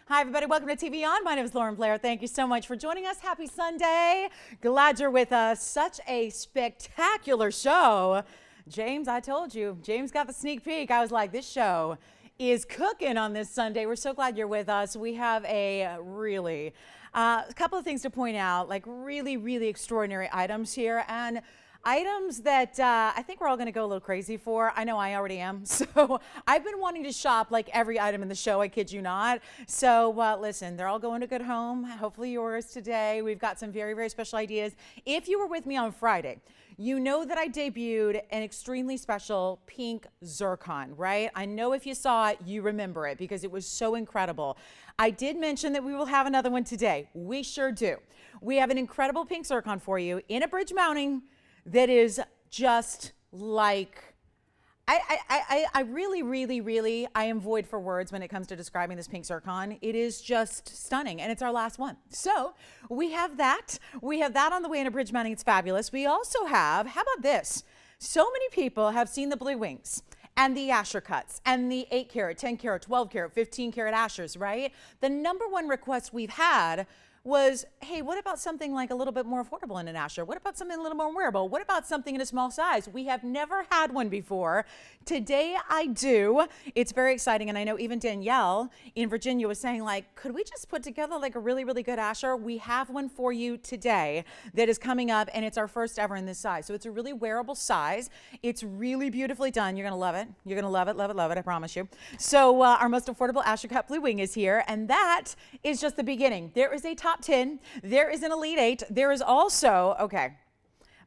Hi, everybody. Welcome to TVON. My name is Lauren Blair. Thank you so much for joining us. Happy Sunday. Glad you're with us. Such a spectacular show. James, I told you. James got the sneak peek. I was like, this show is cooking on this Sunday. We're so glad you're with us. We have a couple of things to point out, like really extraordinary items here. And items that I think we're all going to go a little crazy for. I know I already am. So I've been wanting to shop like every item in the show. I kid you not. So listen, they're all going to good home. Hopefully yours today. We've got some very special ideas. If you were with me on Friday, you know that I debuted an extremely special pink zircon, right? I know if you saw it, you remember it because it was so incredible. I did mention that we will have another one today. We sure do. We have an incredible pink zircon for you in a bridge mounting that is just like, I really am void for words when it comes to describing this pink zircon. It is just stunning, and it's our last one. So we have that. We have that on the way in a bridge mounting. It's fabulous. We also have, how about this? So many people have seen the blue wings and the Asher cuts and the 8 karat, 10 karat, 12 karat, 15 karat Ashers, right? The number one request we've had was, hey, what about something like a little bit more affordable in an Asher? What about something a little more wearable? What about something in a small size? We have never had one before. Today I do. It's very exciting, and I know even Danielle in Virginia was saying, like, could we just put together like a really good Asher? We have one for you today that is coming up, and it's our first ever in this size. So it's a really wearable size. It's really beautifully done. You're gonna love it. You're gonna love it, I promise you. So our most affordable Asher cut blue wing is here, and that is just the beginning. There is a top 10, there is an elite 8, there is also, okay,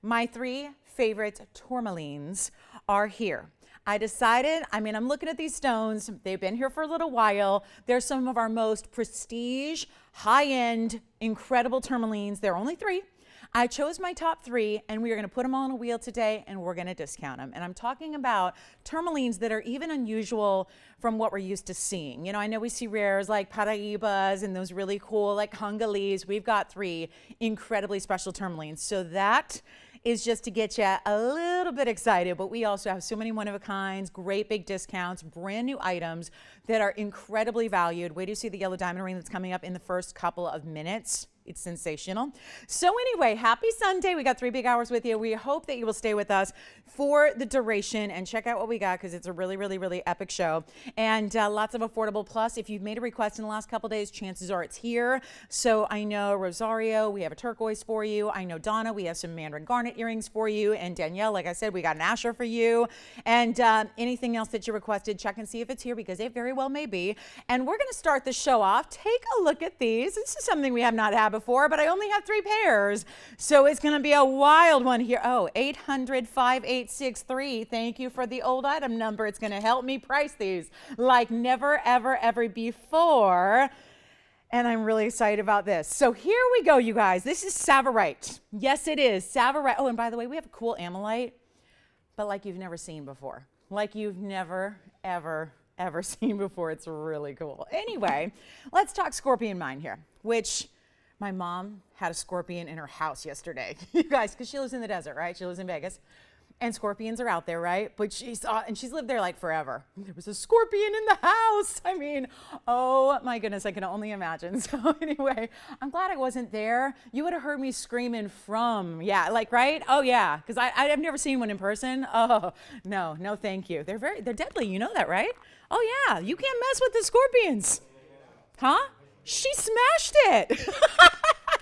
my 3 favorite tourmalines are here. I decided, I'm looking at these stones, they've been here for a little while. They're some of our most prestige, high-end, incredible tourmalines. There are only 3. I chose my top 3, and we are going to put them all on a wheel today, and we're going to discount them. And I'm talking about tourmalines that are even unusual from what we're used to seeing. You know, I know we see rares like Paraibas and those really cool like Congolese. We've got 3 incredibly special tourmalines. So that is just to get you a little bit excited, but we also have so many one-of-a-kinds, great big discounts, brand new items that are incredibly valued. Wait till you see the yellow diamond ring that's coming up in the first couple of minutes. It's sensational. So anyway, happy Sunday. We got 3 big hours with you. We hope that you will stay with us for the duration and check out what we got because it's a really epic show. And lots of affordable. Plus, if you've made a request in the last couple days, chances are it's here. So I know Rosario, we have a turquoise for you. I know Donna, we have some mandarin garnet earrings for you. And Danielle, like I said, we got an Asher for you. And anything else that you requested, check and see if it's here because it very well may be. And we're going to start the show off. Take a look at these. This is something we have not had before, but I only have 3 pairs. So it's going to be a wild one here. Oh, 800-5863. Thank you for the old item number. It's going to help me price these like never, ever before. And I'm really excited about this. So here we go, you guys. This is Tsavorite. Yes, it is. Tsavorite. Oh, and by the way, we have a cool amylite, but like you've never seen before. Like you've never, ever seen before. It's really cool. Anyway, let's talk scorpion mine here, which my mom had a scorpion in her house yesterday, you guys, because she lives in the desert, right? She lives in Vegas, and scorpions are out there, right? But she saw, and she's lived there like forever. There was a scorpion in the house. I mean, oh my goodness, I can only imagine. So anyway, I'm glad I wasn't there. You would have heard me screaming from, yeah, like, right? Oh yeah, because I've never seen one in person. Oh, no, thank you. They're deadly, you know that, right? Oh yeah, you can't mess with the scorpions. Huh? She smashed it.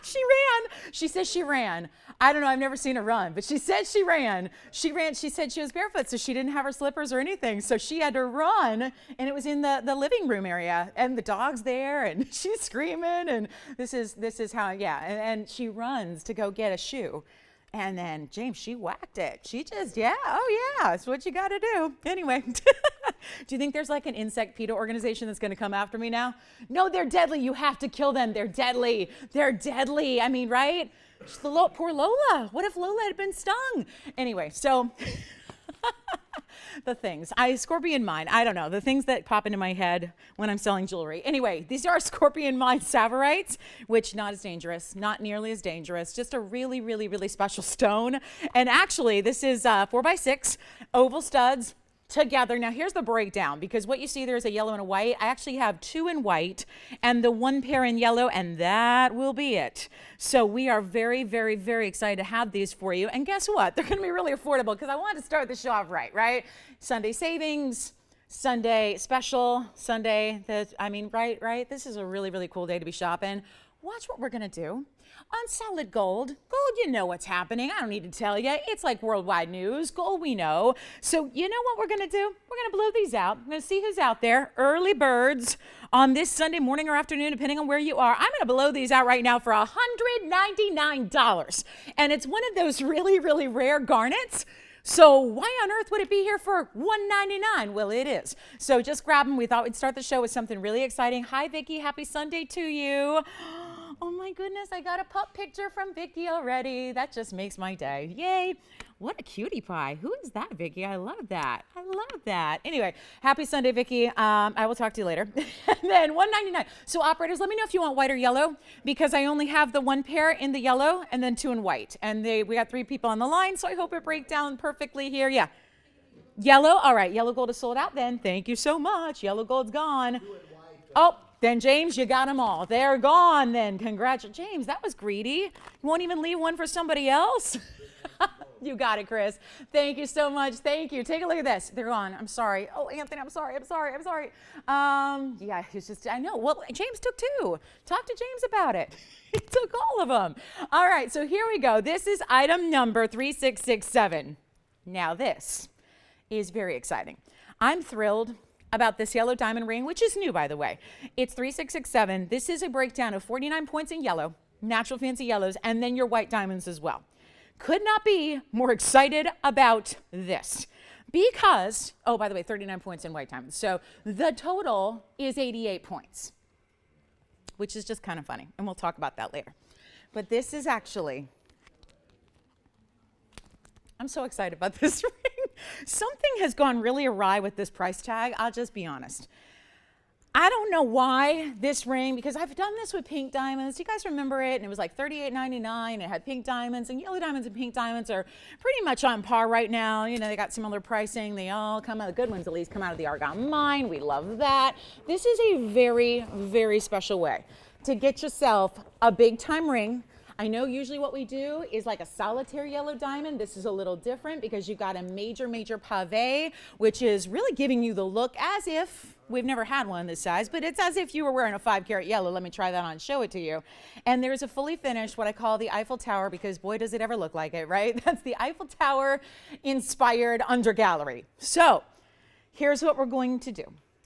She ran. She says she ran. I don't know. I've never seen her run, but she said she ran. She said she was barefoot, so she didn't have her slippers or anything. So she had to run, and it was in the living room area, and the dog's there, and she's screaming, and this is how, yeah. And she runs to go get a shoe. And then, James, she whacked it. She just, yeah, oh yeah, that's what you got to do. Anyway, do you think there's like an insect PETA organization that's going to come after me now? No, they're deadly. You have to kill them. They're deadly. They're deadly. I mean, right? Poor Lola. What if Lola had been stung? Anyway, so the things. Scorpion mine. I don't know. The things that pop into my head when I'm selling jewelry. Anyway, these are scorpion mine Tsavorite, which not as dangerous, not nearly as dangerous. Just a really special stone. And actually, this is 4x6 oval studs. together. Now here's the breakdown, because what you see there is a yellow and a white. I actually have 2 in white and the 1 pair in yellow, and that will be it. So we are very, very, very excited to have these for you. And guess what? They're going to be really affordable, because I wanted to start the show off right? Sunday savings, Sunday special, Sunday, right? This is a really, really cool day to be shopping. Watch what we're going to do. On solid gold, you know what's happening. I don't need to tell you. It's like worldwide news. Gold, we know. So you know what we're going to do? We're going to blow these out. We're going to see who's out there. Early birds on this Sunday morning or afternoon, depending on where you are. I'm going to blow these out right now for $199. And it's one of those really, really rare garnets. So why on earth would it be here for $199? Well, it is. So just grab them. We thought we'd start the show with something really exciting. Hi, Vicki. Happy Sunday to you. Oh my goodness, I got a pup picture from Vicki already. That just makes my day. Yay. What a cutie pie. Who is that, Vicki? I love that. I love that. Anyway, happy Sunday, Vicki. I will talk to you later. And then $199. So operators, let me know if you want white or yellow, because I only have the 1 pair in the yellow and then 2 in white. And we got 3 people on the line, so I hope it breaks down perfectly here. Yeah. Yellow. All right. Yellow gold is sold out then. Thank you so much. Yellow gold's gone. Oh. Then, James, you got them all. They're gone then. Congratulations. James, that was greedy. You won't even leave one for somebody else? You got it, Chris. Thank you so much. Thank you. Take a look at this. They're gone. I'm sorry. Oh, Anthony, I'm sorry. Yeah, it's just, I know. Well, James took 2. Talk to James about it. He took all of them. All right, so here we go. This is item number 3667. Now, this is very exciting. I'm thrilled about this yellow diamond ring, which is new, by the way. It's 3667. This is a breakdown of 49 points in yellow, natural fancy yellows, and then your white diamonds as well. Could not be more excited about this, because, oh, by the way, 39 points in white diamonds. So the total is 88 points, which is just kind of funny, and we'll talk about that later. But this is actually, I'm so excited about this ring. Something has gone really awry with this price tag. I'll just be honest. I don't know why this ring, because I've done this with pink diamonds. You guys remember it? And it was like $38.99. It had pink diamonds, and yellow diamonds and pink diamonds are pretty much on par right now. You know, they got similar pricing. They all come out, the good ones at least, come out of the Argon mine. We love that. This is a very, very special way to get yourself a big time ring. I know usually what we do is like a solitaire yellow diamond. This is a little different because you've got a major, major pave, which is really giving you the look as if, we've never had one this size, but it's as if you were wearing a 5-carat yellow. Let me try that on and show it to you. And there's a fully finished, what I call the Eiffel Tower, because boy, does it ever look like it, right? That's the Eiffel Tower inspired under gallery. So here's what we're going to do.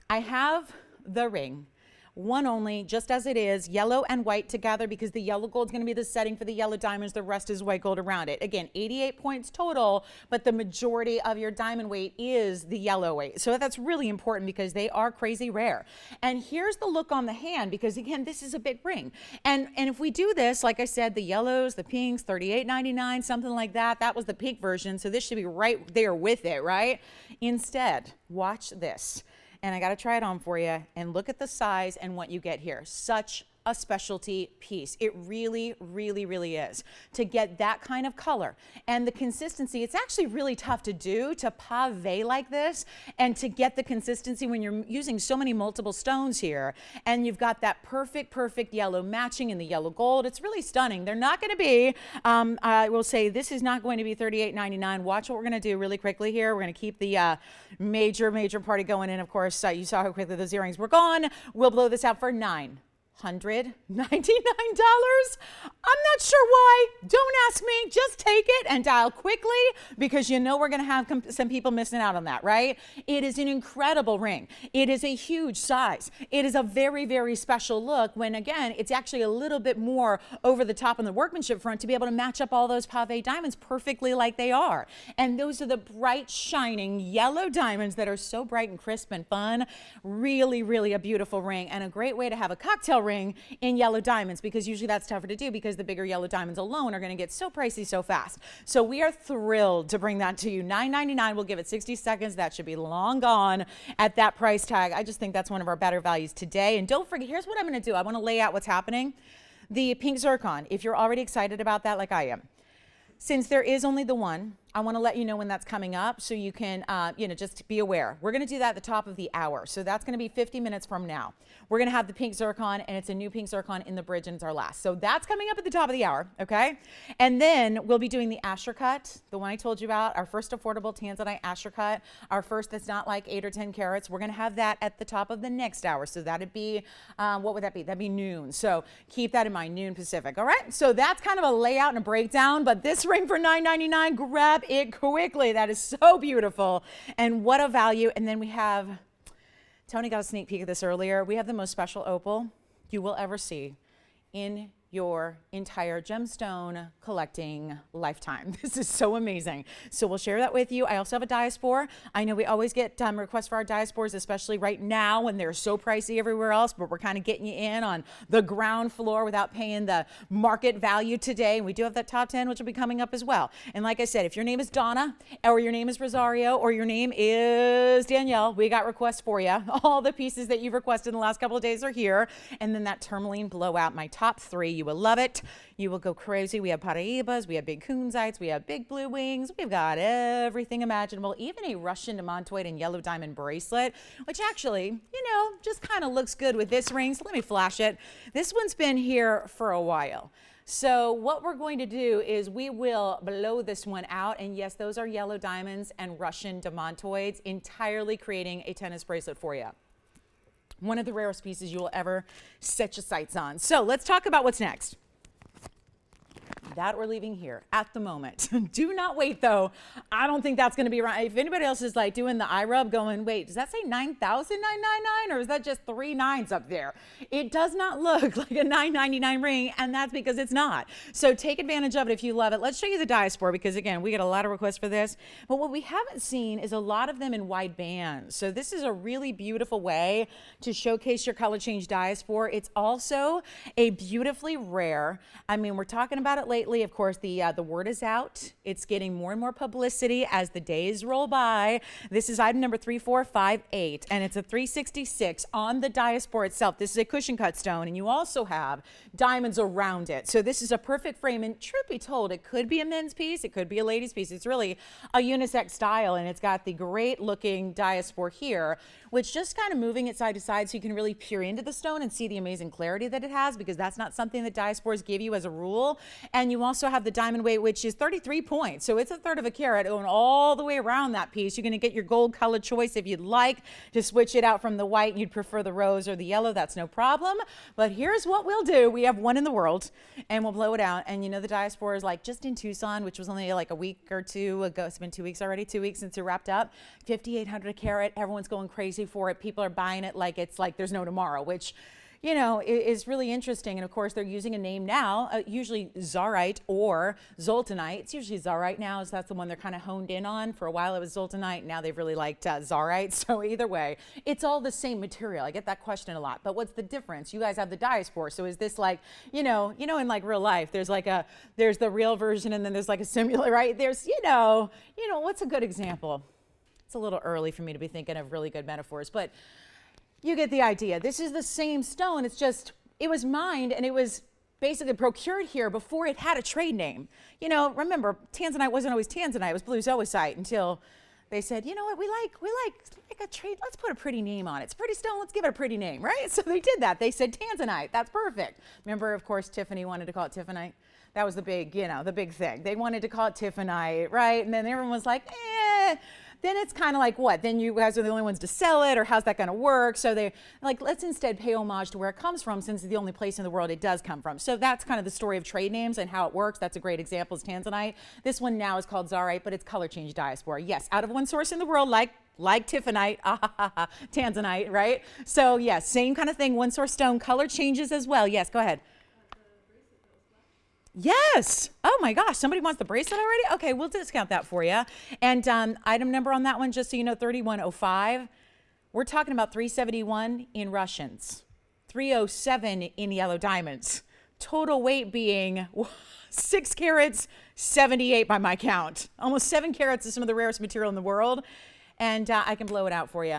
I have the ring. One only, just as it is, yellow and white together, because the yellow gold is going to be the setting for the yellow diamonds. The rest is white gold around it. Again, 88 points total, but the majority of your diamond weight is the yellow weight. So that's really important because they are crazy rare. And here's the look on the hand, because again, this is a big ring. And if we do this, like I said, the yellows, the pinks, $38.99, something like that. That was the pink version. So this should be right there with it, right? Instead, watch this. And I got to try it on for you, and look at the size and what you get here. Such a specialty piece. It really, really, really is. To get that kind of color and the consistency, it's actually really tough to do, to pave like this, and to get the consistency when you're using so many multiple stones here, and you've got that perfect yellow matching in the yellow gold. It's really stunning. They're not going to be, I will say, this is not going to be $38.99. Watch what we're going to do really quickly here. We're going to keep the major party going in. Of course, you saw how quickly those earrings were gone. We'll blow this out for $999. I'm not sure why. Don't ask me. Just take it and dial quickly, because you know we're going to have some people missing out on that, right? It is an incredible ring. It is a huge size. It is a very, very special look when, again, it's actually a little bit more over the top on the workmanship front to be able to match up all those pave diamonds perfectly like they are. And those are the bright, shining yellow diamonds that are so bright and crisp and fun. Really, really a beautiful ring, and a great way to have a cocktail ring in yellow diamonds, because usually that's tougher to do because the bigger yellow diamonds alone are going to get so pricey so fast. So we are thrilled to bring that to you. $9.99. We'll give it 60 seconds. That should be long gone at that price tag. I just think that's one of our better values today. And don't forget, here's what I'm going to do. I want to lay out what's happening. The pink zircon, if you're already excited about that like I am. Since there is only the one, I want to let you know when that's coming up so you can, just be aware. We're going to do that at the top of the hour. So that's going to be 50 minutes from now. We're going to have the pink zircon, and it's a new pink zircon in the bridge, and it's our last. So that's coming up at the top of the hour, okay? And then we'll be doing the Asher cut, the one I told you about, our first affordable tanzanite Asher cut, our first that's not like 8 or 10 carats. We're going to have that at the top of the next hour. So that'd be, what would that be? That'd be noon. So keep that in mind, noon Pacific, all right? So that's kind of a layout and a breakdown, but this ring for $9.99, grab it quickly. That is so beautiful, and what a value. And then we have, Tony got a sneak peek of this earlier, we have the most special opal you will ever see in your entire gemstone collecting lifetime. This is so amazing. So we'll share that with you. I also have a diaspora. I know we always get requests for our diasporas, especially right now when they're so pricey everywhere else, but we're kind of getting you in on the ground floor without paying the market value today. We do have that top 10, which will be coming up as well. And like I said, if your name is Donna, or your name is Rosario, or your name is Danielle, we got requests for you. All the pieces that you've requested in the last couple of days are here. And then that tourmaline blowout, my top 3. You will love it. You will go crazy. We have Paraibas, we have big kunzites, we have big blue wings. We've got everything imaginable, even a Russian demantoid and yellow diamond bracelet, which actually, just kind of looks good with this ring. So let me flash it. This one's been here for a while. So what we're going to do is we will blow this one out. And yes, those are yellow diamonds and Russian demantoids, entirely creating a tennis bracelet for you. One of the rarest pieces you will ever set your sights on. So let's talk about what's next. That we're leaving here at the moment. Do not wait though. I don't think that's going to be right. If anybody else is like doing the eye rub going, wait, does that say 9,999 or is that just 3 9s up there? It does not look like a $9.99 ring, and that's because it's not. So take advantage of it if you love it. Let's show you the diaspora because again, we get a lot of requests for this, but what we haven't seen is a lot of them in wide bands. So this is a really beautiful way to showcase your color change diaspora. It's also a beautifully rare, we're talking about it lately. Of course, the word is out. It's getting more and more publicity as the days roll by. This is item number 3458, and it's a 366 on the diaspora itself. This is a cushion cut stone, and you also have diamonds around it. So this is a perfect frame, and truth be told, it could be a men's piece, it could be a lady's piece. It's really a unisex style, and it's got the great looking diaspora here, which just kind of moving it side to side so you can really peer into the stone and see the amazing clarity that it has, because that's not something that diasporas give you as a rule. And you also have the diamond weight, which is 33 points. So it's 1/3 of a carat going all the way around that piece. You're going to get your gold color choice if you'd like to switch it out from the white. You'd prefer the rose or the yellow. That's no problem. But here's what we'll do. We have one in the world and we'll blow it out. And the diaspora is like just in Tucson, which was only like a week or 2 ago. It's been 2 weeks already, 2 weeks since it wrapped up. 5,800 a carat. Everyone's going crazy for it. People are buying it like it's like there's no tomorrow, which is really interesting. And of course, they're using a name now, usually Zarite or Zoltanite. It's usually Zarite now, so that's the one they're kind of honed in on. For a while, it was Zoltanite. Now they've really liked Zarite. So either way, it's all the same material. I get that question a lot. But what's the difference? You guys have the diaspora. So is this like, in like real life, there's the real version and then there's like a similar, right? There's, what's a good example? It's a little early for me to be thinking of really good metaphors, but you get the idea. This is the same stone. It's just, it was mined and it was basically procured here before it had a trade name. Remember, tanzanite wasn't always tanzanite. It was blue zoisite until they said, you know what, we like a trade. Let's put a pretty name on it. It's a pretty stone. Let's give it a pretty name, right? So they did that. They said tanzanite. That's perfect. Remember, of course, Tiffany wanted to call it Tiffonite. That was the big thing. They wanted to call it Tiffonite, right? And then everyone was like, then it's kind of like, what? Then you guys are the only ones to sell it, or how's that going to work? So they're like, let's instead pay homage to where it comes from, since it's the only place in the world it does come from. So that's kind of the story of trade names and how it works. That's a great example is tanzanite. This one now is called Zarite, but it's color change diaspora. Yes, out of one source in the world, like Tiffonite, tanzanite, right? So yes, same kind of thing. One source stone, color changes as well. Yes, go ahead. Yes. Oh my gosh. Somebody wants the bracelet already? Okay, we'll discount that for you. And item number on that one, just so you know, 3105. We're talking about 371 in Russians, 307 in yellow diamonds. Total weight being 6 carats, 78 by my count. Almost 7 carats is some of the rarest material in the world. And I can blow it out for you.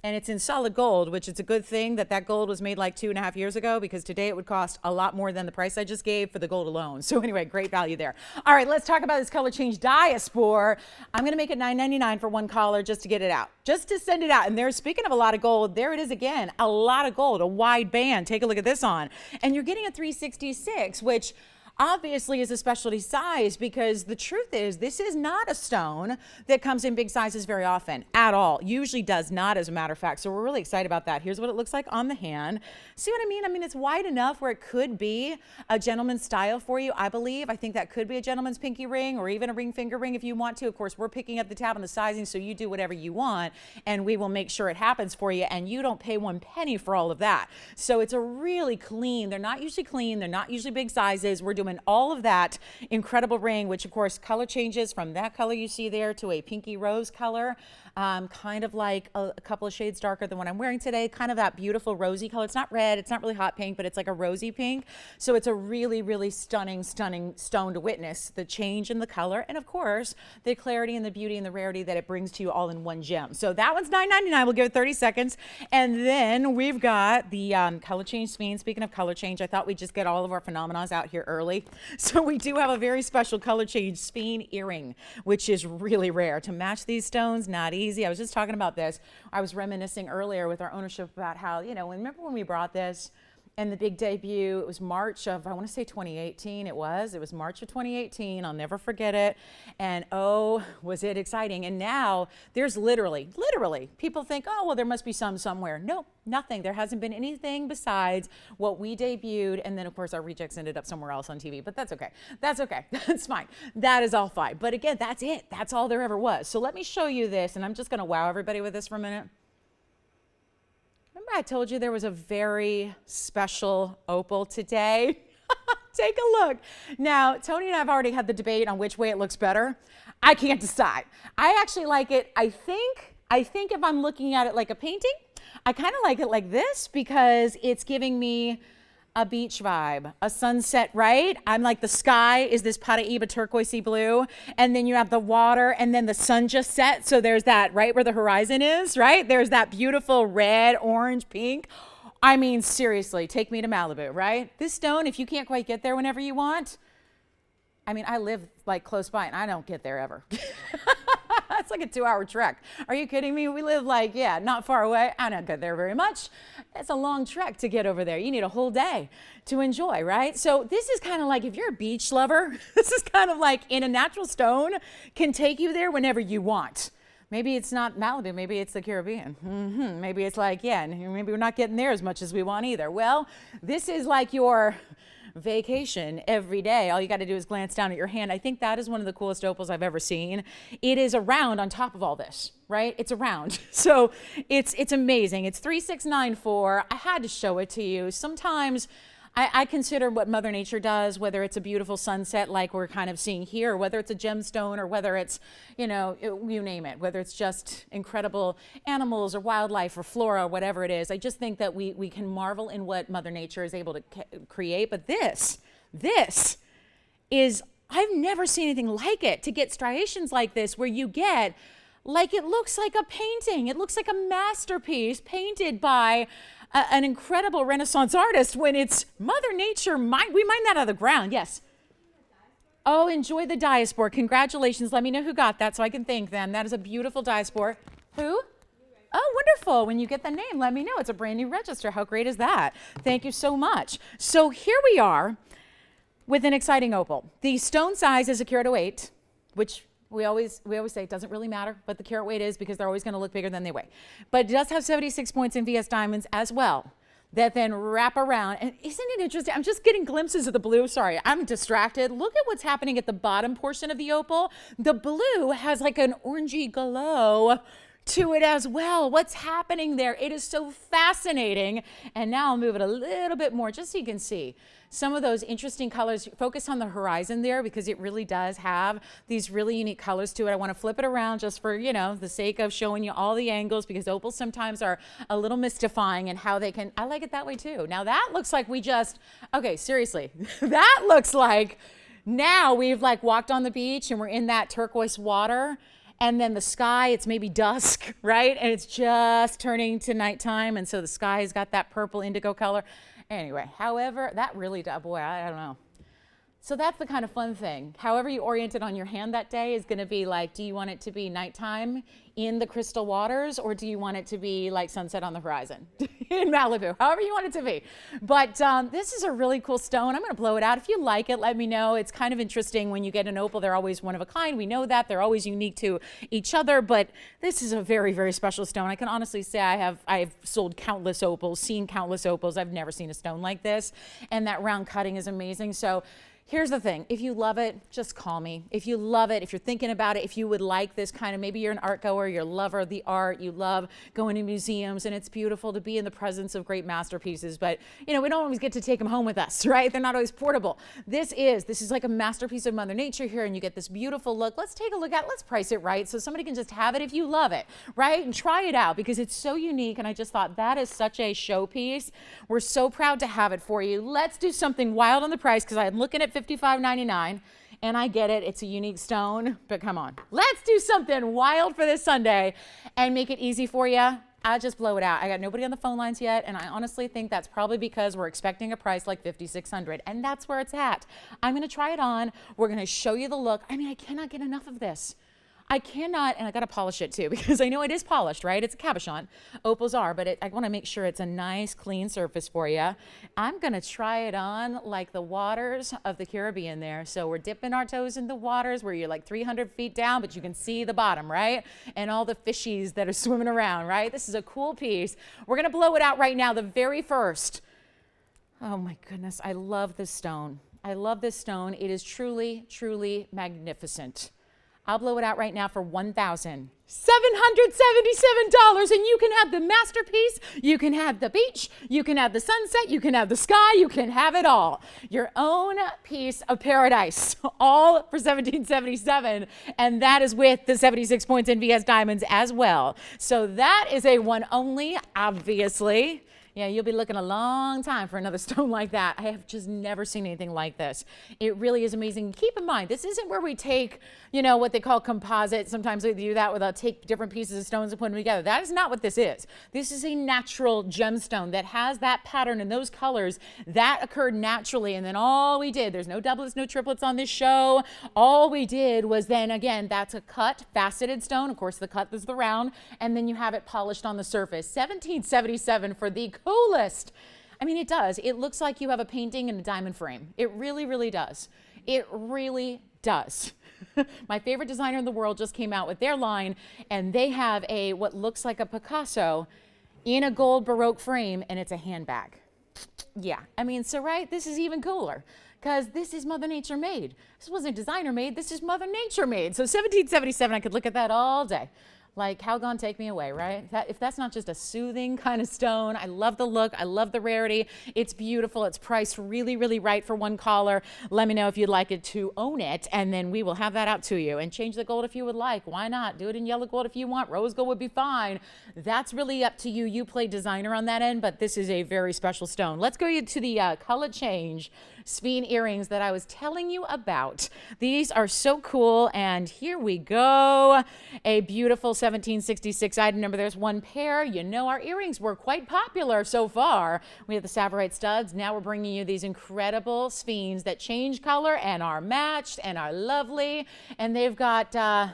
And it's in solid gold, which it's a good thing that that gold was made like 2.5 years ago, because today it would cost a lot more than the price I just gave for the gold alone. So anyway, great value there. All right, let's talk about this color change diaspore. I'm going to make it $9.99 for one collar just to get it out, just to send it out. And there's, speaking of a lot of gold, there it is again, a lot of gold, a wide band. Take a look at this on. And you're getting a 366, which obviously is a specialty size, because the truth is this is not a stone that comes in big sizes very often at all. Usually does not, as a matter of fact. So we're really excited about that. Here's what it looks like on the hand. See what I mean? I mean, it's wide enough where it could be a gentleman's style for you, I believe. I think that could be a gentleman's pinky ring, or even a ring finger ring if you want to. Of course, we're picking up the tab on the sizing, so you do whatever you want and we will make sure it happens for you, and you don't pay 1 penny for all of that. So it's a really clean, they're not usually clean, they're not usually big sizes. We're doing all of that incredible ring, which of course color changes from that color you see there to a pinky rose color, kind of like a couple of shades darker than what I'm wearing today, kind of that beautiful rosy color. It's not red, it's not really hot pink, but it's like a rosy pink. So it's a really, really stunning stone to witness the change in the color, and of course the clarity and the beauty and the rarity that it brings to you all in one gem. So that one's $9.99. We'll give it 30 seconds. And then we've got the color change speen. Speaking of color change, I thought we'd just get all of our phenomenons out here early. So we do have a very special color change speen earring, which is really rare. To match these stones, not easy. I was just talking about this. I was reminiscing earlier with our ownership about how, you know, remember when we brought this and the big debut, it was March of, I want to say 2018, it was March of 2018, I'll never forget it, and oh, was it exciting. And now there's literally, people think, oh, well, there must be some somewhere. No, nothing. There hasn't been anything besides what we debuted, and then of course our rejects ended up somewhere else on TV, but that's okay. That's okay, that's fine. That is all fine. But again, that's it. That's all there ever was. So let me show you this, and I'm just gonna wow everybody with this for a minute. Remember I told you there was a very special opal today? Take a look. Now, Tony and I have already had the debate on which way it looks better. I can't decide. I actually like it, I think if I'm looking at it like a painting, I kind of like it like this, because it's giving me a beach vibe, a sunset, right? I'm like, the sky is this Paraíba turquoisey blue, and then you have the water, and then the sun just set, so there's that right where the horizon is, right? There's that beautiful red, orange, pink. I mean, seriously, take me to Malibu, right? This stone, if you can't quite get there whenever you want, I mean, I live like close by and I don't get there ever. It's like a 2-hour trek. Are you kidding me? We live like, yeah, not far away. I don't get there very much. It's a long trek to get over there. You need a whole day to enjoy, right? So this is kind of like, if you're a beach lover, this is kind of like, in a natural stone, can take you there whenever you want. Maybe it's not Malibu, maybe it's the Caribbean. Maybe it's like, yeah, maybe we're not getting there as much as we want either. Well, this is like your vacation every day. All you got to do is glance down at your hand. I think that is one of the coolest opals I've ever seen. It is a round on top of all this, right? It's a round. So it's amazing. It's 3694. I had to show it to you. Sometimes I consider what Mother Nature does, whether it's a beautiful sunset like we're kind of seeing here, whether it's a gemstone, or whether it's, you know, you name it, whether it's just incredible animals or wildlife or flora or whatever it is. I just think that we can marvel in what Mother Nature is able to create. But this is, I've never seen anything like it, to get striations like this where you get, like, it looks like a painting. It looks like a masterpiece painted by an incredible Renaissance artist, when it's Mother Nature. We mine that out of the ground. Yes. Oh, enjoy the diaspore. Congratulations. Let me know who got that so I can thank them. That is a beautiful diaspore. Who? Oh, wonderful. When you get the name, let me know. It's a brand new register. How great is that? Thank you so much. So here we are with an exciting opal. The stone size is a carat 08, which we always say it doesn't really matter what the carat weight is, because they're always going to look bigger than they weigh. But it does have 76 points in VS diamonds as well, that then wrap around. And isn't it interesting? I'm just getting glimpses of the blue. Sorry, I'm distracted. Look at what's happening at the bottom portion of the opal. The blue has like an orangey glow to it as well. What's happening there? It is so fascinating. And now I'll move it a little bit more just so you can see some of those interesting colors. Focus on the horizon there, because it really does have these really unique colors to it. I want to flip it around just for, you know, the sake of showing you all the angles, because opals sometimes are a little mystifying in how they can, I like it that way too. Now that looks like we just, okay, seriously, that looks like now we've like walked on the beach and we're in that turquoise water. And then the sky, it's maybe dusk, right? And it's just turning to nighttime. And so the sky's got that purple indigo color. Anyway, however, that really, boy, I don't know. So that's the kind of fun thing. However you orient it on your hand that day is going to be like, do you want it to be nighttime in the crystal waters, or do you want it to be like sunset on the horizon in Malibu? However you want it to be. But this is a really cool stone. I'm going to blow it out. If you like it, let me know. It's kind of interesting when you get an opal. They're always one of a kind. We know that. They're always unique to each other. But this is a very, very special stone. I can honestly say I've sold countless opals, seen countless opals. I've never seen a stone like this. And that round cutting is amazing. So here's the thing. If you love it, just call me. If you love it, if you're thinking about it, if you would like this kind of, maybe you're an art goer, you're a lover of the art, you love going to museums, and it's beautiful to be in the presence of great masterpieces. But, you know, we don't always get to take them home with us, right? They're not always portable. This is like a masterpiece of Mother Nature here, and you get this beautiful look. Let's take a look at it. Let's price it right so somebody can just have it if you love it, right? And try it out because it's so unique, and I just thought that is such a showpiece. We're so proud to have it for you. Let's do something wild on the price because I'm looking at $55.99, and I get it, it's a unique stone, but come on. Let's do something wild for this Sunday and make it easy for you. I'll just blow it out. I got nobody on the phone lines yet, and I honestly think that's probably because we're expecting a price like $5,600, and that's where it's at. I'm gonna try it on. We're gonna show you the look. I mean, I cannot get enough of this. I cannot, and I gotta polish it too because I know it is polished, right? It's a cabochon. Opals are, but I wanna make sure it's a nice, clean surface for you. I'm gonna try it on like the waters of the Caribbean there. So we're dipping our toes in the waters where you're like 300 feet down, but you can see the bottom, right? And all the fishies that are swimming around, right? This is a cool piece. We're gonna blow it out right now, the very first. Oh my goodness, I love this stone. I love this stone. It is truly, truly magnificent. I'll blow it out right now for $1,777, and you can have the masterpiece, you can have the beach, you can have the sunset, you can have the sky, you can have it all. Your own piece of paradise, all for $1,777, and that is with the 76 points NVS diamonds as well. So that is a one only, obviously. Yeah, you'll be looking a long time for another stone like that. I have just never seen anything like this. It really is amazing. Keep in mind, this isn't where we take, you know, what they call composite. Sometimes they do that where they'll take different pieces of stones and put them together. That is not what this is. This is a natural gemstone that has that pattern and those colors that occurred naturally. And then all we did, there's no doublets, no triplets on this show. All we did was then, again, that's a cut, faceted stone. Of course, the cut is the round. And then you have it polished on the surface. $1,777 for the coolest. I mean, it does. It looks like you have a painting in a diamond frame. It really, really does. It really does. My favorite designer in the world just came out with their line, and they have a what looks like a Picasso in a gold Baroque frame, and it's a handbag. Yeah, I mean, so right, this is even cooler because this is Mother Nature made. This wasn't designer made, this is Mother Nature made. So $1,777, I could look at that all day. Like, how gone take me away, right? If that's not just a soothing kind of stone, I love the look, I love the rarity. It's beautiful, it's priced really, really right for one caller. Let me know if you'd like it to own it, and then we will have that out to you. And change the gold if you would like, why not? Do it in yellow gold if you want, rose gold would be fine. That's really up to you. You play designer on that end, but this is a very special stone. Let's go to the color change Sphene earrings that I was telling you about. These are so cool, and here we go. A beautiful 1766 item number. There's one pair. You know our earrings were quite popular so far. We have the Savorite studs. Now we're bringing you these incredible Sphenes that change color and are matched and are lovely. And they've got, oh,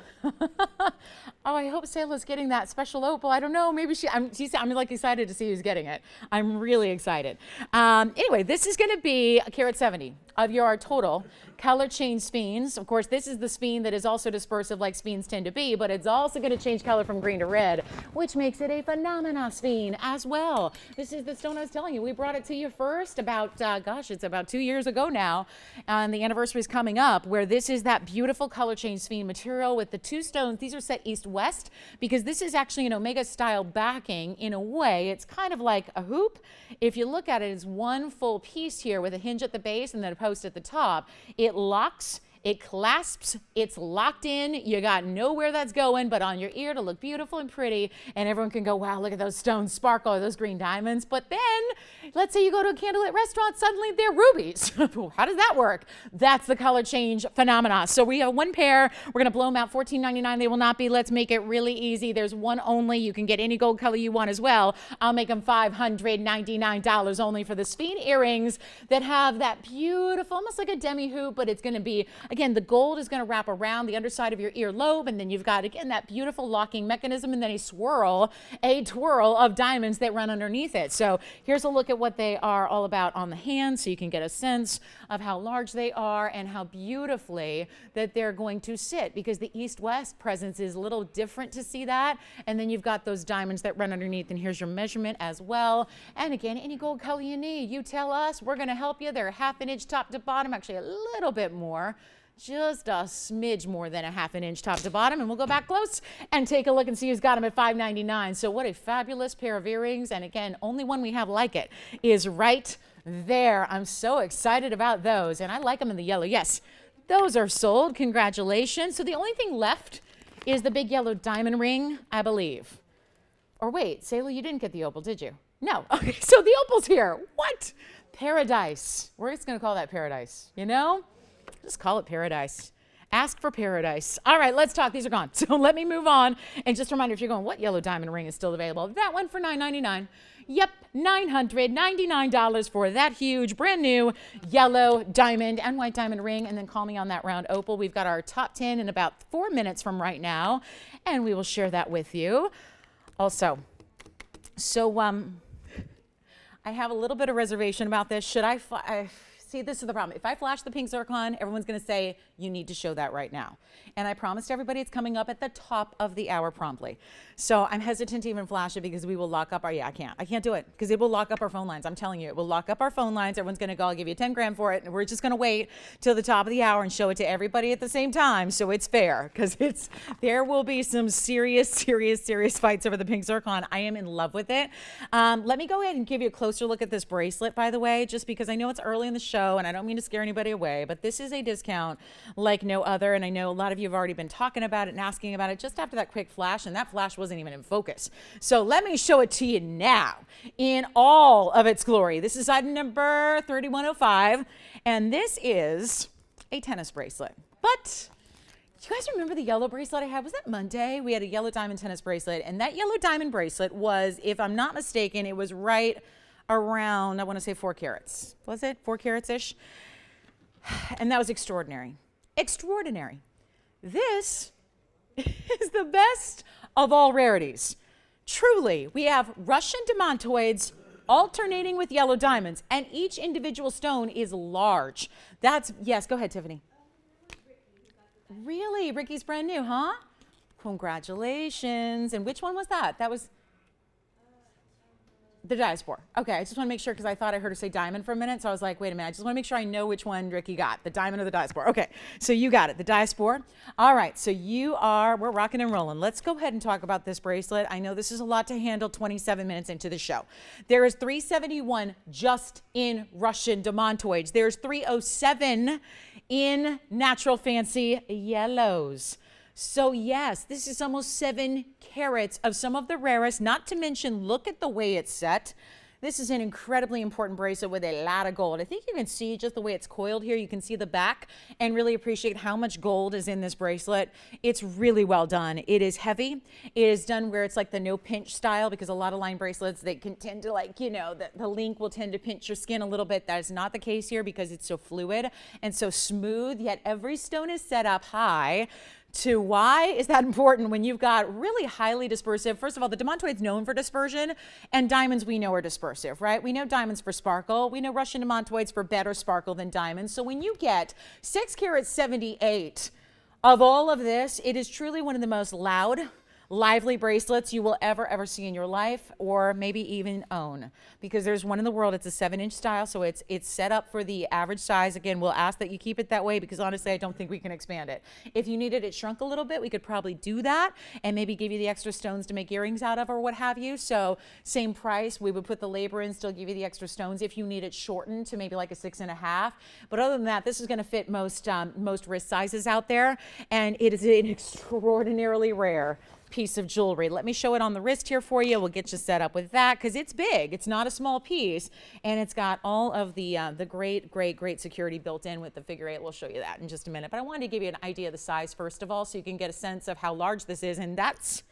I hope Sayla's getting that special opal. I don't know. Maybe I'm like excited to see who's getting it. I'm really excited. Anyway, this is going to be a carat 70 of your total color change Sphenes. Of course, this is the Sphene that is also dispersive like Sphenes tend to be, but it's also going to change color from green to red, which makes it a phenomenal Sphene as well. This is the stone I was telling you. We brought it to you first about, gosh, it's about 2 years ago now, and the anniversary is coming up, where this is that beautiful color change Sphene material with the two stones. These are set east-west because this is actually an Omega style backing. In a way, it's kind of like a hoop. If you look at it, it's one full piece here with a hinge at the base and then a post at the top. It locks It clasps, it's locked in, you got nowhere that's going but on your ear to look beautiful and pretty, and everyone can go, wow, look at those stones sparkle, or those green diamonds. But then, let's say you go to a candlelit restaurant, suddenly they're rubies. How does that work? That's the color change phenomena. So we have one pair, we're gonna blow them out, $14.99. They will not be. Let's make it really easy. There's one only. You can get any gold color you want as well. I'll make them $599 only for the Sphene earrings that have that beautiful, almost like a demi hoop, but it's gonna be, again, the gold is going to wrap around the underside of your earlobe, and then you've got, again, that beautiful locking mechanism, and then a twirl of diamonds that run underneath it. So here's a look at what they are all about on the hand, so you can get a sense of how large they are and how beautifully that they're going to sit, because the east-west presence is a little different to see that. And then you've got those diamonds that run underneath, and here's your measurement as well. And again, any gold color you need, you tell us, we're going to help you. They're 1/2 inch top to bottom, actually a little bit more. Just a smidge more than a 1/2 inch top to bottom, and we'll go back close and take a look and see who's got them at $5.99. So what a fabulous pair of earrings, and again, only one we have like it is right there. I'm so excited about those, and I like them in the yellow. Yes, those are sold. Congratulations. So the only thing left is the big yellow diamond ring, I believe. Or wait, Sayla, you didn't get the opal, did you? No. Okay, so the opal's here. What? Paradise. We're just going to call that paradise, you know? Just call it paradise. Ask for paradise. All right, let's talk. These are gone. So let me move on. And just a reminder, if you're going, what yellow diamond ring is still available? That one for $9.99. Yep, $999 for that huge, brand new yellow diamond and white diamond ring. And then call me on that round opal. We've got our top 10 in about 4 minutes from right now, and we will share that with you. Also, so I have a little bit of reservation about this. Should I see, this is the problem. If I flash the pink zircon, everyone's going to say, you need to show that right now. And I promised everybody it's coming up at the top of the hour promptly. So I'm hesitant to even flash it because we will lock up our, I can't do it because it will lock up our phone lines. I'm telling you, it will lock up our phone lines. Everyone's going to go, I'll give you 10 grand for it. And we're just going to wait till the top of the hour and show it to everybody at the same time. So it's fair, because there will be some serious fights over the pink zircon. I am in love with it. Let me go ahead and give you a closer look at this bracelet, by the way, just because I know it's early in the show and I don't mean to scare anybody away, but this is a discount like no other. And I know a lot of you have already been talking about it and asking about it just after that quick flash, and that flash wasn't even in focus. So let me show it to you now in all of its glory. This is item number 3105, and this is a tennis bracelet. But do you guys remember the yellow bracelet I had? Was that Monday? We had a yellow diamond tennis bracelet, and that yellow diamond bracelet was, if I'm not mistaken, it was right around, I want to say 4 carats. Was it 4 carats-ish? And that was extraordinary. Extraordinary. This is the best of all rarities. Truly, we have Russian demantoids alternating with yellow diamonds, and each individual stone is large. That's, yes, go ahead, Tiffany. Really? Ricky's brand new, huh? Congratulations. And which one was that? That was the diaspora. Okay, I just want to make sure, because I thought I heard her say diamond for a minute, so I was like, wait a minute, I just want to make sure I know which one Ricky got, the diamond or the diaspora. Okay, so you got it, the diaspora. All right, so we're rocking and rolling. Let's go ahead and talk about this bracelet. I know this is a lot to handle 27 minutes into the show. There is 371 just in Russian demantoids. There's 307 in natural fancy yellows. So yes, this is almost 7 carats of some of the rarest, not to mention, look at the way it's set. This is an incredibly important bracelet with a lot of gold. I think you can see just the way it's coiled here. You can see the back and really appreciate how much gold is in this bracelet. It's really well done. It is heavy. It is done where it's like the no pinch style, because a lot of line bracelets, they can tend to, like, you know, the link will tend to pinch your skin a little bit. That is not the case here, because it's so fluid and so smooth, yet every stone is set up high. To why is that important when you've got really highly dispersive? First of all, the demantoid's known for dispersion, and diamonds we know are dispersive, right? We know diamonds for sparkle. We know Russian demantoids for better sparkle than diamonds. So when you get 6 carat 78 of all of this, it is truly one of the most loud, lively bracelets you will ever see in your life, or maybe even own, because there's one in the world. It's a 7-inch style, so it's set up for the average size. Again, we'll ask that you keep it that way because honestly I don't think we can expand it. If you needed it shrunk a little bit, we could probably do that and maybe give you the extra stones to make earrings out of or what have you. So same price, we would put the labor in, still give you the extra stones if you need it shortened to maybe like a 6.5. But other than that, this is going to fit most wrist sizes out there, and it is an extraordinarily rare piece of jewelry. Let me show it on the wrist here for you. We'll get you set up with that because it's big. It's not a small piece, and it's got all of the great security built in with the figure 8. We'll show you that in just a minute. But I wanted to give you an idea of the size first of all, so you can get a sense of how large this is, and that's,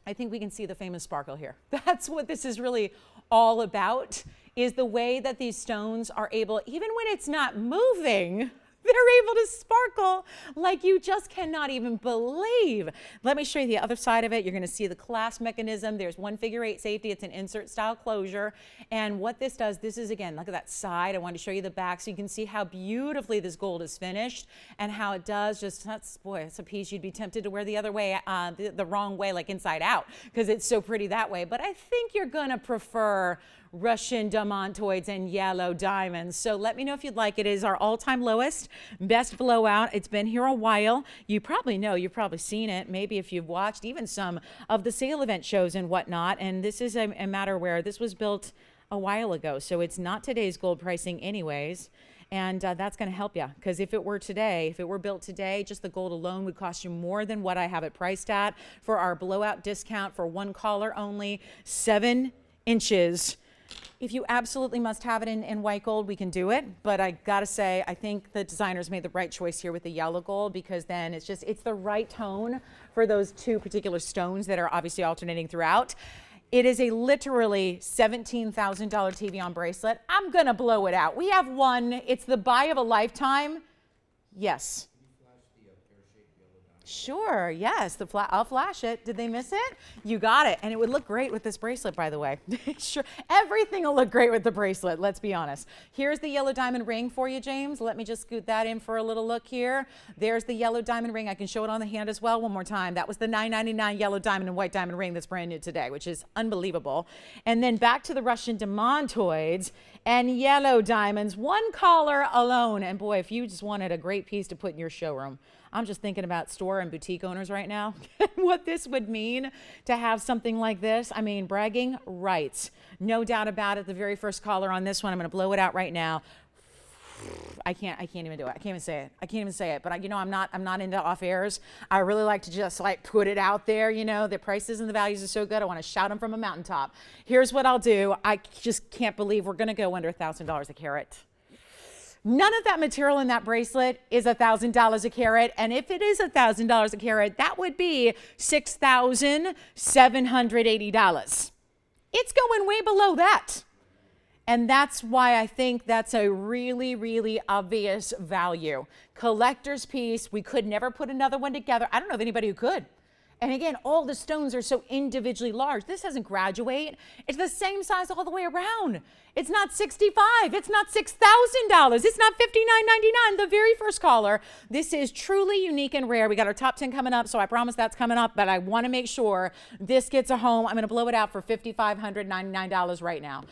I think we can see the famous sparkle here. That's what this is really all about, is the way that these stones are able, even when it's not moving, they're able to sparkle like you just cannot even believe. Let me show you the other side of it. You're going to see the clasp mechanism. There's one figure 8 safety. It's an insert style closure. And what this does, this is, again, look at that side. I wanted to show you the back so you can see how beautifully this gold is finished and how it does just, boy, it's a piece you'd be tempted to wear the other way, the wrong way, like inside out, because it's so pretty that way. But I think you're going to prefer Russian diamantoids and yellow diamonds. So let me know if you'd like it. It is our all-time lowest, best blowout. It's been here a while. You probably know, you've probably seen it, maybe if you've watched even some of the sale event shows and whatnot. And this is a matter where this was built a while ago, so it's not today's gold pricing anyways. And that's going to help you, because if it were today, if it were built today, just the gold alone would cost you more than what I have it priced at for our blowout discount for one collar only, 7 inches. If you absolutely must have it in white gold, we can do it. But I gotta say, I think the designers made the right choice here with the yellow gold, because then it's the right tone for those two particular stones that are obviously alternating throughout. It is a literally $17,000 TVON bracelet. I'm gonna blow it out. We have one, it's the buy of a lifetime. Yes. Sure, yes, I'll flash it. Did they miss it? You got it. And it would look great with this bracelet, by the way. Sure, everything will look great with the bracelet, let's be honest. Here's the yellow diamond ring for you, James. Let me just scoot that in for a little look here. There's the yellow diamond ring. I can show it on the hand as well one more time. That was the $9.99 yellow diamond and white diamond ring that's brand new today, which is unbelievable. And then back to the Russian diamantoids and yellow diamonds, one collar alone. And boy, if you just wanted a great piece to put in your showroom, I'm just thinking about store and boutique owners right now, what this would mean to have something like this. I mean, bragging rights, no doubt about it. The very first collar on this one, I'm going to blow it out right now. I can't even do it. I can't even say it. I can't even say it. But you know, I'm not into off airs. I really like to just like put it out there. You know, the prices and the values are so good. I want to shout them from a mountaintop. Here's what I'll do. I just can't believe we're going to go under $1,000 a carat. None of that material in that bracelet is $1,000 a carat. And if it is $1,000 a carat, that would be $6,780. It's going way below that. And that's why I think that's a really obvious value. Collector's piece. We could never put another one together. I don't know of anybody who could. And again, all the stones are so individually large. This doesn't graduate. It's the same size all the way around. It's not $65. It's not $6,000. It's not $59.99. The very first collar. This is truly unique and rare. We got our top 10 coming up, so I promise that's coming up, but I want to make sure this gets a home. I'm going to blow it out for $5,599 right now.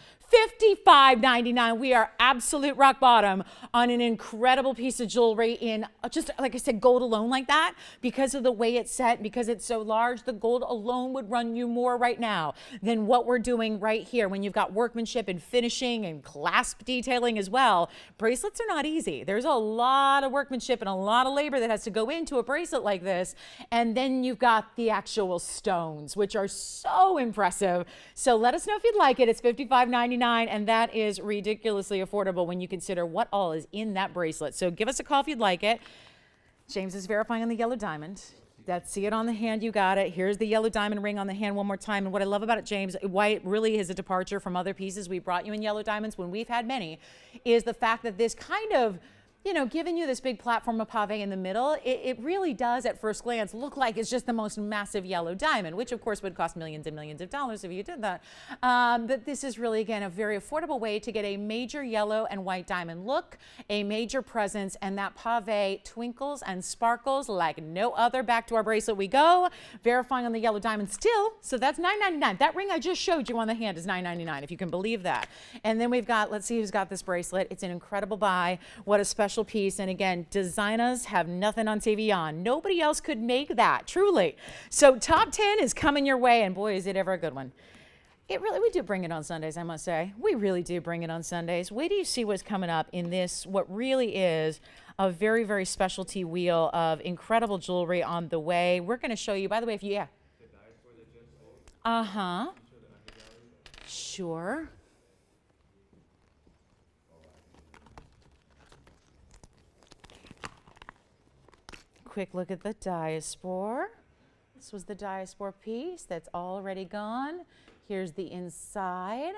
$55.99. We are absolute rock bottom on an incredible piece of jewelry in just, like I said, gold alone like that. Because of the way it's set, because it's so large, the gold alone would run you more right now than what we're doing right here. When you've got workmanship and finishing and clasp detailing as well, bracelets are not easy. There's a lot of workmanship and a lot of labor that has to go into a bracelet like this. And then you've got the actual stones, which are so impressive. So let us know if you'd like it. It's $55.99. And that is ridiculously affordable when you consider what all is in that bracelet. So give us a call if you'd like it. James is verifying on the yellow diamond. See it on the hand, you got it. Here's the yellow diamond ring on the hand one more time. And what I love about it, James, why it really is a departure from other pieces we brought you in yellow diamonds when we've had many, is the fact that this kind of you know, giving you this big platform of pave in the middle, it really does at first glance look like it's just the most massive yellow diamond, which of course would cost millions and millions of dollars if you did that. But this is really, again, a very affordable way to get a major yellow and white diamond look, a major presence, and that pave twinkles and sparkles like no other. Back to our bracelet we go, verifying on the yellow diamond still. So that's $9.99. That ring I just showed you on the hand is $9.99, if you can believe that. And then we've got, let's see who's got this bracelet. It's an incredible buy. What a special piece. And again, designers have nothing on TVON. Nobody else could make that, truly. So top 10 is coming your way, and boy, is it ever a good one. We do bring it on Sundays, I must say. We really do bring it on Sundays. Wait till you see what's coming up in this, what really is a very, very specialty wheel of incredible jewelry on the way. We're going to show you, by the way, if you, yeah. Uh-huh. Sure. Quick look at the diaspore. This was the diaspore piece that's already gone. Here's the inside,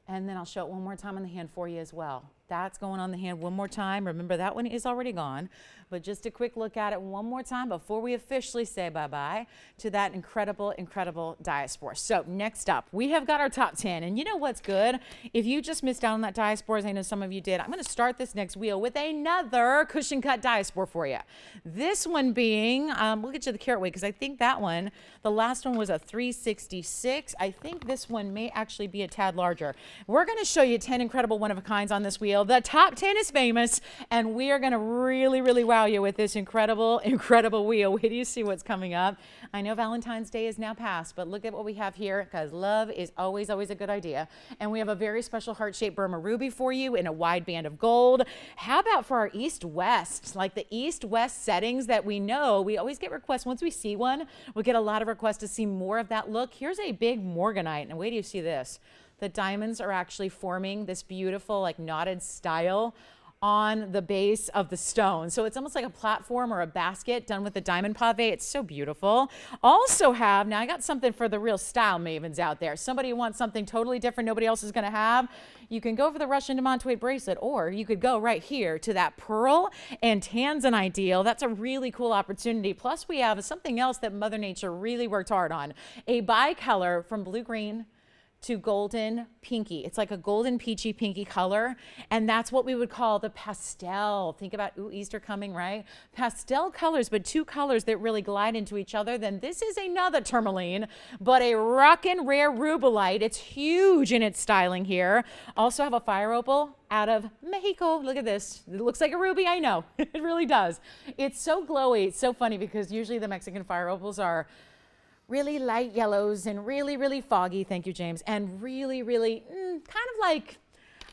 and then I'll show it one more time on the hand for you as well. That's going on the hand one more time. Remember, that one is already gone, but just a quick look at it one more time before we officially say bye-bye to that incredible, incredible diaspora. So next up, we have got our top 10, and you know what's good? If you just missed out on that diaspora, as I know some of you did, I'm going to start this next wheel with another cushion cut diaspora for you. This one being, we'll get you the carat weight, because I think that one, the last one was a 366. I think this one may actually be a tad larger. We're going to show you 10 incredible one-of-a-kinds on this wheel. The top 10 is famous, and we are going to really, really wow you with this incredible, incredible wheel. Wait till you see what's coming up. I know Valentine's Day is now past, but look at what we have here, because love is always, always a good idea. And we have a very special heart-shaped Burma ruby for you in a wide band of gold. How about for our east-west, like the east-west settings that we know, we always get requests. Once we see one, we get a lot of requests to see more of that look. Here's a big morganite, and wait till you see this. The diamonds are actually forming this beautiful, like, knotted style on the base of the stone. So it's almost like a platform or a basket done with the diamond pave. It's so beautiful. Also have, now I got something for the real style mavens out there. Somebody who wants something totally different nobody else is going to have. You can go for the Russian Demontoid bracelet, or you could go right here to that pearl and tanzanite deal. That's a really cool opportunity. Plus we have something else that Mother Nature really worked hard on. A bicolor from blue-green to golden pinky. It's like a golden peachy pinky color, and that's what we would call the pastel. Think about, ooh, Easter coming, right? Pastel colors, but two colors that really glide into each other. Then this is another tourmaline, but a rockin' rare rubellite. It's huge in its styling here. Also have a fire opal out of Mexico. Look at this. It looks like a ruby, I know. It really does. It's so glowy. It's so funny because usually the Mexican fire opals are really light yellows and really, really foggy, thank you, James, and really, really kind of like,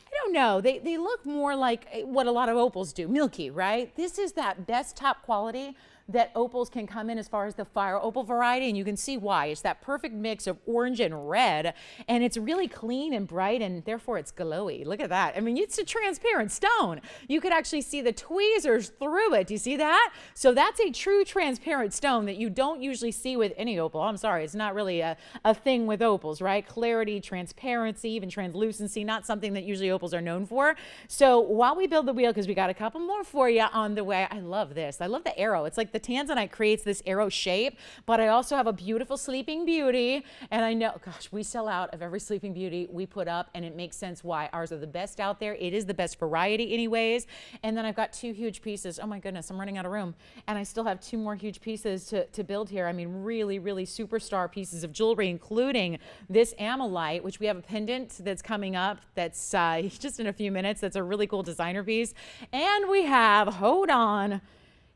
I don't know, they look more like what a lot of opals do, milky, right? This is that best top quality that opals can come in as far as the fire opal variety, and you can see why. It's that perfect mix of orange and red, and it's really clean and bright, and therefore it's glowy. Look at that. I mean, it's a transparent stone. You could actually see the tweezers through it. Do you see that? So that's a true transparent stone that you don't usually see with any opal. I'm sorry, it's not really a thing with opals, right? Clarity, transparency, even translucency, not something that usually opals are known for. So while we build the wheel, because we got a couple more for you on the way, I love this. I love the arrow. It's like the tanzanite creates this arrow shape, but I also have a beautiful Sleeping Beauty, and I know, gosh, we sell out of every Sleeping Beauty we put up, and it makes sense why. Ours are the best out there. It is the best variety anyways. And then I've got two huge pieces. Oh my goodness, I'm running out of room. And I still have two more huge pieces to build here. I mean, really, really superstar pieces of jewelry, including this Amethyst, which we have a pendant that's coming up that's just in a few minutes. That's a really cool designer piece. And we have, hold on,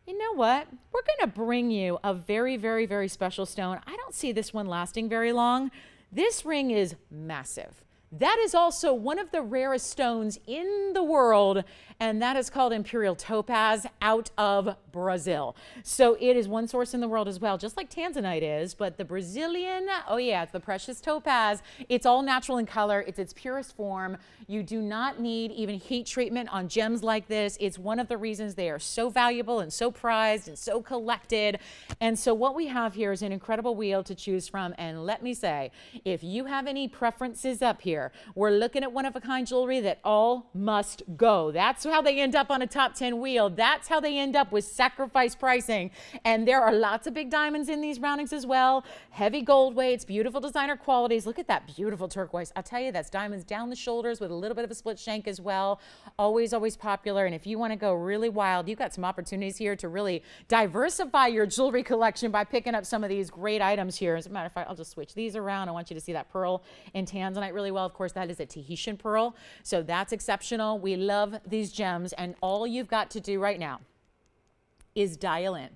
you know what? We're going to bring you a very, very, very special stone. I don't see this one lasting very long. This ring is massive. That is also one of the rarest stones in the world, and that is called Imperial Topaz out of Brazil. So it is one source in the world as well, just like Tanzanite is, but the Brazilian, oh yeah, it's the precious topaz. It's all natural in color. It's its purest form. You do not need even heat treatment on gems like this. It's one of the reasons they are so valuable and so prized and so collected. And so what we have here is an incredible wheel to choose from. And let me say, if you have any preferences up here, here. We're looking at one-of-a-kind jewelry that all must go. That's how they end up on a top 10 wheel. That's how they end up with sacrifice pricing. And there are lots of big diamonds in these roundings as well. Heavy gold weights, beautiful designer qualities. Look at that beautiful turquoise. I'll tell you, that's diamonds down the shoulders with a little bit of a split shank as well. Always, always popular. And if you want to go really wild, you've got some opportunities here to really diversify your jewelry collection by picking up some of these great items here. As a matter of fact, I'll just switch these around. I want you to see that pearl in tanzanite really well. Of course, that is a Tahitian pearl, so that's exceptional. We love these gems, and all you've got to do right now is dial in.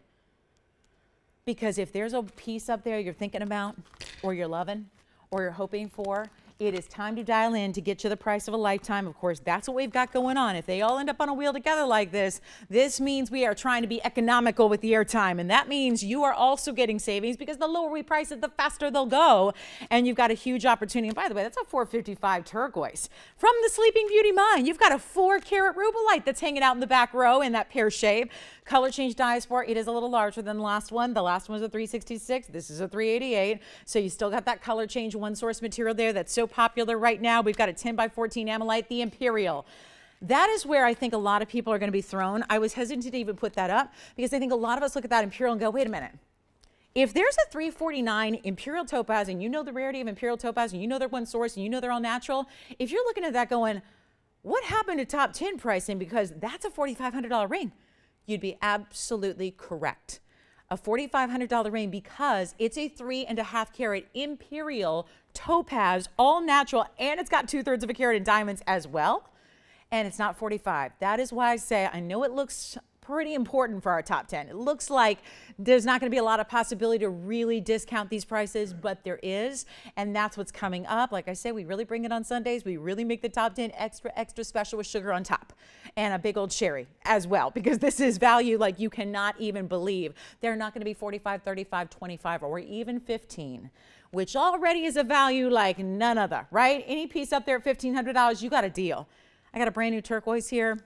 Because if there's a piece up there you're thinking about, or you're loving, or you're hoping for, it is time to dial in to get you the price of a lifetime. Of course, that's what we've got going on. If they all end up on a wheel together like this, this means we are trying to be economical with the airtime. And that means you are also getting savings, because the lower we price it, the faster they'll go. And you've got a huge opportunity. And by the way, that's a 455 turquoise from the Sleeping Beauty mine. You've got a 4-carat rubellite that's hanging out in the back row in that pear shape. Color change diaspora, it is a little larger than the last one. The last one was a 366. This is a 388. So you still got that color change one source material there that's so popular right now. We've got a 10 by 14 amylite, the Imperial. That is where I think a lot of people are going to be thrown. I was hesitant to even put that up because I think a lot of us look at that Imperial and go, wait a minute. If there's a 349 Imperial Topaz, and you know the rarity of Imperial Topaz, and you know they're one source, and you know they're all natural, if you're looking at that going, what happened to top 10 pricing, because that's a $4,500 ring, you'd be absolutely correct. A $4,500 ring, because it's a 3.5 carat Imperial Topaz, all natural, and it's got 2/3 of a carat in diamonds as well. And it's not 45. That is why I say, I know it looks pretty important for our top 10. It looks like there's not going to be a lot of possibility to really discount these prices, but there is, and that's what's coming up. Like I said, we really bring it on Sundays. We really make the top 10 extra, extra special with sugar on top and a big old cherry as well, because this is value like you cannot even believe. They're not going to be 45, 35, 25, or even 15, which already is a value like none other, right? Any piece up there at $1,500, you got a deal. I got a brand new turquoise here.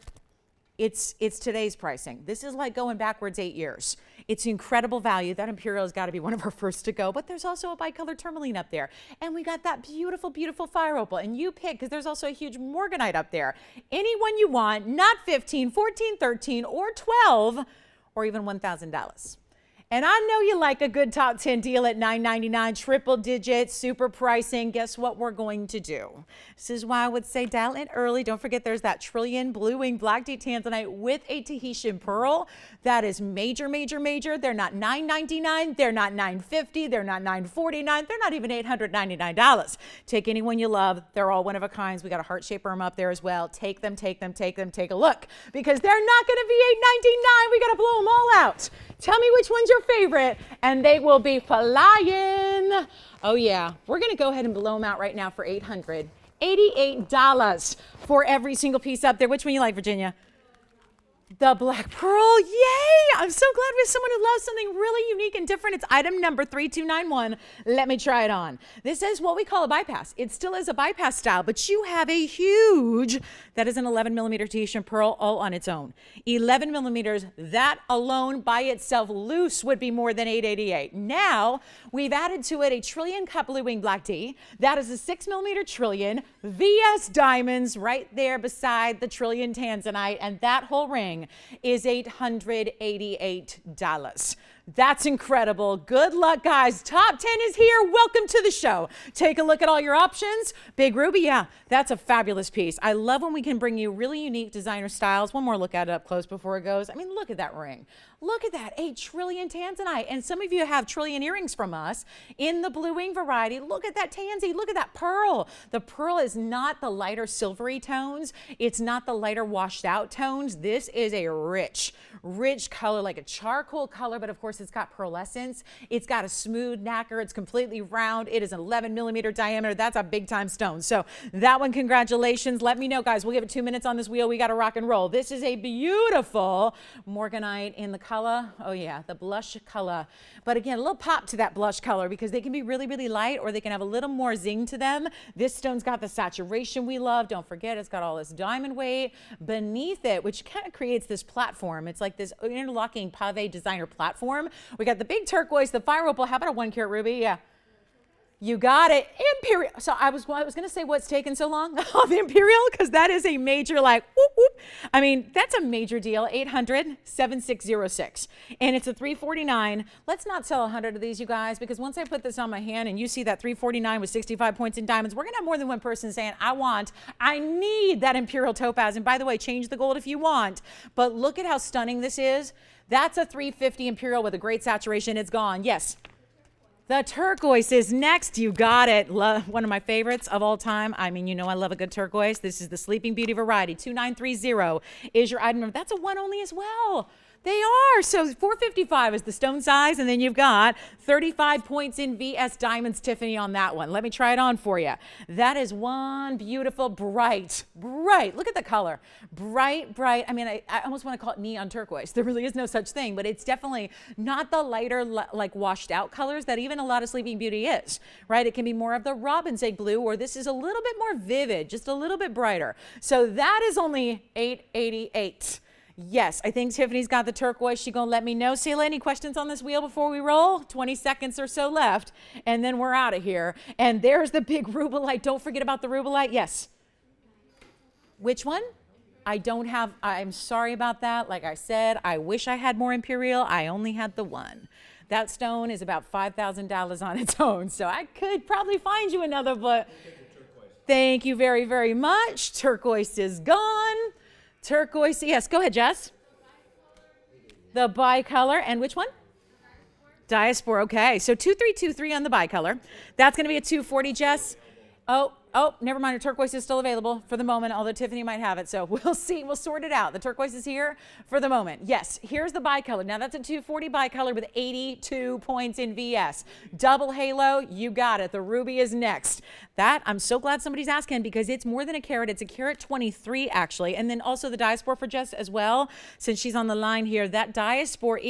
It's today's pricing. This is like going backwards 8 years. It's incredible value. That Imperial has got to be one of our first to go, but there's also a bicolor tourmaline up there. And we got that beautiful, beautiful fire opal. And you pick, because there's also a huge morganite up there. Any one you want, not 15, 14, 13, or 12, or even $1,000. And I know you like a good top 10 deal at $9.99, triple digit, super pricing. Guess what we're going to do? This is why I would say dial in early. Don't forget there's that trillion blue wing black D tanzanite with a Tahitian pearl. That is major, major, major. They're not $9.99. They're not $9.50. They're not $9.49. They're not even $899. Take any one you love. They're all one of a kinds. We got a heart shape arm up there as well. Take them, take them, take them. Take a look, because they're not going to be $8.99. We got to blow them all out. Tell me which one's your favorite, and they will be flying. Oh yeah, we're gonna go ahead and blow them out right now for $888 for every single piece up there. Which one you like, Virginia? The black pearl, yay! I'm so glad we have someone who loves something really unique and different. It's item number 3291. Let me try it on. This is what we call a bypass. It still is a bypass style, but you have a huge, that is an 11 millimeter Tahitian pearl all on its own. 11 millimeters, that alone by itself loose would be more than $888. Now, we've added to it a trillion cut blue wing black D. That is a 6 millimeter trillion, VS diamonds right there beside the trillion tanzanite, and that whole ring is $888. That's incredible. Good luck, guys. Top 10 is here. Welcome to the show. Take a look at all your options. Big ruby, yeah, that's a fabulous piece. I love when we can bring you really unique designer styles. One more look at it up close before it goes. I mean, look at that ring. Look at that, a trillion tanzanite. And some of you have trillion earrings from us in the blue wing variety. Look at that tansy, look at that pearl. The pearl is not the lighter silvery tones. It's not the lighter washed out tones. This is a rich, rich color, like a charcoal color, but of course it's got pearlescence. It's got a smooth nacre. It's completely round. It is an 11 millimeter diameter. That's a big time stone. So that one, congratulations. Let me know, guys. We'll give it 2 minutes on this wheel. We got to rock and roll. This is a beautiful morganite in the color. Oh yeah, the blush color. But again, a little pop to that blush color, because they can be really, really light, or they can have a little more zing to them. This stone's got the saturation we love. Don't forget, it's got all this diamond weight beneath it, which kind of creates this platform. It's like this interlocking pave designer platform. We got the big turquoise, the fire opal. How about a 1 carat ruby? Yeah. You got it. Imperial. So I was going to say what's taken so long on the Imperial, because that is a major, like, whoop, whoop. I mean, that's a major deal. 800-7606. And it's a $349. Let's not sell 100 of these, you guys, because once I put this on my hand and you see that $349 with 65 points in diamonds, we're going to have more than one person saying, I need that Imperial topaz. And by the way, change the gold if you want. But look at how stunning this is. That's a $350 Imperial with a great saturation. It's gone. Yes. The turquoise is next. You got it. One of my favorites of all time. I mean, you know I love a good turquoise. This is the Sleeping Beauty variety. 2930 is your item number. That's a one only as well. They are. So 455 is the stone size, and then you've got 35 points in VS Diamonds, Tiffany, on that one. Let me try it on for you. That is one beautiful, bright. Look at the color. Bright. I mean, I almost want to call it neon turquoise. There really is no such thing, but it's definitely not the lighter, like washed out colors that even a lot of Sleeping Beauty is, right? It can be more of the robin's egg blue, or this is a little bit more vivid, just a little bit brighter. So that is only $888. Yes, I think Tiffany's got the turquoise. She's going to let me know. Sheila, any questions on this wheel before we roll? 20 seconds or so left, and then we're out of here. And there's the big rubelite. Don't forget about the rubelite. Yes. Which one? I don't have. I'm sorry about that. Like I said, I wish I had more Imperial. I only had the one. That stone is about $5,000 on its own, so I could probably find you another, but thank you very, very much. Turquoise is gone. Turquoise, yes, go ahead, Jess. The bicolor, and which one? Diaspora, okay. So 2323 on the bicolor. That's going to be a 240, Jess. Oh, never mind. The turquoise is still available for the moment, although Tiffany might have it. So we'll see. We'll sort it out. The turquoise is here for the moment. Yes, here's the bicolor. Now that's a 240 bicolor with 82 points in VS. Double halo, you got it. The ruby is next. That, I'm so glad somebody's asking, because it's more than a carat. It's a carat 23, actually. And then also the diaspora for Jess as well, since she's on the line here. That diaspora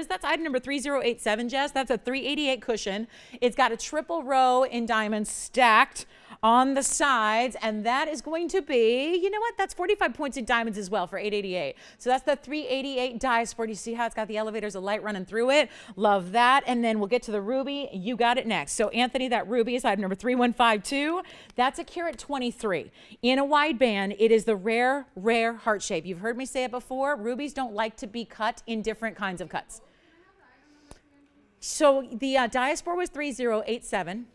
that's item number 3087, Jess. That's a 388 cushion. It's got a triple row in diamonds stacked on the sides, and that is going to be, you know what, that's 45 points in diamonds as well for 888. So that's the 388 diaspora. You see how it's got the elevators of light running through it? Love that. And then we'll get to the ruby. You got it next. So Anthony, that ruby is item number 3152. That's a carat 23. In a wide band, it is the rare heart shape. You've heard me say it before. Rubies don't like to be cut in different kinds of cuts. So the diaspora was 3087.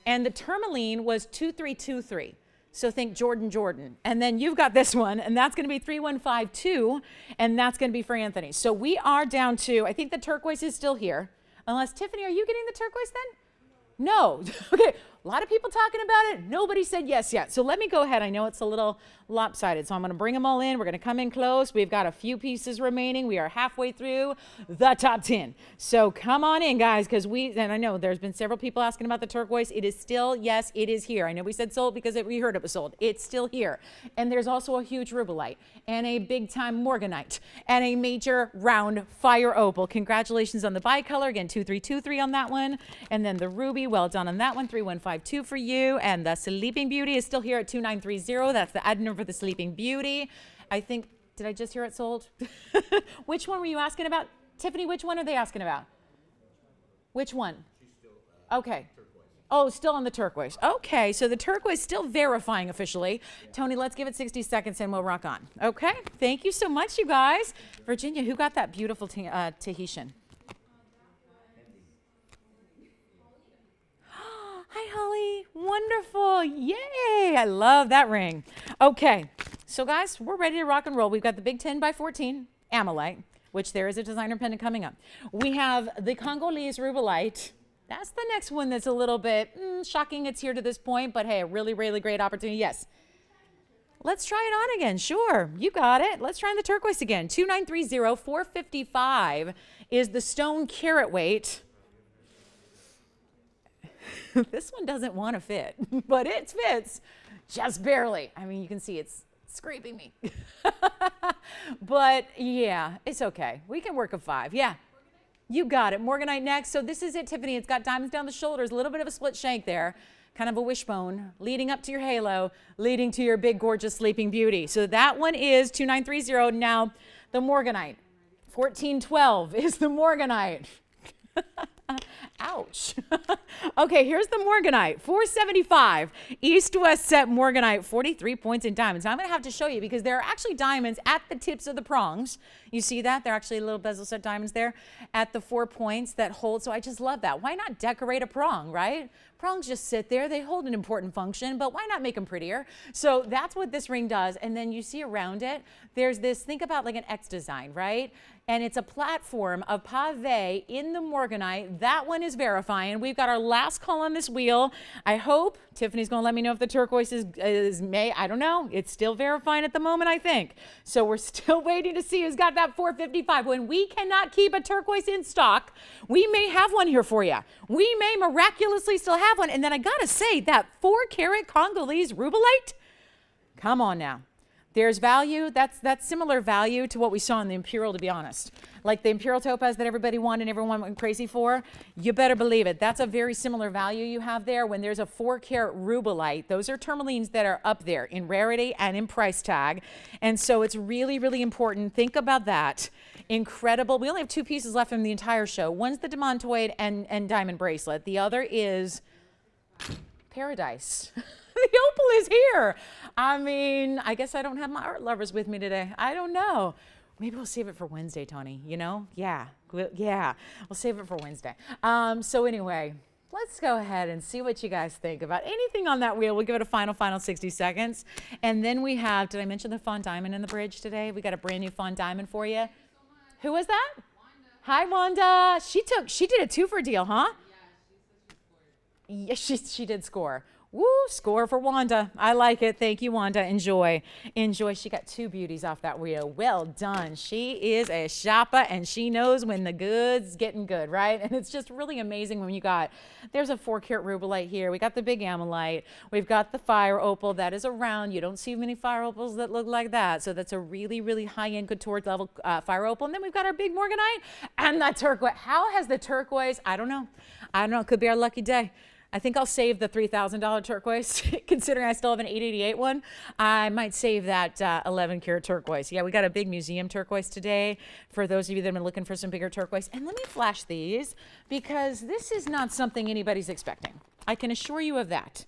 And the tourmaline was 2323. So think Jordan. And then you've got this one, and that's going to be 3152, and that's going to be for Anthony. So we are down to, I think the turquoise is still here. Unless, Tiffany, are you getting the turquoise then? No. Okay. A lot of people talking about it. Nobody said yes yet. So let me go ahead. I know it's a little lopsided, so I'm going to bring them all in. We're going to come in close. We've got a few pieces remaining. We are halfway through the top 10. So come on in, guys, because and I know there's been several people asking about the turquoise. It is still, yes, it is here. I know we said sold because we heard it was sold. It's still here. And there's also a huge rubelite and a big-time morganite and a major round fire opal. Congratulations on the bicolor. Again, 2323 on that one. And then the ruby, well done on that one, 3152 for you. And the Sleeping Beauty is still here at 2930. That's the item number for the Sleeping Beauty. I think, did I just hear it sold? Which one were you asking about? Tiffany, which one are they asking about? Which one? Okay. Oh, still on the turquoise. Okay, so the turquoise still verifying officially. Tony, let's give it 60 seconds and we'll rock on. Okay, thank you so much, you guys. Virginia, who got that beautiful Tahitian? Hi, Holly. Wonderful. Yay. I love that ring. Okay. So, guys, we're ready to rock and roll. We've got the big 10 by 14 Amethyst, which there is a designer pendant coming up. We have the Congolese rubelite. That's the next one that's a little bit shocking. It's here to this point, but hey, a really, really great opportunity. Yes. Let's try it on again. Sure. You got it. Let's try on the turquoise again. 2930, 455 is the stone carat weight. This one doesn't want to fit, but it fits just barely. I mean, you can see it's scraping me. But yeah, it's okay. We can work a 5. Yeah, you got it. Morganite next. So this is it, Tiffany. It's got diamonds down the shoulders, a little bit of a split shank there, kind of a wishbone, leading up to your halo, leading to your big, gorgeous Sleeping Beauty. So that one is 2930. Now, the Morganite, 1412 is the Morganite. Ouch. Okay, here's the Morganite, $475. East-west set Morganite, 43 points in diamonds. Now I'm gonna have to show you because there are actually diamonds at the tips of the prongs. You see that? They're actually little bezel set diamonds there at the 4 points that hold. So I just love that. Why not decorate a prong, right? Prongs just sit there. They hold an important function, but why not make them prettier? So that's what this ring does. And then you see around it, there's this, think about like an X design, right? And it's a platform of pave in the Morganite. That one is verifying. We've got our last call on this wheel. I hope Tiffany's gonna let me know if the turquoise is May. I don't know. It's still verifying at the moment, I think. So we're still waiting to see who's got that 455. When we cannot keep a turquoise in stock, we may have one here for you. We may miraculously still have one. And then I gotta say, that 4-carat Congolese rubellite, come on now. There's value, that's similar value to what we saw in the Imperial, to be honest. Like the Imperial topaz that everybody wanted and everyone went crazy for, you better believe it. That's a very similar value you have there when there's a 4-carat rubellite. Those are tourmalines that are up there in rarity and in price tag. And so it's really, really important. Think about that. Incredible. We only have 2 pieces left from the entire show. One's the demontoid and diamond bracelet. The other is Paradise. The opal is here. I mean, I guess I don't have my art lovers with me today. I don't know. Maybe we'll save it for Wednesday, Tony. You know? Yeah. We'll save it for Wednesday. So anyway, let's go ahead and see what you guys think about anything on that wheel. We'll give it a final 60 seconds. And then we have, did I mention the Fawn Diamond in the bridge today? We got a brand new Fawn Diamond for you. Who was that? Wanda. Hi, Wanda. She did a 2-for deal, huh? Yeah, she did score. Woo, score for Wanda. I like it. Thank you, Wanda. Enjoy. Enjoy. She got 2 beauties off that wheel. Well done. She is a shopper and she knows when the good's getting good, right? And it's just really amazing when you got, there's a 4-carat rubellite here. We got the big amylite. We've got the fire opal that is around. You don't see many fire opals that look like that. So that's a really, really high-end couture level fire opal. And then we've got our big Morganite and that turquoise. How has the turquoise, I don't know. It could be our lucky day. I think I'll save the $3,000 turquoise, considering I still have an 888 one. I might save that 11-carat turquoise. Yeah, we got a big museum turquoise today for those of you that have been looking for some bigger turquoise. And let me flash these because this is not something anybody's expecting. I can assure you of that.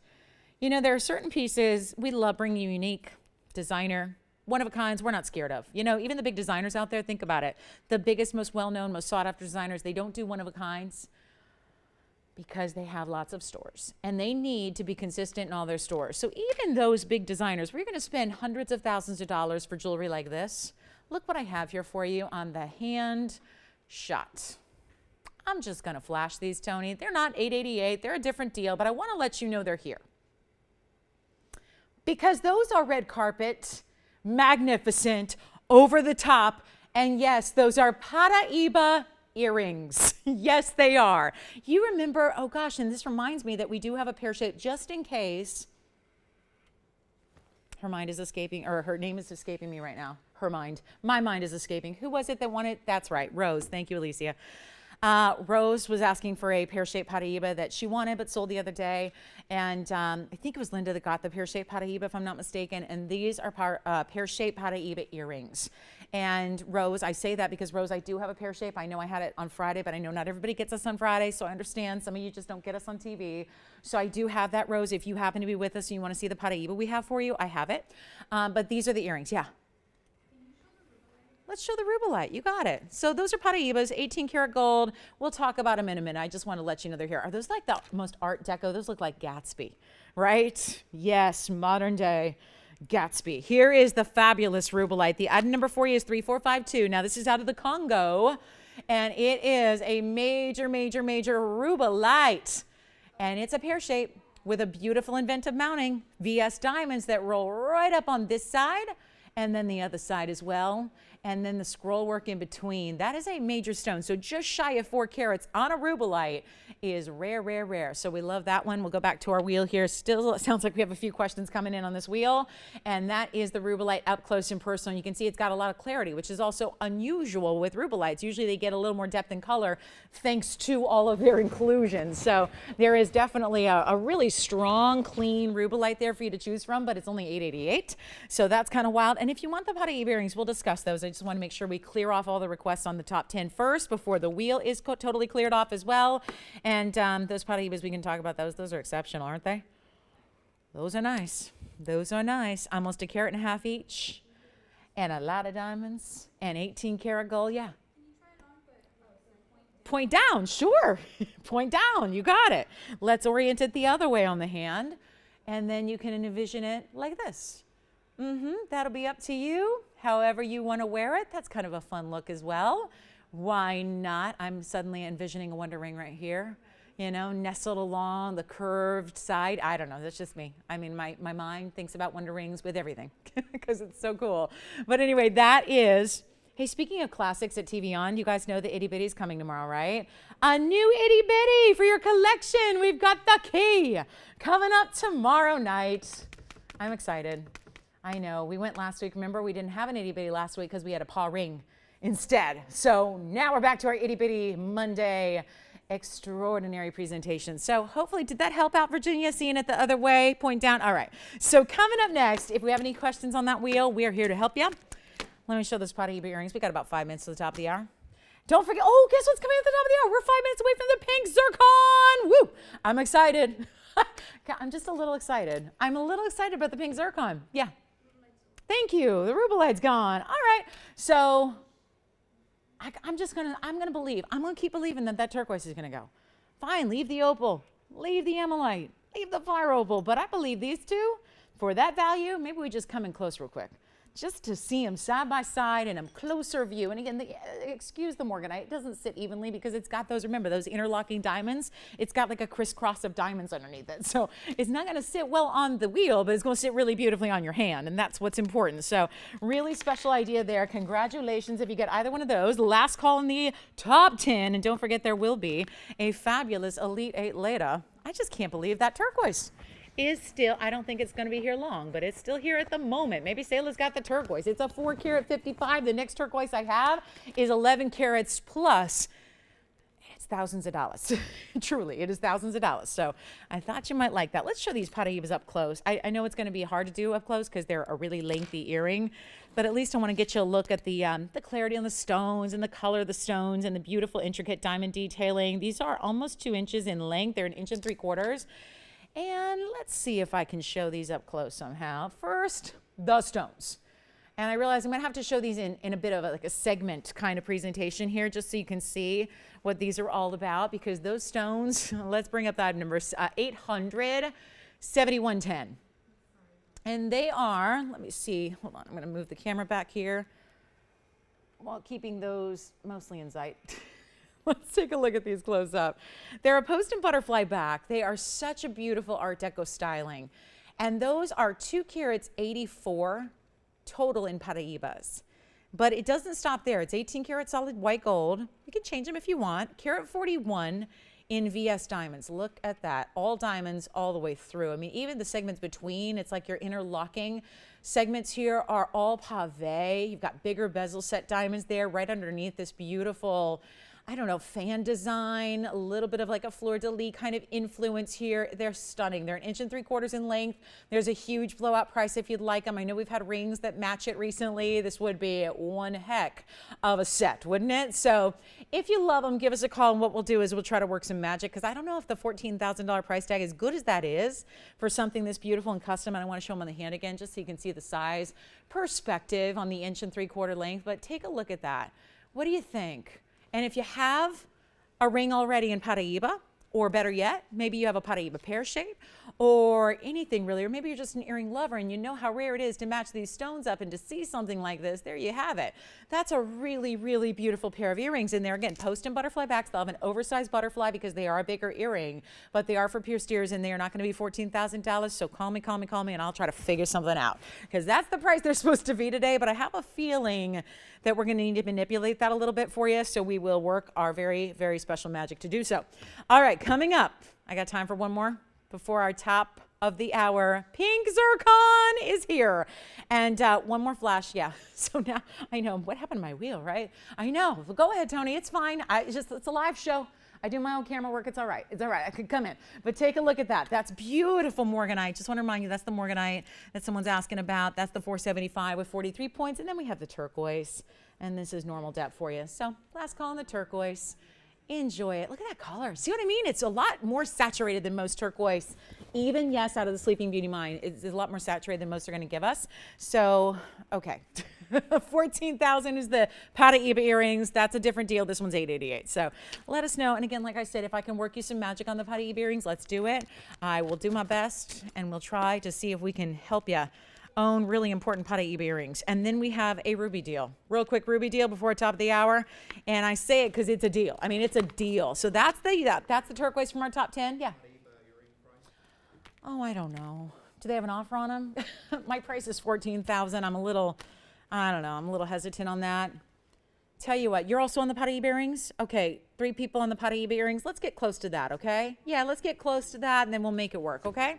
You know, there are certain pieces we love bringing you unique, designer, one-of-a-kinds we're not scared of. You know, even the big designers out there, think about it. The biggest, most well-known, most sought-after designers, they don't do one-of-a-kinds. Because they have lots of stores and they need to be consistent in all their stores. So even those big designers, we're going to spend hundreds of thousands of dollars for jewelry like this. Look what I have here for you on the hand shot. I'm just going to flash these, Tony. They're not 888. They're a different deal, but I want to let you know they're here. Because those are red carpet, magnificent, over the top, and yes, those are Paraíba earrings. Yes, they are. You remember, oh gosh, and this reminds me that we do have a pear shape just in case. Her mind is escaping, or her name is escaping me right now. Her mind. My mind is escaping. Who was it that wanted? That's right, Rose. Thank you, Alicia. Rose was asking for a pear-shaped Paraíba that she wanted but sold the other day. And I think it was Linda that got the pear-shaped Paraíba, if I'm not mistaken. And these are pear-shaped Paraíba earrings. And Rose, I say that because Rose, I do have a pear shape. I know I had it on Friday, but I know not everybody gets us on Friday, so I understand some of you just don't get us on TV. So I do have that, Rose. If you happen to be with us and you want to see the Paraíba we have for you, I have it. But these are the earrings, yeah. Let's show the rubellite. You got it. So those are Paraíbas, 18 karat gold. We'll talk about them in a minute. I just want to let you know they're here. Are those like the most Art Deco? Those look like Gatsby, right? Yes, modern day Gatsby. Here is the fabulous rubellite. The item number for you is 3452. Now this is out of the Congo, and it is a major, major, major rubellite. And it's a pear shape with a beautiful inventive mounting. VS diamonds that roll right up on this side and then the other side as well. And then the scroll work in between. That is a major stone. So just shy of 4 carats on a rubellite is rare, rare, rare. So we love that one. We'll go back to our wheel here. Still, it sounds like we have a few questions coming in on this wheel. And that is the rubellite up close and personal. You can see it's got a lot of clarity, which is also unusual with rubellites. Usually they get a little more depth and color thanks to all of their inclusions. So there is definitely a really strong, clean rubellite there for you to choose from, but it's only $888. So that's kind of wild. And if you want the Paraíba earrings, we'll discuss those. I just want to make sure we clear off all the requests on the top 10 first before the wheel is totally cleared off as well. And those Parahibas, we can talk about those. Those are exceptional, aren't they? Those are nice. Those are nice. Almost 1.5 carats each. And a lot of diamonds. And 18 karat gold, yeah. Point down, sure. Point down, you got it. Let's orient it the other way on the hand. And then you can envision it like this. That'll be up to you. However you want to wear it. That's kind of a fun look as well. Why not? I'm suddenly envisioning a wonder ring right here. You know, nestled along the curved side. I don't know, that's just me. I mean, my mind thinks about wonder rings with everything because it's so cool. But anyway, that is, hey, speaking of classics at TVON, you guys know the Itty Bitty's coming tomorrow, right? A new Itty Bitty for your collection. We've got the key coming up tomorrow night. I'm excited. I know, we went last week. Remember, we didn't have an Itty Bitty last week because we had a paw ring instead. So now we're back to our Itty Bitty Monday extraordinary presentation. So hopefully, did that help out, Virginia? Seeing it the other way, point down. All right. So coming up next, if we have any questions on that wheel, we are here to help you. Let me show those Parahiba earrings. We got about 5 minutes to the top of the hour. Don't forget, oh, guess what's coming at the top of the hour? We're 5 minutes away from the pink zircon. Woo! I'm excited. I'm just a little excited. I'm a little excited about the pink zircon. Yeah. Thank you. The rubelite's gone. All right. So I'm gonna believe. I'm gonna keep believing that turquoise is gonna go. Fine, leave the opal, leave the emerald, leave the fire opal, but I believe these two, for that value, maybe we just come in close real quick. Just to see them side by side in a closer view. And again, excuse the morganite, it doesn't sit evenly because it's got those, remember, those interlocking diamonds. It's got like a crisscross of diamonds underneath it. So it's not gonna sit well on the wheel, but it's gonna sit really beautifully on your hand. And that's what's important. So really special idea there. Congratulations if you get either one of those. Last call in the top 10. And don't forget there will be a fabulous Elite 8 later. I just can't believe that turquoise is still, I don't think it's going to be here long, but it's still here at the moment. Maybe Sayla's got the turquoise. It's a 4 carat 55. The next turquoise I have is 11 carats plus. It's thousands of dollars. Truly, it is thousands of dollars. So I thought you might like that. Let's show these Parahibas up close. I know it's going to be hard to do up close because they're a really lengthy earring, but at least I want to get you a look at the clarity on the stones and the color of the stones and the beautiful intricate diamond detailing. These are almost 2 inches in length. They're 1.75 inches. And let's see if I can show these up close somehow. First, the stones. And I realize I'm going to have to show these in a bit of like a segment kind of presentation here, just so you can see what these are all about, because those stones, let's bring up that number, 800, 7110. And they are, let me see, hold on, I'm going to move the camera back here while keeping those mostly in sight. Let's take a look at these close up. They're a post and butterfly back. They are such a beautiful Art Deco styling. And those are 2 carats 84 total in Parahibas. But it doesn't stop there. It's 18 karat solid white gold. You can change them if you want. Carat 41 in VS diamonds. Look at that. All diamonds all the way through. I mean, even the segments between, it's like you're interlocking. Segments here are all pave. You've got bigger bezel set diamonds there right underneath this beautiful, I don't know, fan design, a little bit of like a fleur-de-lis kind of influence here. They're stunning. They're 1.75 inches in length. There's a huge blowout price if you'd like them. I know we've had rings that match it recently. This would be one heck of a set, wouldn't it? So if you love them, give us a call, and what we'll do is we'll try to work some magic, because I don't know if the $14,000 price tag, as good as that is for something this beautiful and custom, and I want to show them on the hand again just so you can see the size perspective on the 1.75 inch length, but take a look at that. What do you think? And if you have a ring already in Parahiba, or better yet, maybe you have a Parahiba pear shape or anything really, or maybe you're just an earring lover and you know how rare it is to match these stones up and to see something like this, there you have it. That's a really, really beautiful pair of earrings in there. Again, post and butterfly backs. They'll have an oversized butterfly because they are a bigger earring, but they are for pierced ears and they are not going to be $14,000. So call me, and I'll try to figure something out, because that's the price they're supposed to be today. But I have a feeling that we're going to need to manipulate that a little bit for you. So we will work our very, very special magic to do so. All right, coming up, I got time for one more before our top of the hour. Pink zircon is here. And one more flash, yeah. So now, I know, what happened to my wheel, right? I know. Well, go ahead, Tony, it's fine. It's a live show. I do my own camera work. It's all right. It's all right. I could come in. But take a look at that. That's beautiful morganite. Just want to remind you, that's the morganite that someone's asking about. That's the 475 with 43 points. And then we have the turquoise. And this is normal depth for you. So last call on the turquoise. Enjoy it. Look at that color. See what I mean? It's a lot more saturated than most turquoise. Even, yes, out of the Sleeping Beauty mine, it's a lot more saturated than most are going to give us. So, okay. 14,000 is the Paraíba earrings. That's a different deal. This one's 888. So let us know. And again, like I said, if I can work you some magic on the Paraíba earrings, let's do it. I will do my best, and we'll try to see if we can help you own really important Paraíba earrings. And then we have a ruby deal. Real quick ruby deal before top of the hour. And I say it because it's a deal. I mean, it's a deal. So that's the turquoise from our top 10. Yeah. Oh, I don't know. Do they have an offer on them? My price is 14,000. I'm a little hesitant on that. Tell you what, you're also on the Paraíba earrings? Okay, 3 people on the Paraíba earrings. Let's get close to that, okay? Yeah, let's get close to that, and then we'll make it work, okay?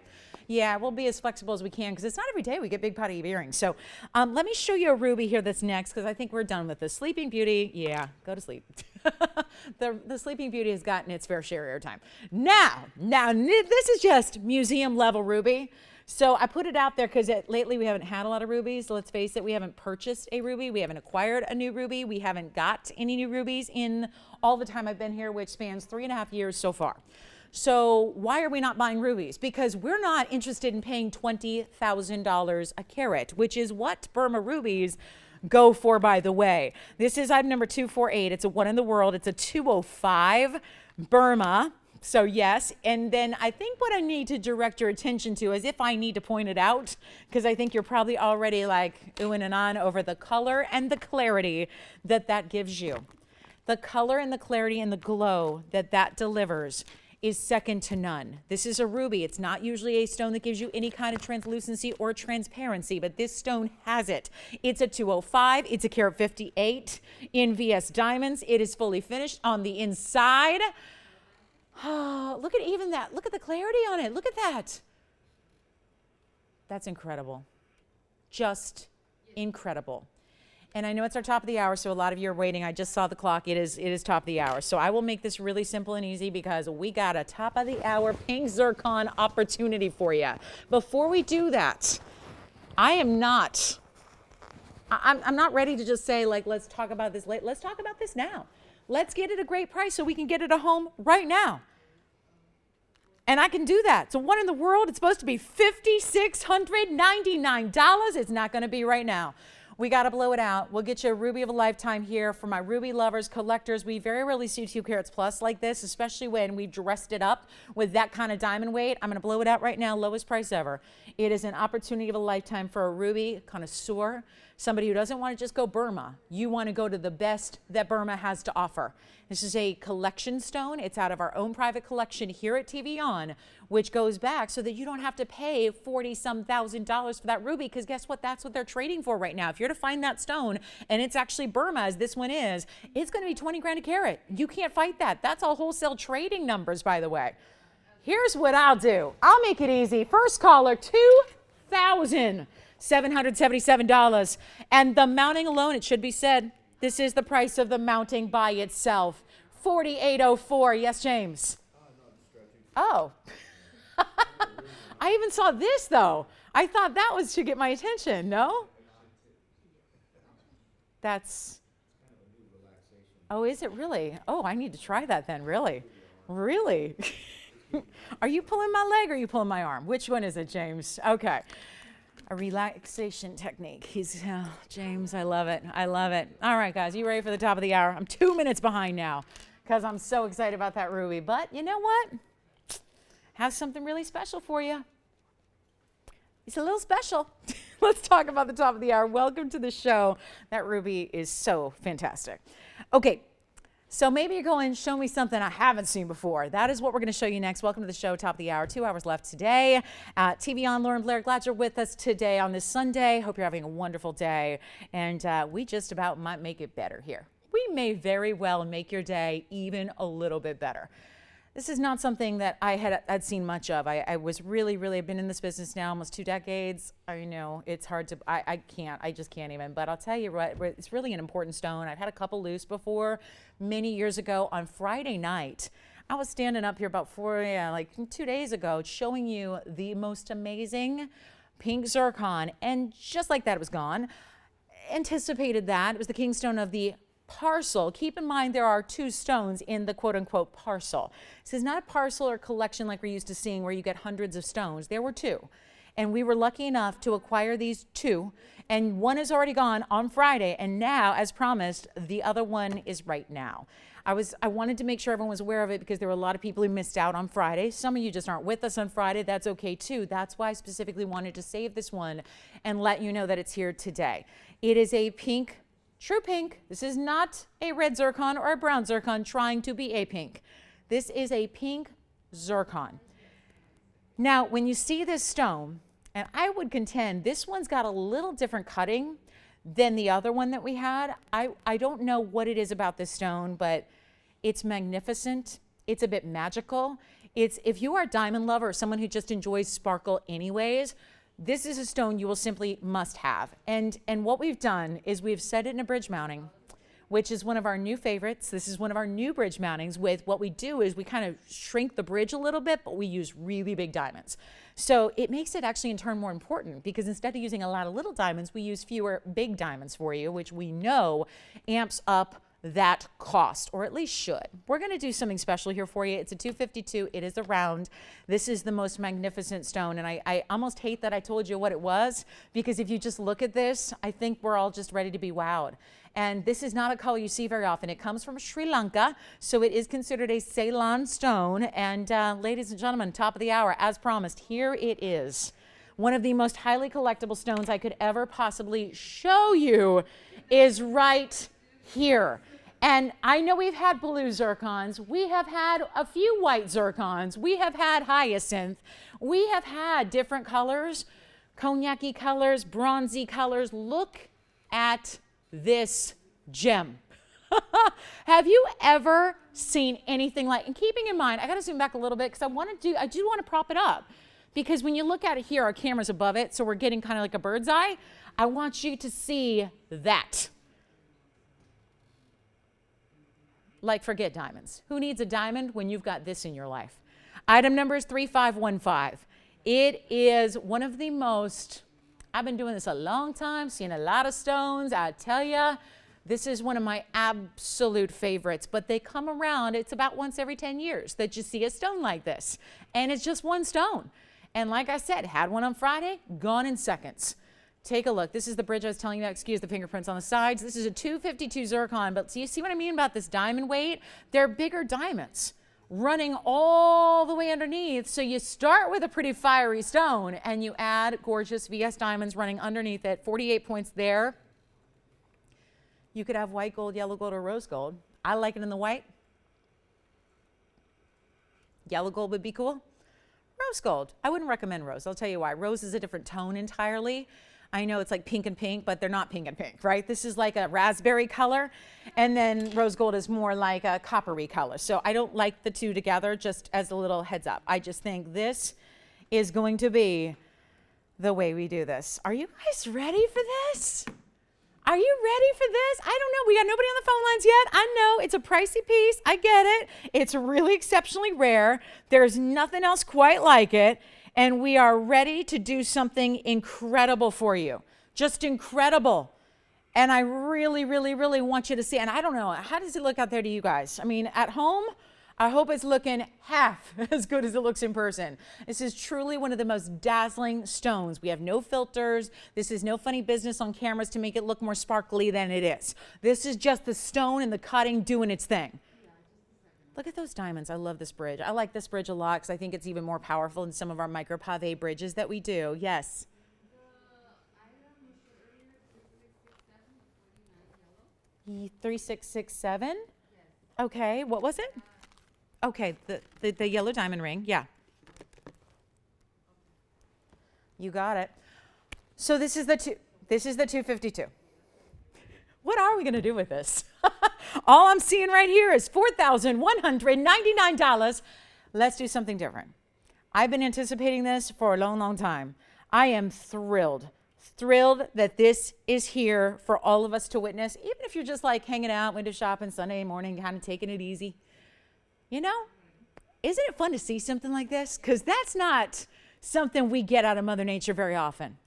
Yeah, we'll be as flexible as we can, because it's not every day we get big Paraíba earrings. So let me show you a ruby here that's next, because I think we're done with this. Sleeping Beauty, yeah, go to sleep. The Sleeping Beauty has gotten its fair share of airtime. Now, this is just museum level ruby. So I put it out there because lately we haven't had a lot of rubies. Let's face it, we haven't purchased a ruby. We haven't acquired a new ruby. We haven't got any new rubies in all the time I've been here, which spans 3.5 years so far. So why are we not buying rubies? Because we're not interested in paying $20,000 a carat, which is what Burma rubies go for, by the way. This is item number 248. It's a one in the world. It's a 205 Burma. So yes, and then I think what I need to direct your attention to is if I need to point it out, because I think you're probably already like oohing and on over the color and the clarity that gives you. The color and the clarity and the glow that delivers is second to none. This is a ruby. It's not usually a stone that gives you any kind of translucency or transparency, but this stone has it. It's a 205. It's a carat 58 in VS diamonds. It is fully finished on the inside. Oh, look at even that. Look at the clarity on it. Look at that. That's incredible. Just incredible. And I know it's our top of the hour, so a lot of you are waiting. I just saw the clock. It is top of the hour. So I will make this really simple and easy because we got a top of the hour pink zircon opportunity for you. Before we do that, I'm not ready to just say, like, let's talk about this later. Let's talk about this now. Let's get it a great price so we can get it at home right now. And I can do that. So one in the world, it's supposed to be $5,699. It's not going to be right now. We got to blow it out. We'll get you a ruby of a lifetime here for my ruby lovers, collectors. We very rarely see 2 carats plus like this, especially when we dressed it up with that kind of diamond weight. I'm going to blow it out right now, lowest price ever. It is an opportunity of a lifetime for a ruby connoisseur, somebody who doesn't want to just go Burma. You want to go to the best that Burma has to offer. This is a collection stone. It's out of our own private collection here at TVON, which goes back so that you don't have to pay $40-some thousand for that ruby, because guess what? That's what they're trading for right now. If you're to find that stone and it's actually Burma, as this one is, it's going to be 20 grand a carat. You can't fight that. That's all wholesale trading numbers, by the way. Here's what I'll do. I'll make it easy. First caller, $2,777. And the mounting alone, it should be said, this is the price of the mounting by itself. $4,804. Yes, James? Oh. I even saw this, though. I thought that was to get my attention. No? That's... Oh, is it really? Oh, I need to try that then. Really? Really? Are you pulling my leg or are you pulling my arm? Which one is it, James? Okay. A relaxation technique. James, I love it. I love it. All right, guys, you ready for the top of the hour? I'm 2 minutes behind now because I'm so excited about that ruby. But you know what? Have something really special for you. It's a little special. Let's talk about the top of the hour. Welcome to the show. That ruby is so fantastic. Okay. So maybe you're going, show me something I haven't seen before. That is what we're going to show you next. Welcome to the show, top of the hour. 2 hours left today. TVON, Lauren Blair, glad you're with us today on this Sunday. Hope you're having a wonderful day. And we just about might make it better here. We may very well make your day even a little bit better. This is not something that I'd seen much of. I was really, I've been in this business now almost 2 decades. I know it's hard to, I just can't even. But I'll tell you what, it's really an important stone. I've had a couple loose before. Many years ago on Friday night, I was standing up here about like 2 days ago showing you the most amazing pink zircon, and just like that, it was gone. Anticipated that. It was the kingstone of the parcel. Keep in mind there are 2 stones in the quote-unquote parcel. This is not a parcel or collection like we're used to seeing where you get hundreds of stones. There were 2. And we were lucky enough to acquire these 2. And one is already gone on Friday. And now, as promised, the other one is right now. I wanted to make sure everyone was aware of it because there were a lot of people who missed out on Friday. Some of you just aren't with us on Friday. That's okay too. That's why I specifically wanted to save this one and let you know that it's here today. It is a pink, true pink. This is not a red zircon or a brown zircon trying to be a pink. This is a pink zircon. Now, when you see this stone, and I would contend this one's got a little different cutting than the other one that we had. I don't know what it is about this stone, but it's magnificent. It's a bit magical. If you are a diamond lover or someone who just enjoys sparkle anyways, this is a stone you will simply must have. And what we've done is we've set it in a bridge mounting, which is one of our new favorites. This is one of our new bridge mountings. With what we do is we kind of shrink the bridge a little bit, but we use really big diamonds. So it makes it actually in turn more important because instead of using a lot of little diamonds, we use fewer big diamonds for you, which we know amps up that cost, or at least should. We're going to do something special here for you. It's a 252. It is a round. This is the most magnificent stone, and I almost hate that I told you what it was, because if you just look at this, I think we're all just ready to be wowed. And this is not a color you see very often. It comes from Sri Lanka, so it is considered a Ceylon stone. And ladies and gentlemen, top of the hour, as promised, here it is. One of the most highly collectible stones I could ever possibly show you is right here. And I know we've had blue zircons. We have had a few white zircons. We have had hyacinth. We have had different colors, cognac-y colors, bronzy colors. Look at this gem. Have you ever seen anything like, and keeping in mind, I got to zoom back a little bit because I do want to prop it up, because when you look at it here, our camera's above it, so we're getting kind of like a bird's eye. I want you to see that. Like, forget diamonds. Who needs a diamond when you've got this in your life? Item number is 3515. It is one of the most, I've been doing this a long time, seen a lot of stones. I tell ya, this is one of my absolute favorites, but they come around. It's about once every 10 years that you see a stone like this. And it's just one stone. And like I said, had one on Friday, gone in seconds. Take a look. This is the bridge I was telling you about. Excuse the fingerprints on the sides. This is a 252 zircon, but you see what I mean about this diamond weight? They're bigger diamonds running all the way underneath. So you start with a pretty fiery stone and you add gorgeous VS diamonds running underneath it. 48 points there. You could have white gold, yellow gold, or rose gold. I like it in the white. Yellow gold would be cool. Rose gold. I wouldn't recommend rose. I'll tell you why. Rose is a different tone entirely. I know it's like pink and pink, but they're not pink and pink, right? This is like a raspberry color, and then rose gold is more like a coppery color. So I don't like the two together, just as a little heads up. I just think this is going to be the way we do this. Are you guys ready for this? Are you ready for this? I don't know. We got nobody on the phone lines yet. I know it's a pricey piece. I get it. It's really exceptionally rare. There's nothing else quite like it. And we are ready to do something incredible for you. Just incredible. And I really, really, really want you to see. And I don't know, how does it look out there to you guys? I mean, at home, I hope it's looking half as good as it looks in person. This is truly one of the most dazzling stones. We have no filters. This is no funny business on cameras to make it look more sparkly than it is. This is just the stone and the cutting doing its thing. Look at those diamonds. I love this bridge. I like this bridge a lot because I think it's even more powerful than some of our micro pave bridges that we do. Yes? The item 3667. 3667? Yes. Okay, what was it? Okay, the yellow diamond ring, yeah. You got it. So this is the 252. What are we going to do with this? All I'm seeing right here is $4,199. Let's do something different. I've been anticipating this for a long, long time. I am thrilled that this is here for all of us to witness, even if you're just like hanging out, window shopping Sunday morning, kind of taking it easy. You know, Isn't it fun to see something like this? Because that's not something we get out of Mother Nature very often.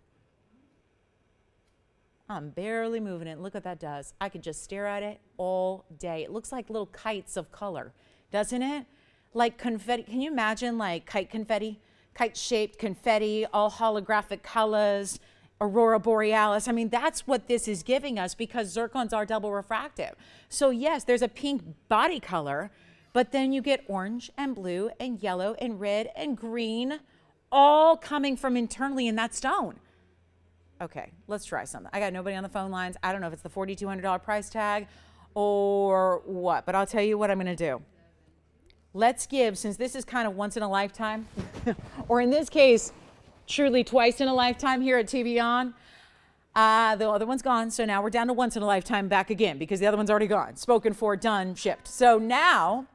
I'm barely moving it. Look what that does. I could just stare at it all day. It looks like little kites of color, doesn't it? Like confetti. Can you imagine like kite confetti? Kite-shaped confetti, all holographic colors, aurora borealis. I mean, that's what this is giving us because zircons are double refractive. So yes, there's a pink body color, but then you get orange and blue and yellow and red and green, all coming from internally in that stone. Okay, let's try something. I got nobody on the phone lines. I don't know if it's the $4,200 price tag or what, but I'll tell you what I'm gonna do. Let's give, since this is kind of once in a lifetime, or in this case, truly twice in a lifetime here at TVON. The other one's gone, so now we're down to once in a lifetime back again because the other one's already gone. Spoken for, done, shipped. So now,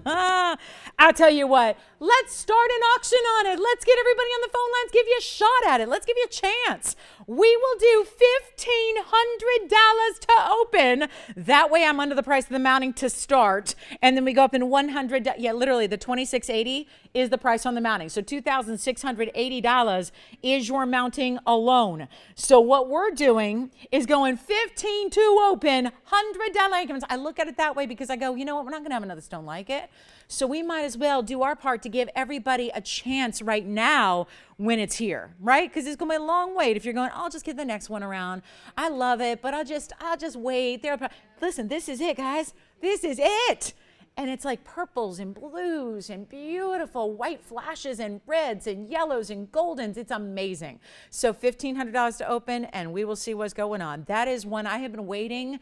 I'll tell you what, let's start an auction on it. Let's get everybody on the phone lines, give you a shot at it. Let's give you a chance. We will do $1,500 to open. That way I'm under the price of the mounting to start. And then we go up in 100, yeah, literally the $2,680 is the price on the mounting. So $2,680 is your mounting alone. So what we're doing is going 15 to open, $100 increments. I look at it that way because I go, you know what, we're not gonna have another stone like it. So we might as well do our part to give everybody a chance right now when it's here, right? Because it's gonna be a long wait. If you're going, I'll just get the next one around. I love it, but I'll just wait. Listen, this is it, guys. This is it. And it's like purples and blues and beautiful white flashes and reds and yellows and goldens. It's amazing. So $1,500 to open and we will see what's going on. That is one I have been waiting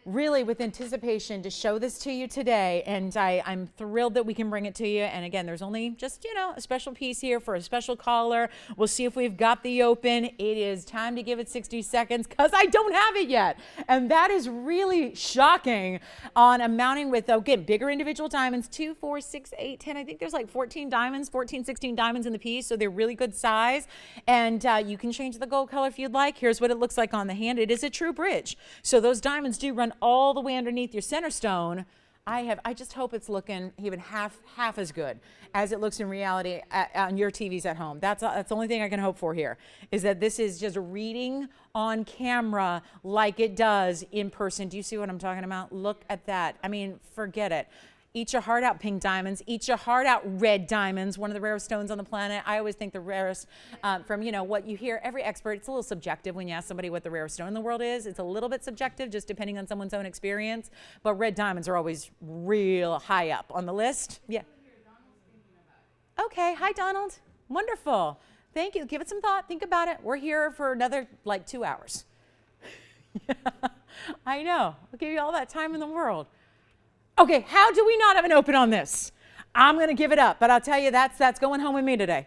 really with anticipation to show this to you today, and I'm thrilled that we can bring it to you. And again, there's only just, you know, a special piece here for a special caller. We'll see if we've got the open. It is time to give it 60 seconds because I don't have it yet, and that is really shocking on a mounting with, again, bigger individual diamonds, 2, 4, 6, 8, 10. I think there's like 14 diamonds, 14, 16 diamonds in the piece, so they're really good size. And you can change the gold color if you'd like. Here's what it looks like on the hand. It is a true bridge, so those diamonds do run all the way underneath your center stone. I just hope it's looking even half as good as it looks in reality on your TVs at home. That's the only thing I can hope for here, is that this is just reading on camera like it does in person. Do you see what I'm talking about? Look at that. I mean, forget it. Eat your heart out, pink diamonds. Eat your heart out, red diamonds, one of the rarest stones on the planet. I always think the rarest, from, you know, what you hear, every expert, it's a little subjective when you ask somebody what the rarest stone in the world is. It's a little bit subjective, just depending on someone's own experience. But red diamonds are always real high up on the list. Yeah. Okay. Hi, Donald. Wonderful. Thank you. Give it some thought. Think about it. We're here for another, like, 2 hours. I know. I'll give you all that time in the world. Okay, how do we not have an open on this? I'm going to give it up, but I'll tell you that's going home with me today.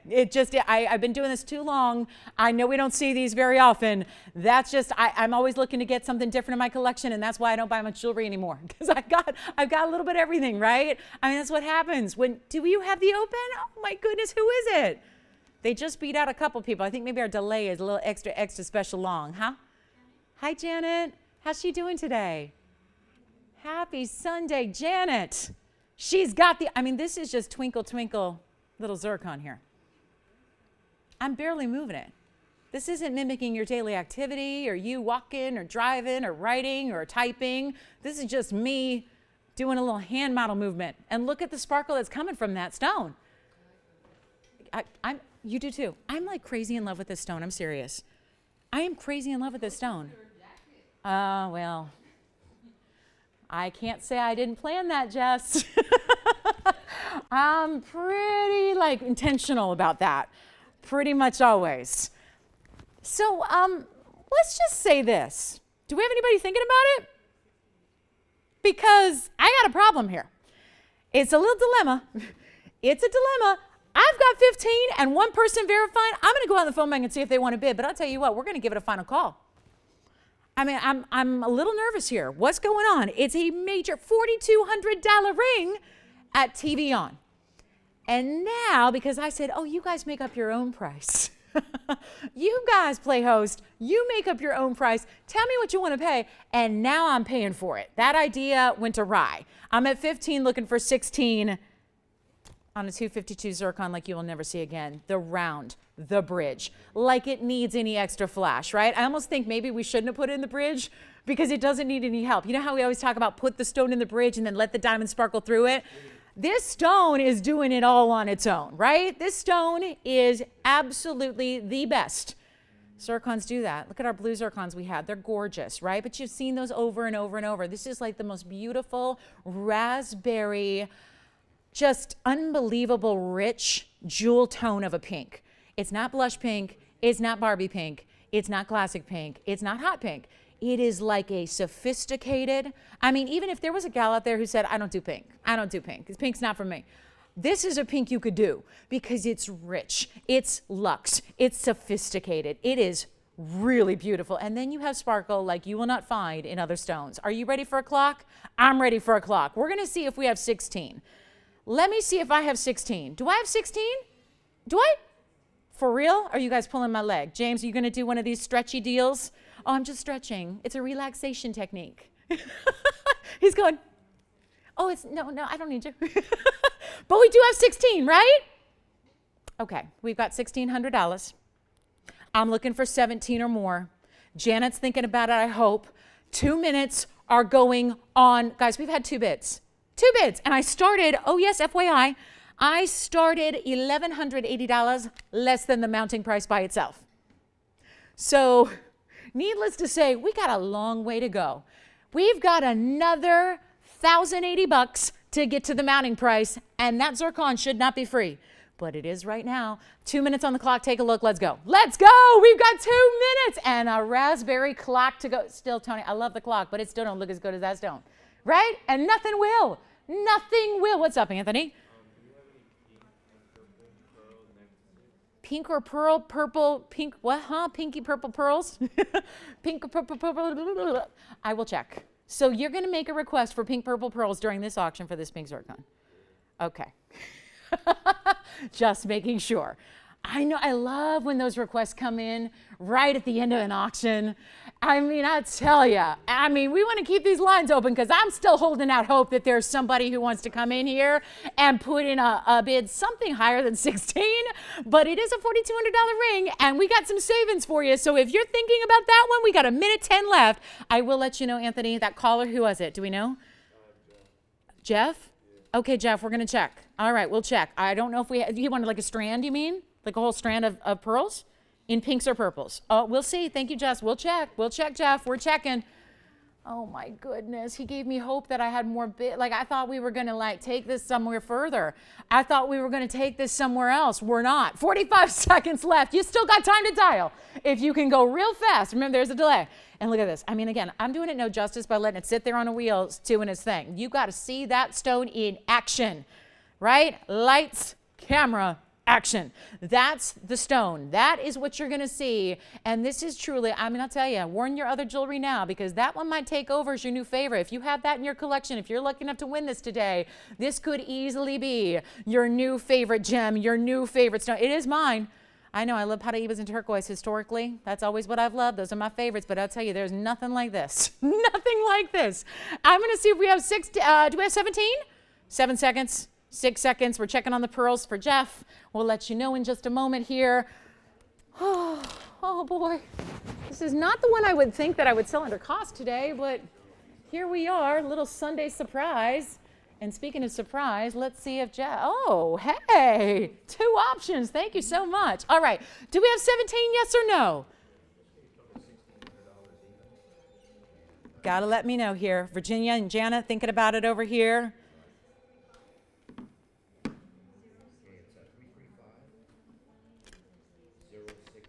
I've been doing this too long. I know we don't see these very often. That's just, I'm always looking to get something different in my collection, and that's why I don't buy much jewelry anymore, because I've got a little bit of everything, right? I mean, that's what happens. Do you have the open? Oh my goodness, who is it? They just beat out a couple people. I think maybe our delay is a little extra special long, huh? Hi, Janet. How's she doing today? Happy Sunday, Janet. She's got I mean, this is just twinkle, twinkle, little zircon here. I'm barely moving it. This isn't mimicking your daily activity or you walking or driving or writing or typing. This is just me doing a little hand model movement. And look at the sparkle that's coming from that stone. You do too. I'm like crazy in love with this stone. I'm serious. I am crazy in love with this stone. Well, I can't say I didn't plan that, Jess. I'm pretty intentional about that, pretty much always. So let's just say this. Do we have anybody thinking about it? Because I got a problem here. It's a little dilemma. It's a dilemma. I've got 15 and one person verified. I'm going to go on the phone bank and see if they want to bid, but I'll tell you what, we're going to give it a final call. I mean, I'm a little nervous here. What's going on? It's a major $4,200 ring at TVON. And now, because I said, oh, you guys make up your own price. You guys play host. You make up your own price. Tell me what you want to pay. And now I'm paying for it. That idea went awry. I'm at 15 looking for 16 on a 252 zircon like you will never see again. The round, the bridge, like it needs any extra flash, right? I almost think maybe we shouldn't have put it in the bridge because it doesn't need any help. You know how we always talk about put the stone in the bridge and then let the diamond sparkle through it? This stone is doing it all on its own, right? This stone is absolutely the best. Zircons do that. Look at our blue zircons we had. They're gorgeous, right? But you've seen those over and over and over. This is like the most beautiful raspberry, just unbelievable rich jewel tone of a pink. It's not blush pink. It's not Barbie pink. It's not classic pink. It's not hot pink. It is like a sophisticated, I mean, even if there was a gal out there who said, I don't do pink. I don't do pink. Because pink's not for me. This is a pink you could do because it's rich, it's luxe, it's sophisticated. It is really beautiful. And then you have sparkle like you will not find in other stones. Are you ready for a clock? I'm ready for a clock. We're going to see if we have 16. Let me see if I have 16. Do I have 16? Do I? For real? Are you guys pulling my leg? James, are you going to do one of these stretchy deals? Oh, I'm just stretching. It's a relaxation technique. He's going, oh, it's, no, I don't need you. But we do have 16, right? Okay, we've got $1,600. I'm looking for 17 or more. Janet's thinking about it, I hope. 2 minutes are going on. Guys, we've had 2 bids. 2 bids. And I started, oh yes, FYI, I started $1,180 less than the mounting price by itself. So, needless to say, we got a long way to go. We've got another $1,080 to get to the mounting price, and that zircon should not be free. But it is right now. 2 minutes on the clock. Take a look. Let's go. Let's go. We've got 2 minutes and a raspberry clock to go. Still, Tony, I love the clock, but it still don't look as good as that stone. Right? And nothing will. Nothing will. What's up, Anthony? Pink or pearl, purple, pink, what, huh? Pinky purple pearls? Pink, purple, purple. I will check. So you're going to make a request for pink purple pearls during this auction for this pink zircon. Okay. Just making sure. I know, I love when those requests come in right at the end of an auction. I mean, I tell you, we want to keep these lines open because I'm still holding out hope that there's somebody who wants to come in here and put in a bid something higher than 16, but it is a $4,200 ring and we got some savings for you. So if you're thinking about that one, we got 1:10 left. I will let you know, Anthony, that caller, who was it? Do we know? Jeff? Okay, Jeff, we're going to check. All right, we'll check. I don't know if you wanted like a strand, you mean? Like a whole strand of pearls? In pinks or purples? Oh, we'll see. Thank you, Jess. We'll check. We'll check, Jeff. We're checking. Oh my goodness. He gave me hope that I had more like I thought we were going to like take this somewhere further. I thought we were going to take this somewhere else. We're not. 45 seconds left. You still got time to dial. If you can go real fast. Remember, there's a delay. And look at this. I mean, again, I'm doing it no justice by letting it sit there on a wheel doing its thing. You got to see that stone in action, right? Lights, camera, action. That's the stone. That is what you're going to see. And this is truly, I'll tell you, warn your other jewelry now because that one might take over as your new favorite. If you have that in your collection, if you're lucky enough to win this today, this could easily be your new favorite gem, your new favorite stone. It is mine. I know I love Paraibas and turquoise historically. That's always what I've loved. Those are my favorites. But I'll tell you, there's nothing like this. Nothing like this. I'm going to see if we have do we have 17? 7 seconds. 6 seconds. We're checking on the pearls for Jeff. We'll let you know in just a moment here. Oh boy. This is not the one I would think that I would sell under cost today, but here we are, little Sunday surprise. And speaking of surprise, let's see if Jeff, oh, hey, 2 options. Thank you so much. All right. Do we have 17, yes or no? Gotta let me know here. Virginia and Janet thinking about it over here.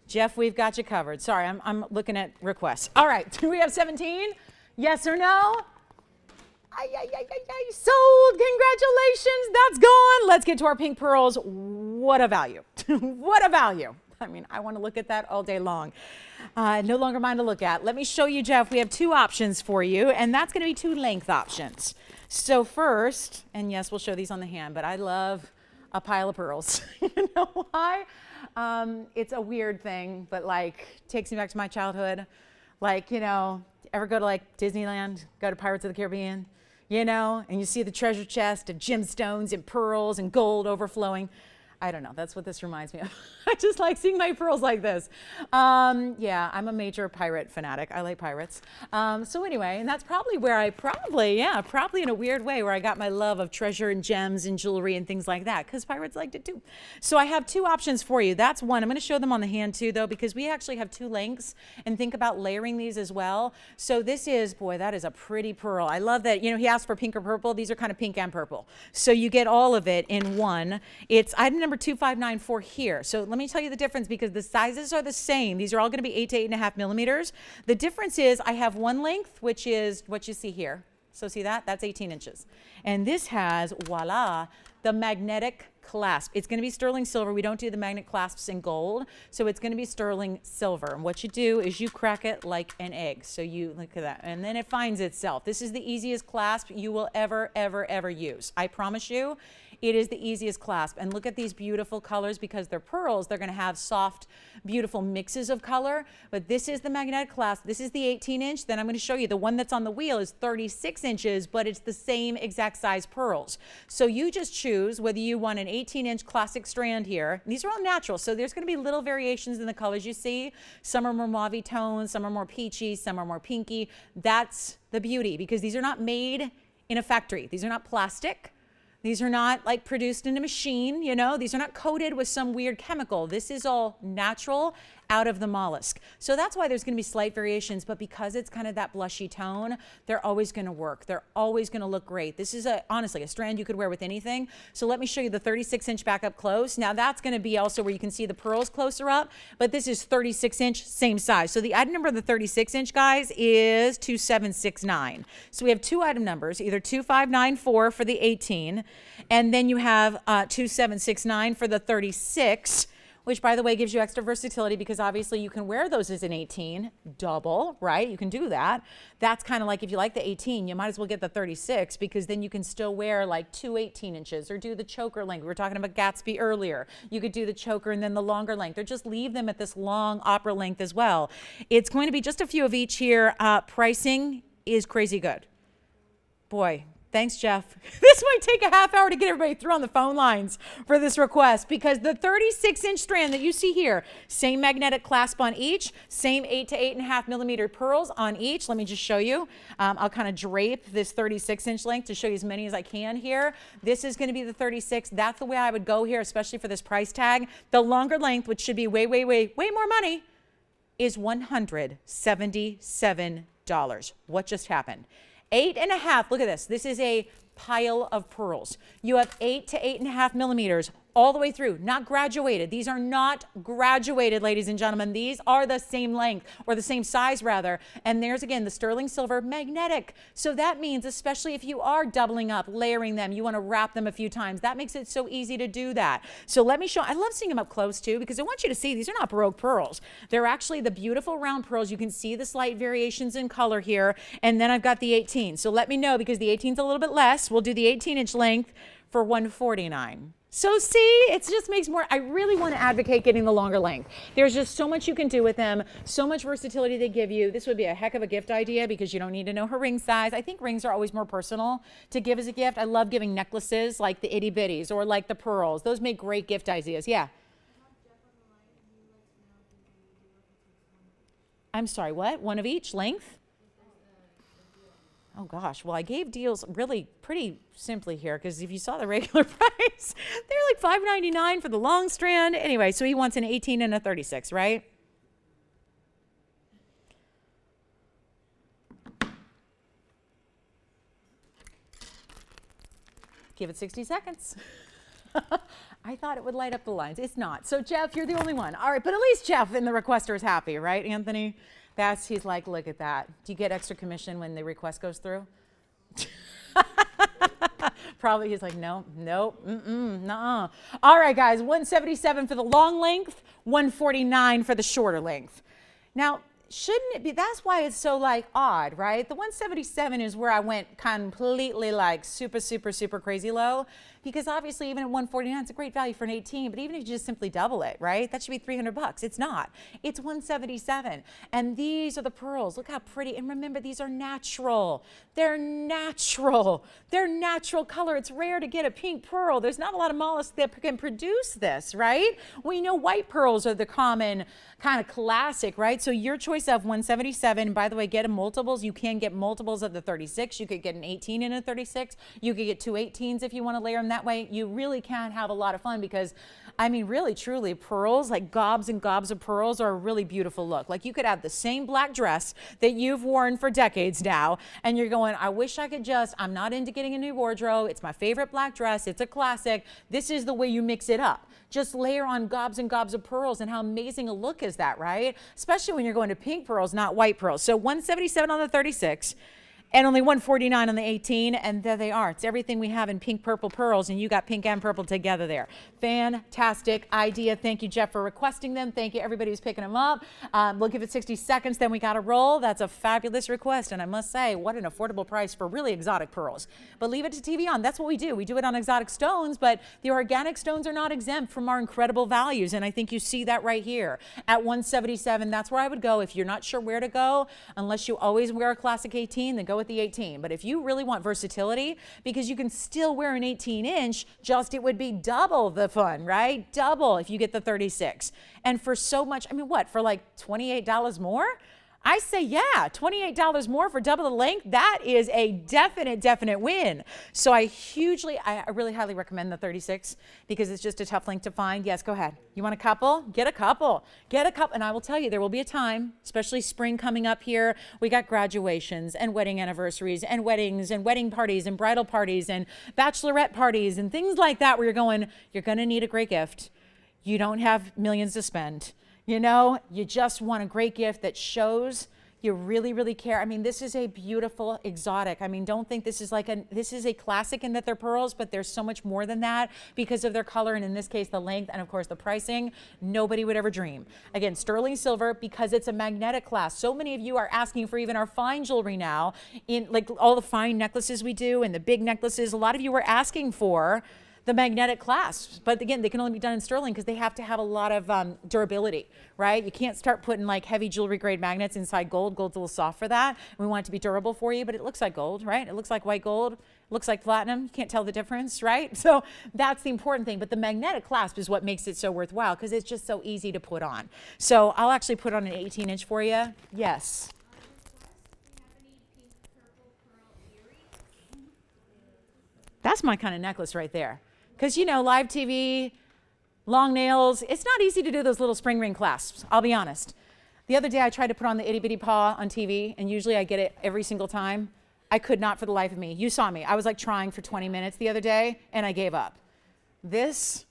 Jeff, we've got you covered. Sorry, I'm looking at requests. All right, do we have 17? Yes or no? Sold. Congratulations. That's gone. Let's get to our pink pearls. What a value. What a value. I want to look at that all day long. No longer mine to look at. Let me show you, Jeff. We have 2 options for you, and that's going to be 2 length options. So first, and yes, we'll show these on the hand, but I love a pile of pearls. You know why? It's a weird thing, but takes me back to my childhood. Ever go to Disneyland, go to Pirates of the Caribbean, you know, and you see the treasure chest of gemstones and pearls and gold overflowing. I don't know. That's what this reminds me of. I just like seeing my pearls like this. Yeah, I'm a major pirate fanatic. I like pirates. So anyway, and that's probably where I probably in a weird way where I got my love of treasure and gems and jewelry and things like that, because pirates liked it too. So I have two options for you. That's one. I'm going to show them on the hand too, though, because we actually have two lengths, and think about layering these as well. So this is, boy, that is a pretty pearl. I love that. You know, he asked for pink or purple. These are kind of pink and purple. So you get all of it in one. It's item number 2594 here. So let me tell you the difference, because the sizes are the same. These are all going to be 8 to 8.5 millimeters. The difference is I have one length, which is what you see here. So see that? That's 18 inches. And this has, voila, the magnetic clasp. It's going to be sterling silver. We don't do the magnet clasps in gold. So it's going to be sterling silver. And what you do is you crack it like an egg. So you look at that. And then it finds itself. This is the easiest clasp you will ever use. I promise you. It is the easiest clasp. And look at these beautiful colors. Because they're pearls, they're going to have soft, beautiful mixes of color. But this is the magnetic clasp. This is the 18-inch. Then I'm going to show you the one that's on the wheel is 36 inches, but it's the same exact size pearls. So you just choose whether you want an 18-inch classic strand here. These are all natural, so there's going to be little variations in the colors you see. Some are more mauve tones, some are more peachy, some are more pinky. That's the beauty, because these are not made in a factory. These are not plastic. These are not like produced in a machine, you know, these are not coated with some weird chemical. This is all natural out of the mollusk. So that's why there's going to be slight variations, but because it's kind of that blushy tone, they're always going to work. They're always going to look great. This is honestly a strand you could wear with anything. So let me show you the 36-inch back up close. Now that's going to be also where you can see the pearls closer up, but this is 36-inch, same size. So the item number of the 36-inch, guys, is 2769. So we have two item numbers, either 2594 for the 18, and then you have 2769 for the 36, which, by the way, gives you extra versatility, because obviously you can wear those as an 18 double, right? You can do that. That's kind of like, if you like the 18, you might as well get the 36, because then you can still wear like two 18 inches or do the choker length. We were talking about Gatsby earlier. You could do the choker and then the longer length, or just leave them at this long opera length as well. It's going to be just a few of each here. Pricing is crazy good. Boy. Thanks, Jeff. This might take a half hour to get everybody through on the phone lines for this request, because the 36-inch strand that you see here, same magnetic clasp on each, same 8 to 8.5 millimeter pearls on each. Let me just show you. I'll kind of drape this 36-inch length to show you as many as I can here. This is going to be the 36. That's the way I would go here, especially for this price tag. The longer length, which should be way more money, is $177. What just happened? 8.5, look at this. This is a pile of pearls. You have 8 to 8.5 millimeters all the way through, not graduated. These are not graduated, ladies and gentlemen. These are the same length, or the same size rather. And there's again the sterling silver magnetic. So that means, especially if you are doubling up, layering them, you want to wrap them a few times. That makes it so easy to do that. So let me show, I love seeing them up close too, because I want you to see these are not Baroque pearls. They're actually the beautiful round pearls. You can see the slight variations in color here. And then I've got the 18. So let me know, because the 18 is a little bit less. We'll do the 18-inch length for $149. So see, it just makes more, I really want to advocate getting the longer length. There's just so much you can do with them, so much versatility they give you. This would be a heck of a gift idea, because you don't need to know her ring size. I think rings are always more personal to give as a gift. I love giving necklaces like the itty bitties or like the pearls. Those make great gift ideas. Yeah. I'm sorry, what? One of each length? Oh gosh, well I gave deals really pretty simply here, because if you saw the regular price, they're like $5.99 for the long strand. Anyway, so he wants an 18 and a 36, right? Give it 60 seconds. I thought it would light up the lines. It's not. So Jeff, you're the only one. All right, but at least Jeff and the requester is happy, right, Anthony? He's like, look at that. Do you get extra commission when the request goes through? Probably he's like, no, nuh-uh. All right, guys, $177 for the long length, $149 for the shorter length. Now, shouldn't it be, that's why it's so like odd, right? The $177 is where I went completely like super crazy low. because obviously even at $149, it's a great value for an 18, but even if you just simply double it, right? That should be $300. It's not. It's $177. And these are the pearls. Look how pretty. And remember, these are natural. They're natural. They're natural color. It's rare to get a pink pearl. There's not a lot of mollusks that can produce this, right? We know white pearls are the common kind of classic, right? So your choice of 177, by the way, get a multiples. You can get multiples of the 36. You could get an 18 and a 36. You could get two 18s if you want to layer them that way. You really can have a lot of fun because, I mean, really, truly, pearls, like gobs and gobs of pearls are a really beautiful look. Like you could have the same black dress that you've worn for decades now, and you're going, I wish I could just, I'm not into getting a new wardrobe. It's my favorite black dress. It's a classic. This is the way you mix it up. Just layer on gobs and gobs of pearls, and how amazing a look is that, right? Especially when you're going to pink pearls, not white pearls. So 177 on the 36. And only $149 on the 18, and there they are. It's everything we have in pink, purple pearls, and you got pink and purple together there. Fantastic idea. Thank you, Jeff, for requesting them. Thank you, everybody who's picking them up. We'll give it 60 seconds, then we got to roll. That's a fabulous request, and I must say, what an affordable price for really exotic pearls. But leave it to TVON. That's what we do. We do it on exotic stones, but the organic stones are not exempt from our incredible values, and I think you see that right here. At 177, that's where I would go. If you're not sure where to go, unless you always wear a classic 18, then go with the 18. But if you really want versatility, because you can still wear an 18-inch, just it would be double the fun, right? Double if you get the 36. And for so much, I mean, what, for like $28 more? I say, yeah, $28 more for double the length. That is a definite win. So I really highly recommend the 36 because it's just a tough length to find. Yes, go ahead. You want a couple? Get a couple. Get a couple. And I will tell you, there will be a time, especially spring coming up here. We got graduations and wedding anniversaries and weddings and wedding parties and bridal parties and bachelorette parties and things like that where you're going to need a great gift. You don't have millions to spend. You know, you just want a great gift that shows you really care. I mean, this is a beautiful exotic. I mean, don't think this is this is a classic in that they're pearls, but there's so much more than that because of their color and in this case, the length and of course the pricing. Nobody would ever dream. Again, sterling silver because it's a magnetic clasp. So many of you are asking for even our fine jewelry now in like all the fine necklaces we do and the big necklaces. A lot of you are asking for the magnetic clasps, but again, they can only be done in sterling because they have to have a lot of durability, right? You can't start putting like heavy jewelry grade magnets inside gold. Gold's a little soft for that. We want it to be durable for you, but it looks like gold, right? It looks like white gold, it looks like platinum. You can't tell the difference, right? So that's the important thing, but the magnetic clasp is what makes it so worthwhile because it's just so easy to put on. So I'll actually put on an 18-inch for you. Yes. That's my kind of necklace right there. Because, you know, live TV, long nails, it's not easy to do those little spring ring clasps, I'll be honest. The other day I tried to put on the itty bitty paw on TV, and usually I get it every single time. I could not for the life of me. You saw me. I was like trying for 20 minutes the other day, and I gave up. This,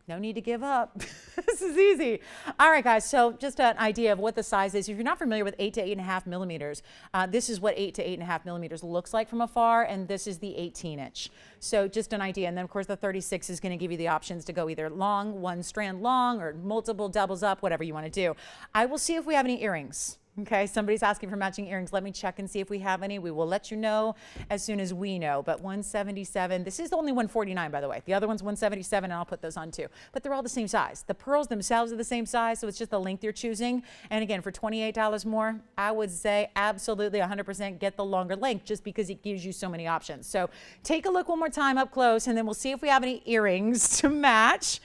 no need to give up. This is easy. All right, guys, so just an idea of what the size is. If you're not familiar with 8 to 8.5 millimeters, this is what 8 to 8.5 millimeters looks like from afar, and this is the 18-inch. So just an idea. And then, of course, the 36 is going to give you the options to go either long, one strand long, or multiple doubles up, whatever you want to do. I will see if we have any earrings. Okay, somebody's asking for matching earrings. Let me check and see if we have any. We will let you know as soon as we know. But 177, this is only 149, by the way. The other one's 177, and I'll put those on too. But they're all the same size. The pearls themselves are the same size, so it's just the length you're choosing. And again, for $28 more, I would say absolutely 100% get the longer length just because it gives you so many options. So take a look one more time up close, and then we'll see if we have any earrings to match.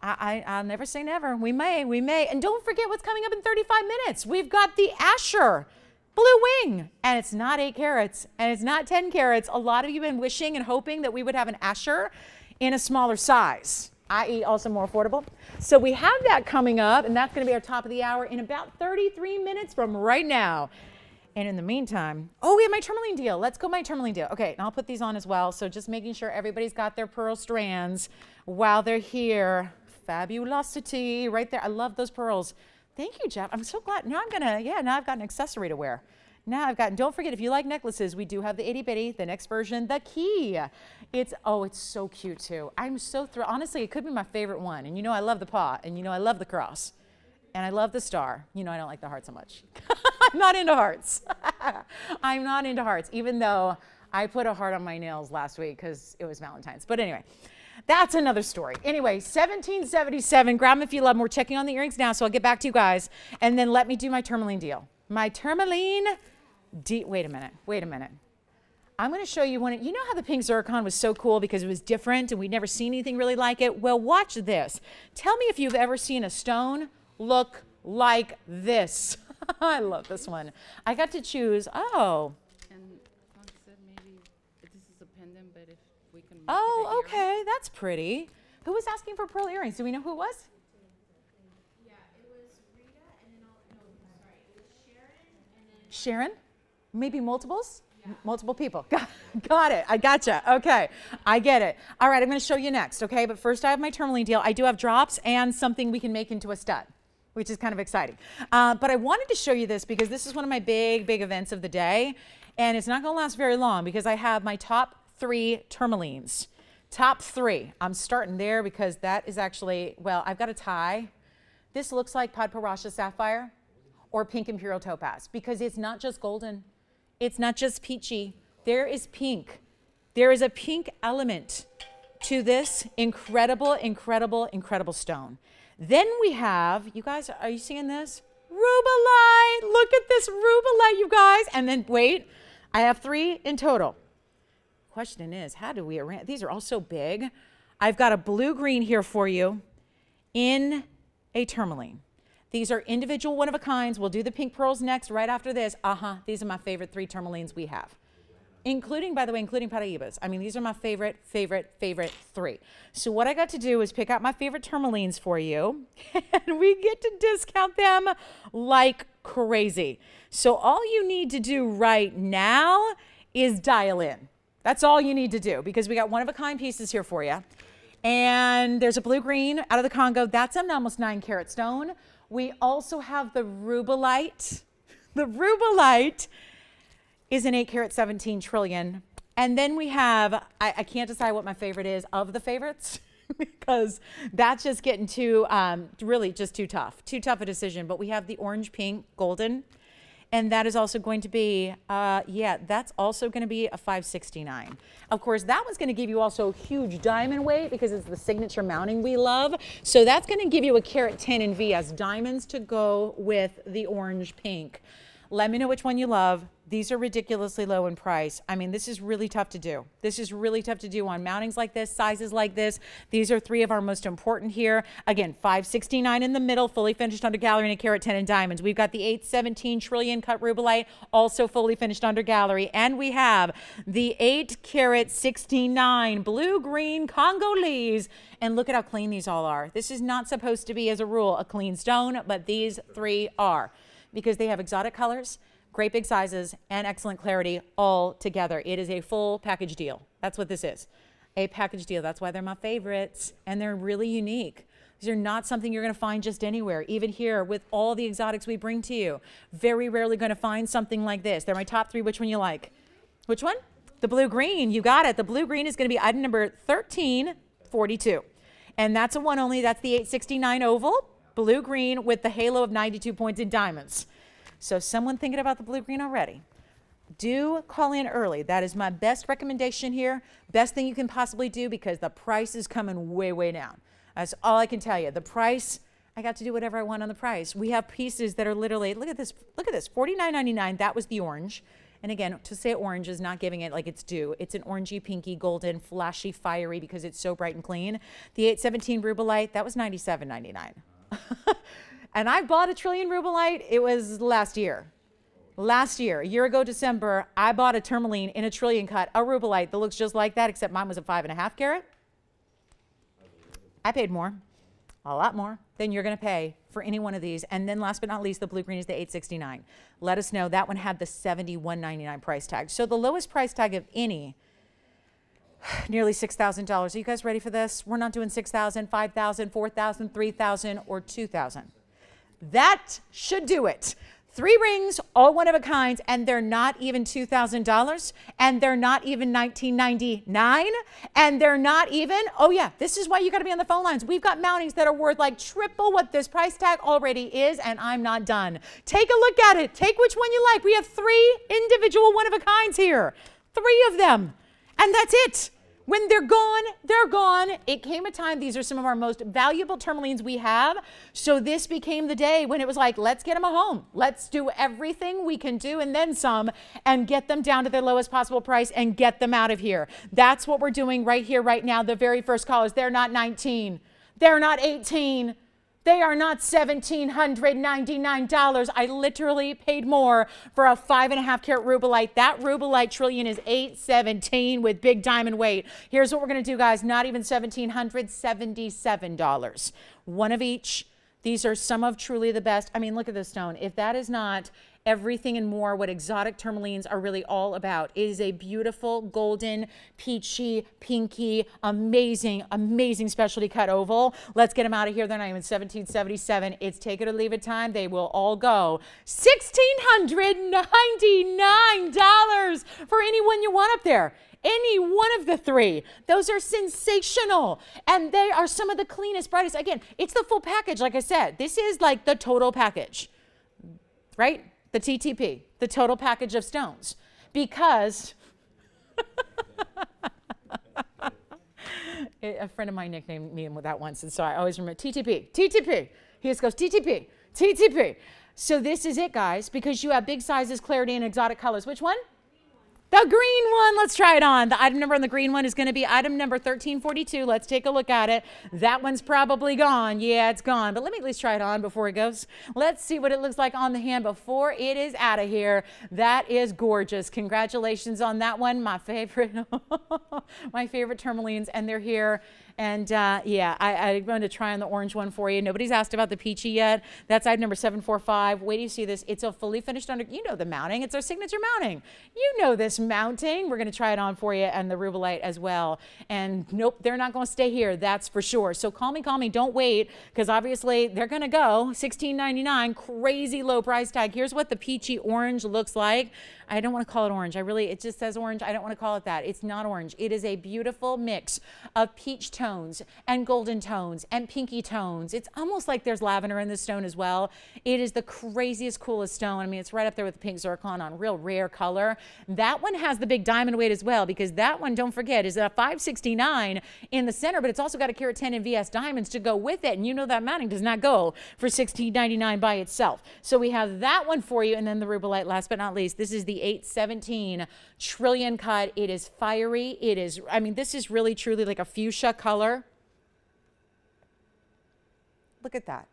I'll never say never. We may. And don't forget what's coming up in 35 minutes. We've got the Asher Blue Wing, and it's not 8 carats, and it's not 10 carats. A lot of you have been wishing and hoping that we would have an Asher in a smaller size, i.e. also more affordable. So we have that coming up, and that's going to be our top of the hour in about 33 minutes from right now. And in the meantime, we have my tourmaline deal. Let's go my tourmaline deal. Okay, and I'll put these on as well. So just making sure everybody's got their pearl strands while they're here. Fabulosity right there. I love those pearls. Thank you, Jeff. I'm so glad. Now I've got an accessory to wear. Don't forget, if you like necklaces, we do have the itty bitty, the next version, the key. It's so cute too. I'm so thrilled. Honestly, it could be my favorite one. And you know, I love the paw, and you know, I love the cross, and I love the star. You know, I don't like the heart so much. I'm not into hearts. I'm not into hearts, even though I put a heart on my nails last week because it was Valentine's. But anyway, that's another story. Anyway, 1777. Grab them if you love them. We're checking on the earrings now, so I'll get back to you guys. And then let me do my tourmaline deal. My tourmaline deal. Wait a minute. I'm going to show you one. You know how the pink zircon was so cool because it was different and we'd never seen anything really like it? Well, watch this. Tell me if you've ever seen a stone look like this. I love this one. I got to choose. Oh. And Prong said maybe this is a pendant, but if we can make Oh, it an earring. okay. That's pretty. Who was asking for pearl earrings? Do we know who it was? Yeah, it was Rita and then it was Sharon and then Sharon? Maybe multiples? Yeah. Multiple people. Got it. I gotcha. Okay. I get it. All right. I'm going to show you next. Okay. But first I have my tourmaline deal. I do have drops and something we can make into a stud, which is kind of exciting. But I wanted to show you this because this is one of my big events of the day. And it's not going to last very long because I have my top 3 tourmalines. Top 3. I'm starting there because that is actually, well, I've got a tie. This looks like Padparasha Sapphire or Pink Imperial Topaz because it's not just golden. It's not just peachy. There is pink. There is a pink element to this incredible stone. Then we have, you guys, are you seeing this? Rubellite. Look at this rubellite, you guys. And then wait, I have 3 in total. Question is, how do we arrange? These are all so big. I've got a blue-green here for you in a tourmaline. These are individual one-of-a-kinds. We'll do the pink pearls next, right after this. These are my favorite 3 tourmalines we have. Including, by the way, Paraibas. I mean, these are my favorite 3. So what I got to do is pick out my favorite tourmalines for you, and we get to discount them like crazy. So all you need to do right now is dial in. That's all you need to do because we got one-of-a-kind pieces here for you. And there's a blue-green out of the Congo. That's an almost 9-carat stone. We also have the rubellite. The rubellite is an 8-carat 17 trillion. And then we have, I can't decide what my favorite is of the favorites because that's just getting too, really just too tough. Too tough a decision. But we have the orange, pink, golden. And that is also going to be, that's also going to be a 569. Of course, that one's going to give you also huge diamond weight because it's the signature mounting we love. So that's going to give you a carat 10 in VS diamonds to go with the orange pink. Let me know which one you love. These are ridiculously low in price. I mean, this is really tough to do. This is really tough to do on mountings like this, sizes like this. These are 3 of our most important here. Again, 569 in the middle, fully finished under gallery, and a carat 10 in diamonds. We've got the 817 trillion cut rubellite, also fully finished under gallery. And we have the 8-carat 69 blue-green Congolese. And look at how clean these all are. This is not supposed to be, as a rule, a clean stone, but these 3 are because they have exotic colors, great big sizes, and excellent clarity all together. It is a full package deal. That's what this is, a package deal. That's why they're my favorites, and they're really unique. These are not something you're going to find just anywhere. Even here with all the exotics we bring to you, very rarely going to find something like this. They're my top 3. Which one you like? Which one? The blue-green. You got it. The blue-green is going to be item number 1342, and that's a one only. That's the 869 oval, blue-green with the halo of 92 points in diamonds. So someone thinking about the blue-green already, do call in early. That is my best recommendation here. Best thing you can possibly do because the price is coming way down. That's all I can tell you. The price, I got to do whatever I want on the price. We have pieces that are literally, look at this, $49.99. That was the orange. And again, to say orange is not giving it like it's due. It's an orangey, pinky, golden, flashy, fiery because it's so bright and clean. The 817 rubellite, that was $97.99. And I bought a trillion rubellite. It was last year. A year ago December, I bought a tourmaline in a trillion cut, a rubellite that looks just like that, except mine was a 5.5 carat. I paid more, a lot more than you're going to pay for any one of these. And then last but not least, the blue-green is the 869. Let us know. That one had the $71.99 price tag. So the lowest price tag of any, nearly $6,000. Are you guys ready for this? We're not doing $6,000, $5,000, $4,000, $3,000, or $2,000. That should do it. 3 rings, all one of a kind, and they're not even $2,000, and they're not even $19.99, and they're not even, oh yeah, this is why you got to be on the phone lines. We've got mountings that are worth like triple what this price tag already is, and I'm not done. Take a look at it. Take which one you like. We have 3 individual one of a kinds here. 3 of them. And that's it. When they're gone, they're gone. It came a time, these are some of our most valuable tourmalines we have. So this became the day when it was like, let's get them a home. Let's do everything we can do and then some and get them down to their lowest possible price and get them out of here. That's what we're doing right here, right now. The very first callers, they're not 19. They're not 18. They are not $1,799. I literally paid more for a 5.5 carat rubellite. That rubellite trillion is $817 with big diamond weight. Here's what we're going to do, guys. Not even $1,700, $77. One of each. These are some of truly the best. I mean, look at this stone. If that is not everything and more what exotic tourmalines are really all about. It is a beautiful golden, peachy, pinky, amazing, amazing specialty cut oval. Let's get them out of here. They're not even $1,777. It's take it or leave it time. They will all go $1,699 for anyone you want up there. Any one of the 3. Those are sensational. And they are some of the cleanest, brightest. Again, it's the full package, like I said. This is like the total package, right? The TTP, the total package of stones. Because a friend of mine nicknamed me with that once, and so I always remember TTP, TTP. He just goes TTP, TTP. So this is it, guys, because you have big sizes, clarity, and exotic colors. Which one? The green one. Let's try it on. The item number on the green one is going to be item number 1342. Let's take a look at it. That one's probably gone. Yeah, it's gone. But let me at least try it on before it goes. Let's see what it looks like on the hand before it is out of here. That is gorgeous. Congratulations on that one. My favorite, my favorite tourmalines, and they're here. And yeah, I'm going to try on the orange one for you. Nobody's asked about the peachy yet. That's item number 745. Wait till you see this. It's a fully finished under. You know the mounting. It's our signature mounting. You know this mounting. We're going to try it on for you, and the rubellite as well. And nope, they're not going to stay here. That's for sure. So call me. Don't wait, because obviously they're going to go $16.99. Crazy low price tag. Here's what the peachy orange looks like. I don't want to call it orange. It just says orange. I don't want to call it that. It's not orange. It is a beautiful mix of peach tones and golden tones and pinky tones. It's almost like there's lavender in this stone as well. It is the craziest, coolest stone. I mean, it's right up there with the pink zircon on real rare color. That one has the big diamond weight as well, because that one, don't forget, is a 569 in the center, but it's also got a carat 10 in VS diamonds to go with it. And you know that mounting does not go for $16.99 by itself. So we have that one for you. And then the rubellite, last but not least, this is the 817 trillion cut. It is fiery. It is, I mean, this is really truly like a fuchsia color. Look at that.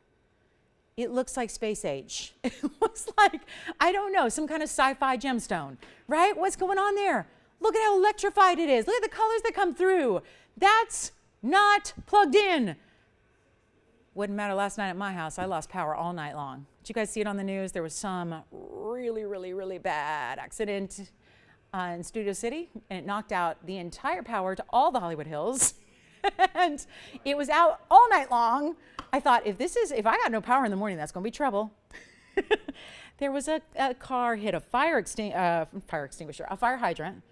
It looks like space age. It looks like, I don't know, some kind of sci-fi gemstone, right? What's going on there? Look at how electrified it is. Look at the colors that come through. That's not plugged in. Wouldn't matter last night at my house. I lost power all night long. Did you guys see it on the news? There was some really bad accident in Studio City, and it knocked out the entire power to all the Hollywood Hills. And it was out all night long. I thought, if I got no power in the morning, that's going to be trouble. There was a car hit a fire extinguisher, a fire hydrant.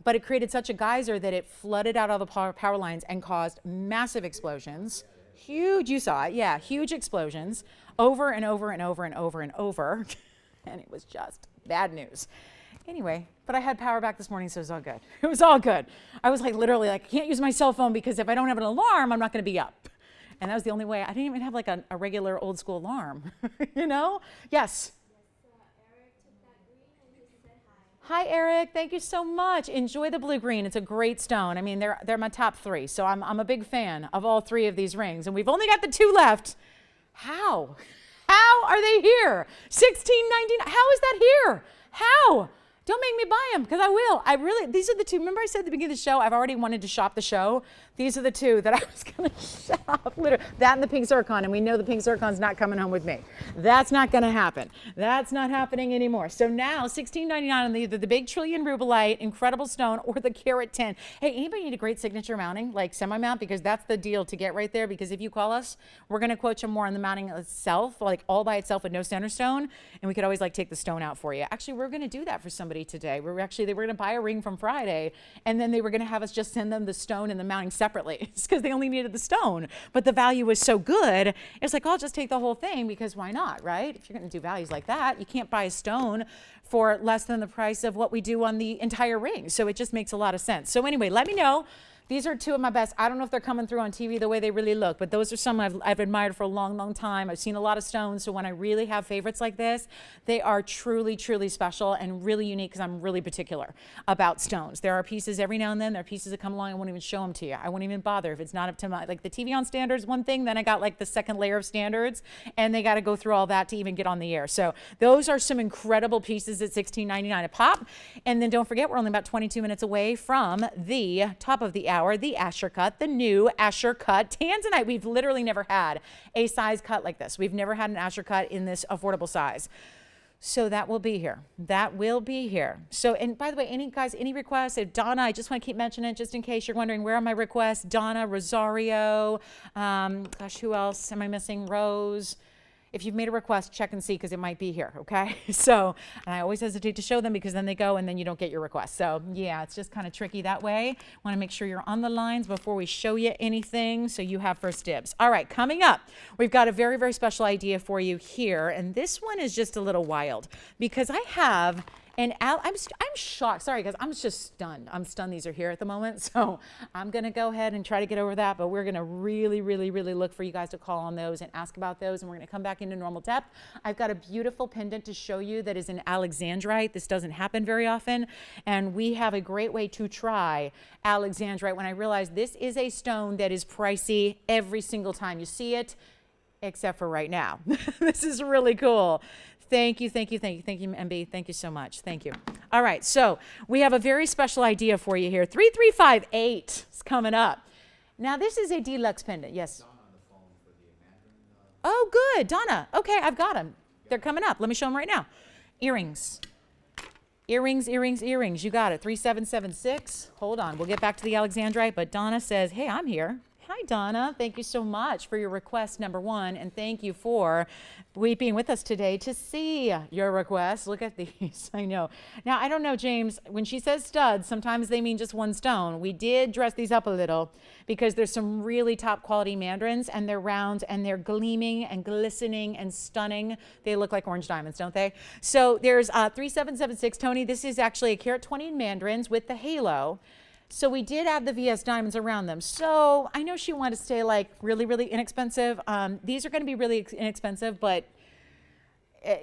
But it created such a geyser that it flooded out all the power lines and caused massive explosions. Huge, you saw it, yeah, huge explosions over and over and over and over and over. And it was just bad news. Anyway, but I had power back this morning, so it was all good. It was all good. I was like literally like, I can't use my cell phone because if I don't have an alarm, I'm not going to be up. And that was the only way. I didn't even have like a regular old school alarm, you know? Yes. Eric took that green and he said hi. Hi, Eric. Thank you so much. Enjoy the blue green. It's a great stone. I mean, they're my top 3. So I'm a big fan of all 3 of these rings. And we've only got the 2 left. How? How are they here? $16.99. How is that here? How? Don't make me buy them, because I will. These are the 2. Remember I said at the beginning of the show, I've already wanted to shop the show. These are the 2 that I was going to shop. Literally, that and the pink zircon, and we know the pink zircon's not coming home with me. That's not going to happen. That's not happening anymore. So now, $16.99 on either the big trillion rubellite, incredible stone, or the carat 10. Hey, anybody need a great signature mounting, like semi-mount? Because that's the deal to get right there, because if you call us, we're going to quote you more on the mounting itself, like all by itself with no center stone, and we could always like take the stone out for you. Actually, we're going to do that for somebody somebody today. They were going to buy a ring from Friday, and then they were going to have us just send them the stone and the mounting separately. It's because they only needed the stone, but the value was so good. It's like, I'll just take the whole thing, because why not, right? If you're going to do values like that, you can't buy a stone for less than the price of what we do on the entire ring. So it just makes a lot of sense. So anyway, let me know. These are two of my best. I don't know if they're coming through on TV the way they really look, but those are some I've admired for a long, long time. I've seen a lot of stones, so when I really have favorites like this, they are truly, truly special and really unique, because I'm really particular about stones. There are pieces every now and then, there are pieces that come along, I won't even show them to you. I won't even bother if it's not up to my, like the TVON standards, one thing, then I got like the second layer of standards, and they got to go through all that to even get on the air. So those are some incredible pieces at $16.99 a pop. And then don't forget, we're only about 22 minutes away from the top of the hour, the Asher cut, the new Asher cut tanzanite. We've literally never had a size cut like this. We've never had an Asher cut in this affordable size. So that will be here. That will be here. So, and by the way, any requests? If Donna, I just want to keep mentioning it just in case you're wondering, where are my requests? Donna, Rosario, gosh, who else am I missing? Rose. If you've made a request, check and see, because it might be here, okay? So, and I always hesitate to show them, because then they go and then you don't get your request. So yeah, it's just kind of tricky that way. Want to make sure you're on the lines before we show you anything, so you have first dibs. All right, coming up, we've got a very, very special idea for you here, and this one is just a little wild, because I have I'm shocked. Sorry, guys. I'm just stunned. I'm stunned these are here at the moment. So I'm going to go ahead and try to get over that. But we're going to really, really, really look for you guys to call on those and ask about those. And we're going to come back into normal depth. I've got a beautiful pendant to show you that is in alexandrite. This doesn't happen very often. And we have a great way to try alexandrite when I realized this is a stone that is pricey every single time you see it, except for right now. This is really cool. Thank you, MB. Thank you so much. Thank you. All right, so we have a very special idea for you here. 3358 is coming up. Now, this is a deluxe pendant. Yes? Donna on the phone for the Mandarin. Oh, good. Donna. Okay, I've got them. They're coming up. Let me show them right now. Earrings. Earrings. You got it. 3776. Hold on. We'll get back to the alexandrite, but Donna says, hey, I'm here. Hi, Donna. Thank you so much for your request, number one, and thank you for being with us today to see your request. Look at these. I know. Now, I don't know, James, when she says studs, sometimes they mean just one stone. We did dress these up a little because there's some really top quality mandarins, and they're round and they're gleaming and glistening and stunning. They look like orange diamonds, don't they? So there's 3776, Tony. This is actually a carat 20 mandarins with the halo. So we did add the VS diamonds around them. So I know she wanted to stay like really, really inexpensive. These are going to be really inexpensive, but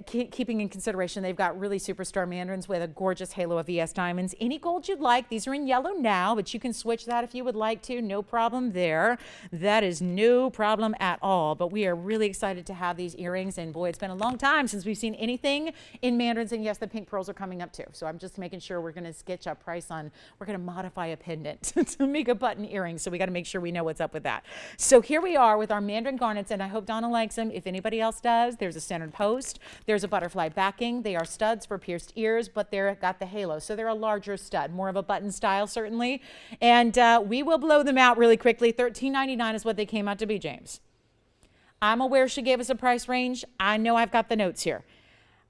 keeping in consideration they've got really superstar mandarins with a gorgeous halo of VS diamonds. Any gold you'd like. These are in yellow now, but you can switch that if you would like to. No problem there. That is no problem at all. But we are really excited to have these earrings. And boy, it's been a long time since we've seen anything in mandarins. And yes, the pink pearls are coming up too. So I'm just making sure we're going to sketch a price on, we're going to modify a pendant to make a button earring. So we got to make sure we know what's up with that. So here we are with our mandarin garnets, and I hope Donna likes them. If anybody else does, there's a centered post. There's a butterfly backing. They are studs for pierced ears, but they're got the halo. So they're a larger stud, more of a button style, certainly. And we will blow them out really quickly. $13.99 is what they came out to be, James. I'm aware she gave us a price range. I know I've got the notes here.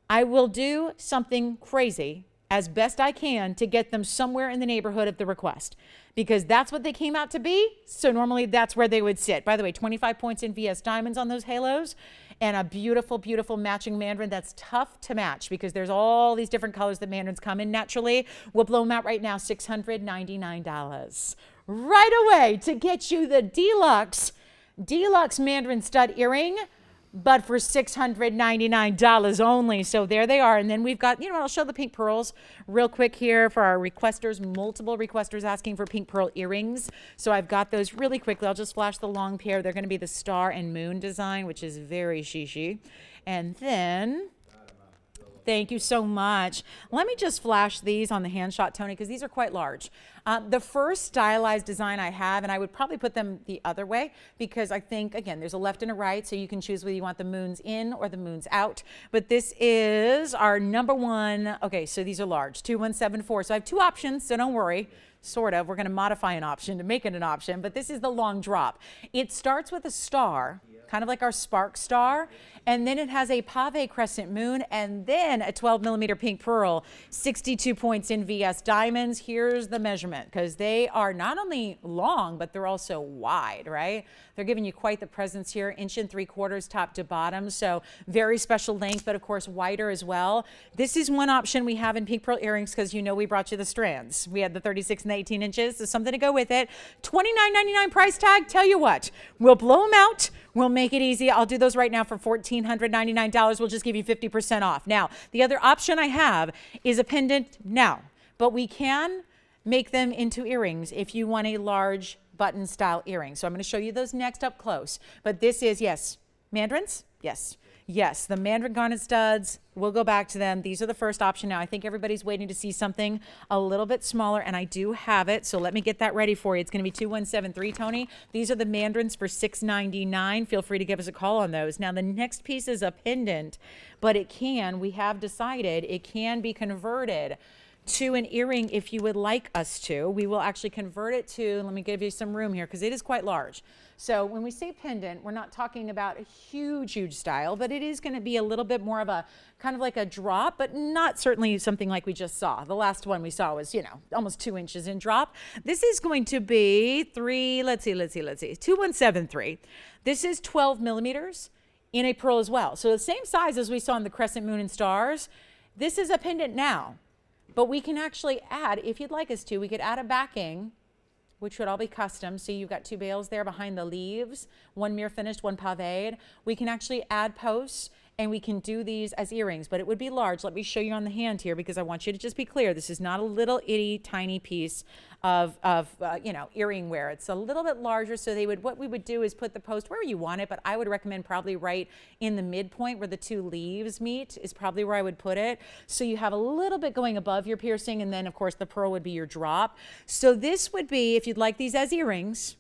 I will do something crazy as best I can to get them somewhere in the neighborhood of the request, because that's what they came out to be. So normally that's where they would sit. By the way, 25 points in VS diamonds on those halos, and a beautiful, beautiful matching mandarin that's tough to match because there's all these different colors that mandarins come in naturally. We'll blow them out right now, $699. Right away to get you the deluxe mandarin stud earring, but for $699 only. So there they are. And then we've got, I'll show the pink pearls real quick here for our requesters, multiple requesters asking for pink pearl earrings. So I've got those really quickly. I'll just flash the long pair. They're going to be the star and moon design, which is very shishi. And then, thank you so much. Let me just flash these on the hand shot, Tony, because these are quite large. The first stylized design I have, and I would probably put them the other way because I think, again, there's a left and a right, so you can choose whether you want the moons in or the moons out. But this is our number one. Okay, so these are large, 2174. So I have two options, so don't worry. Sort of. We're going to modify an option to make it an option, but this is the long drop. It starts with a star kind of like our spark star. And then it has a pave crescent moon and then a 12 millimeter pink pearl, 62 points in VS diamonds. Here's the measurement because they are not only long, but they're also wide, right? They're giving you quite the presence here, 1 3/4 top to bottom. So very special length, but of course wider as well. This is one option we have in pink pearl earrings because you know we brought you the strands. We had the 36 and 18 inches, so something to go with it. $29.99 price tag. Tell you what, we'll blow them out. We'll make it easy. I'll do those right now for $1,499. We'll just give you 50% off. Now, the other option I have is a pendant now, but we can make them into earrings if you want a large button style earring. So I'm going to show you those next up close. But this is, yes, mandarins? Yes. Yes, the mandarin garnet studs, we'll go back to them. These are the first option now. I think everybody's waiting to see something a little bit smaller, and I do have it, so let me get that ready for you. It's going to be 2173, Tony. These are the mandarins for $699. Feel free to give us a call on those. Now, the next piece is a pendant, but we have decided it can be converted to an earring if you would like us to. We will actually convert it to, let me give you some room here because it is quite large. So when we say pendant, we're not talking about a huge style, but it is going to be a little bit more of a kind of like a drop, but not certainly something like we just saw. The last one we saw was, almost 2 inches in drop. This is going to be 2173. This is 12 millimeters in a pearl as well. So the same size as we saw in the crescent moon and stars. This is a pendant now, but we can actually add, if you'd like us to, we could add a backing, which would all be custom. So you've got 2 bales there behind the leaves, one mirror finished, one paved. We can actually add posts and we can do these as earrings, but it would be large. Let me show you on the hand here because I want you to just be clear. This is not a little itty tiny piece of earring wear. It's a little bit larger. So what we would do is put the post where you want it, but I would recommend probably right in the midpoint where the 2 leaves meet is probably where I would put it. So you have a little bit going above your piercing, and then of course the pearl would be your drop. So this would be, if you'd like these as earrings,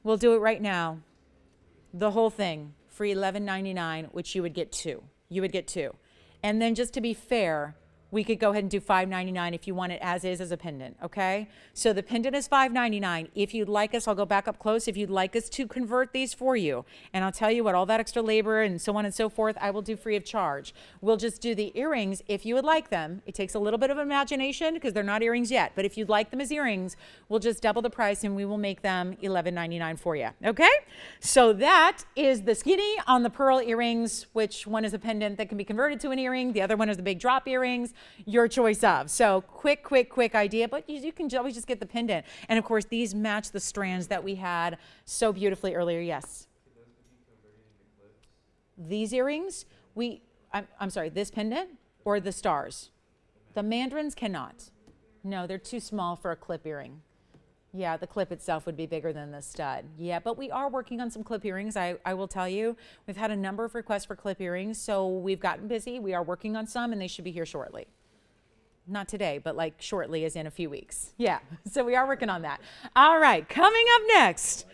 we'll do it right now. The whole thing for $11.99, which you would get 2. You would get 2. And then just to be fair, we could go ahead and do $5.99 if you want it as is as a pendant, okay? So the pendant is $5.99. If you'd like us, I'll go back up close. If you'd like us to convert these for you, and I'll tell you what, all that extra labor and so on and so forth, I will do free of charge. We'll just do the earrings if you would like them. It takes a little bit of imagination because they're not earrings yet, but if you'd like them as earrings, we'll just double the price and we will make them $11.99 for you, okay? So that is the skinny on the pearl earrings, which one is a pendant that can be converted to an earring. The other one is the big drop earrings. Your choice of. So quick idea, but you can always just get the pendant. And of course, these match the strands that we had so beautifully earlier. Yes. These earrings, I'm sorry, this pendant or the stars? The mandarins cannot. No, they're too small for a clip earring. Yeah, the clip itself would be bigger than the stud. Yeah, but we are working on some clip earrings. I will tell you, we've had a number of requests for clip earrings, so we've gotten busy. We are working on some, and they should be here shortly. Not today, but like shortly as in a few weeks. Yeah, so we are working on that. All right, coming up next,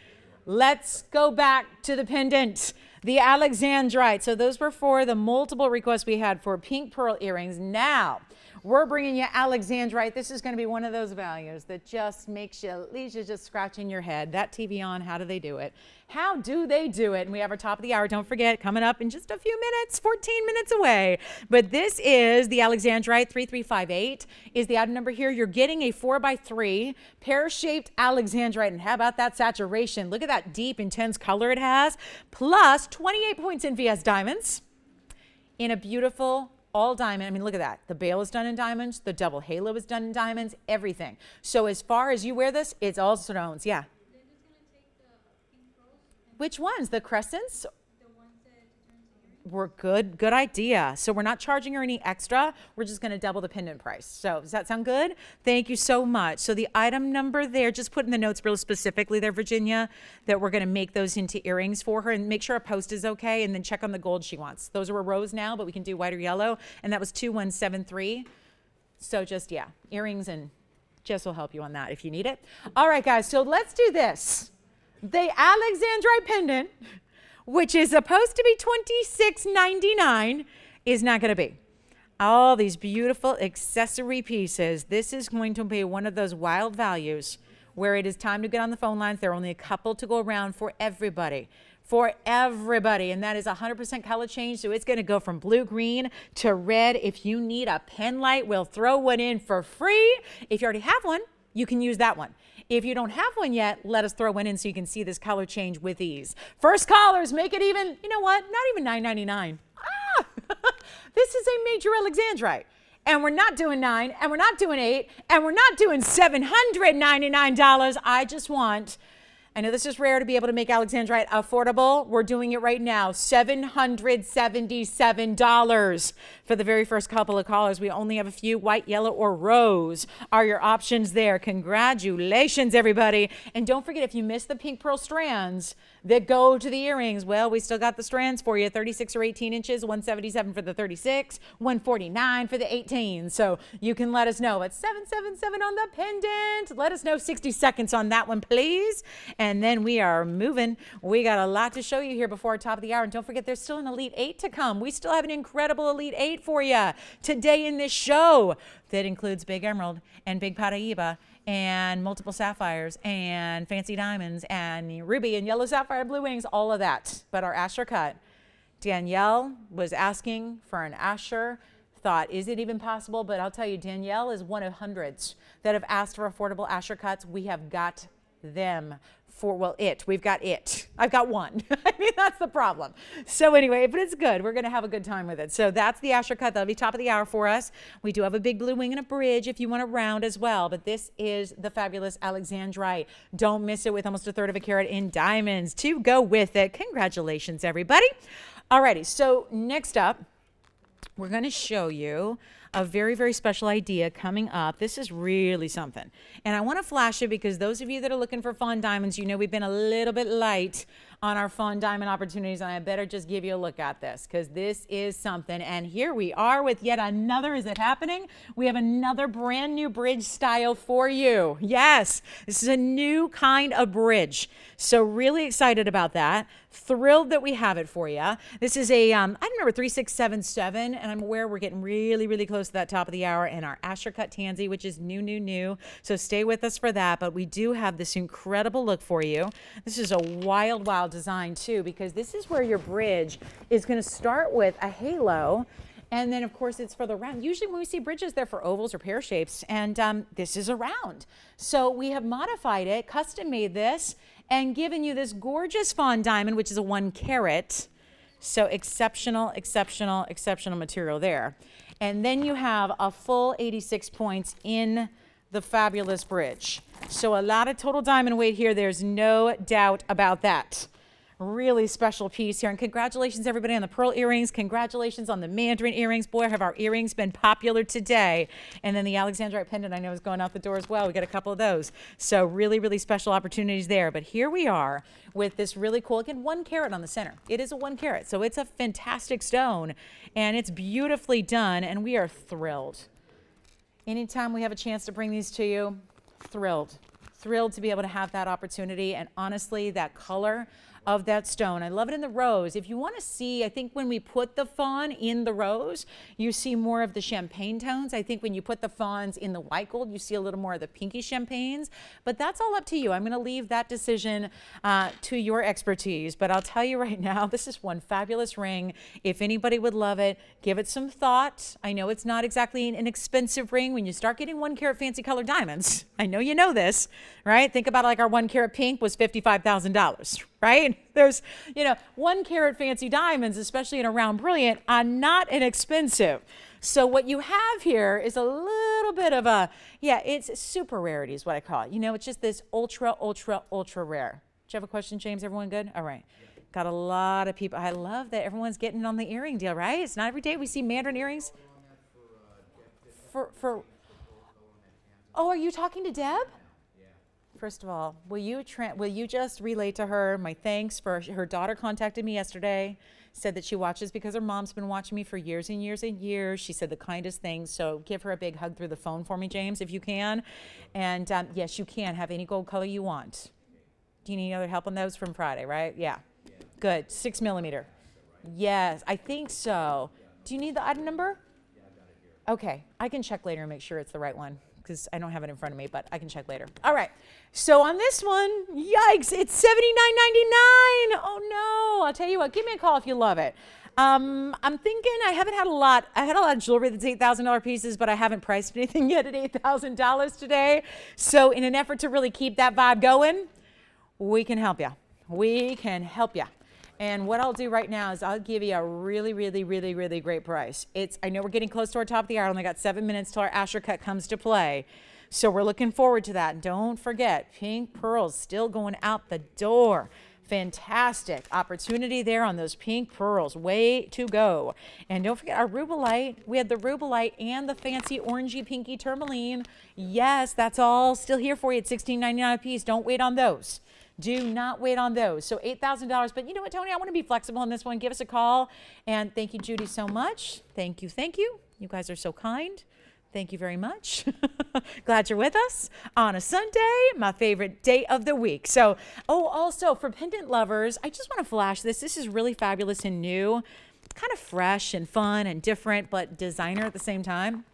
let's go back to the pendant, the Alexandrite. So those were for the multiple requests we had for pink pearl earrings. Now, we're bringing you Alexandrite. This is going to be one of those values that just leaves you just scratching your head. That TVON, how do they do it? How do they do it? And we have our top of the hour, don't forget, coming up in just a few minutes, 14 minutes away. But this is the Alexandrite 3358 is the item number here. You're getting a 4x3 pear-shaped Alexandrite. And how about that saturation? Look at that deep, intense color it has. Plus 28 points in VS diamonds in a beautiful all diamond. I mean, look at that. The bail is done in diamonds. The double halo is done in diamonds. Everything. So as far as you wear this, it's all stones. Yeah. They're just gonna take the pink pearls and Which ones? The crescents? the ones that turn to earrings. We're good. Good idea. So we're not charging her any extra. We're just going to double the pendant price. So does that sound good? Thank you so much. So the item number there, just put in the notes real specifically there, Virginia, that we're going to make those into earrings for her and make sure a post is okay. And then check on the gold she wants. Those are a rose now, but we can do white or yellow. And that was 2173. So just, yeah, earrings, and Jess will help you on that if you need it. All right, guys. So let's do this. The Alexandrite pendant, which is supposed to be $26.99, is not going to be. All these beautiful accessory pieces. This is going to be one of those wild values where it is time to get on the phone lines. There are only a couple to go around for everybody. for everybody, and that is 100% color change, so it's going to go from blue-green to red. If you need a pen light, we'll throw one in for free. If you already have one, you can use that one. If you don't have one yet, let us throw one in so you can see this color change with ease. First callers, make it even, you know what, not even $9.99. This is a major Alexandrite. And we're not doing 9, and we're not doing 8, and we're not doing $799. I know this is rare to be able to make Alexandrite affordable. We're doing it right now. $777 for the very first couple of callers. We only have a few. White, yellow, or rose are your options there. Congratulations, everybody. And don't forget, if you missed the pink pearl strands that go to the earrings, well, we still got the strands for you. 36 or 18 inches, 177 for the 36, 149 for the 18. So you can let us know. It's 777 on the pendant. Let us know 60 seconds on that one, please. And then we are moving. We got a lot to show you here before our top of the hour. And don't forget, there's still an Elite 8 to come. We still have an incredible Elite 8 for you today in this show that includes Big Emerald and Big Paraíba and multiple sapphires and fancy diamonds and ruby and yellow sapphire blue wings, all of that. But our Asher cut, Danielle was asking for an Asher. Thought, is it even possible? But I'll tell you, Danielle is one of hundreds that have asked for affordable Asher cuts. We have got them. We've got it. I've got one. I mean, that's the problem. So anyway, but it's good. We're going to have a good time with it. So that's the Asher cut. That'll be top of the hour for us. We do have a big blue wing and a bridge if you want a round as well. But this is the fabulous Alexandrite. Don't miss it, with almost a third of a carat in diamonds to go with it. Congratulations, everybody. Alrighty, so next up, we're going to show you a very, very special idea coming up. This is really something. And I want to flash it because those of you that are looking for fawn diamonds, you know we've been a little bit light on our fawn diamond opportunities, and I better just give you a look at this because this is something. And here we are with yet another, is it happening? We have another brand new bridge style for you. Yes, this is a new kind of bridge. So really excited about that. Thrilled that we have it for you. This is a, item number 3677, and I'm aware we're getting really, really close to that top of the hour, and our Asher cut tansy, which is new. So stay with us for that, but we do have this incredible look for you. This is a wild design too, because this is where your bridge is going to start with a halo. And then, of course, it's for the round. Usually when we see bridges, they're for ovals or pear shapes, and this is a round. So we have modified it, custom made this, and given you this gorgeous fawn diamond, which is a 1 carat. So exceptional material there. And then you have a full 86 points in the fabulous bridge. So a lot of total diamond weight here. There's no doubt about that. Really special piece here. And congratulations, everybody, on the pearl earrings. Congratulations on the mandarin earrings. Boy, have our earrings been popular today. And then the Alexandrite pendant, I know, is going out the door as well. We got a couple of those. So really special opportunities there. But here we are with this really cool, again, 1 carat on the center. It is a 1 carat. So it's a fantastic stone. And it's beautifully done. And we are thrilled. Anytime we have a chance to bring these to you, thrilled to be able to have that opportunity. And honestly, that color of that stone, I love it in the rose. If you want to see, I think when we put the fawn in the rose, you see more of the champagne tones. I think when you put the fawns in the white gold, you see a little more of the pinky champagnes, but that's all up to you. I'm going to leave that decision to your expertise, but I'll tell you right now, this is one fabulous ring. If anybody would love it, give it some thought. I know it's not exactly an expensive ring. When you start getting 1 carat fancy colored diamonds, I know you know this, right? Think about it, like our 1 carat pink was $55,000. Right? There's, 1 carat fancy diamonds, especially in a round brilliant, are not inexpensive. So what you have here is a little bit of a, it's super rarity is what I call it. It's just this ultra rare. Do you have a question, James? Everyone good? All right. Got a lot of people. I love that everyone's getting on the earring deal, right? It's not every day we see mandarin earrings. Oh, are you talking to Deb? First of all, will you just relay to her my thanks for her daughter contacted me yesterday, said that she watches because her mom's been watching me for years and years and years. She said the kindest things. So give her a big hug through the phone for me, James, if you can. And yes, you can have any gold color you want. Do you need any other help on those from Friday, right? Yeah. Good. 6 millimeter. Yes, I think so. Do you need the item number? Okay, I can check later and make sure it's the right one. because I don't have it in front of me, but I can check later. All right. So on this one, yikes, it's $79.99. Oh no, I'll tell you what, give me a call if you love it. I'm thinking I haven't had a lot. I had a lot of jewelry that's $8,000 pieces, but I haven't priced anything yet at $8,000 today. So in an effort to really keep that vibe going, we can help you. We can help you. And what I'll do right now is I'll give you a really, really, really, really great price. I know we're getting close to our top of the hour. I only got 7 minutes till our Asher cut comes to play. So we're looking forward to that. Don't forget, pink pearls still going out the door. Fantastic opportunity there on those pink pearls. Way to go. And don't forget our rubellite. We had the rubellite and the fancy orangey pinky tourmaline. Yes, that's all still here for you at $16.99 a piece. Don't wait on those. Do not wait on those. So $8,000. But you know what, Tony? I want to be flexible on this one. Give us a call. And thank you, Judy, so much. Thank you. Thank you. You guys are so kind. Thank you very much. Glad you're with us on a Sunday, my favorite day of the week. So, also for pendant lovers, I just want to flash this. This is really fabulous and new, kind of fresh and fun and different, but designer at the same time.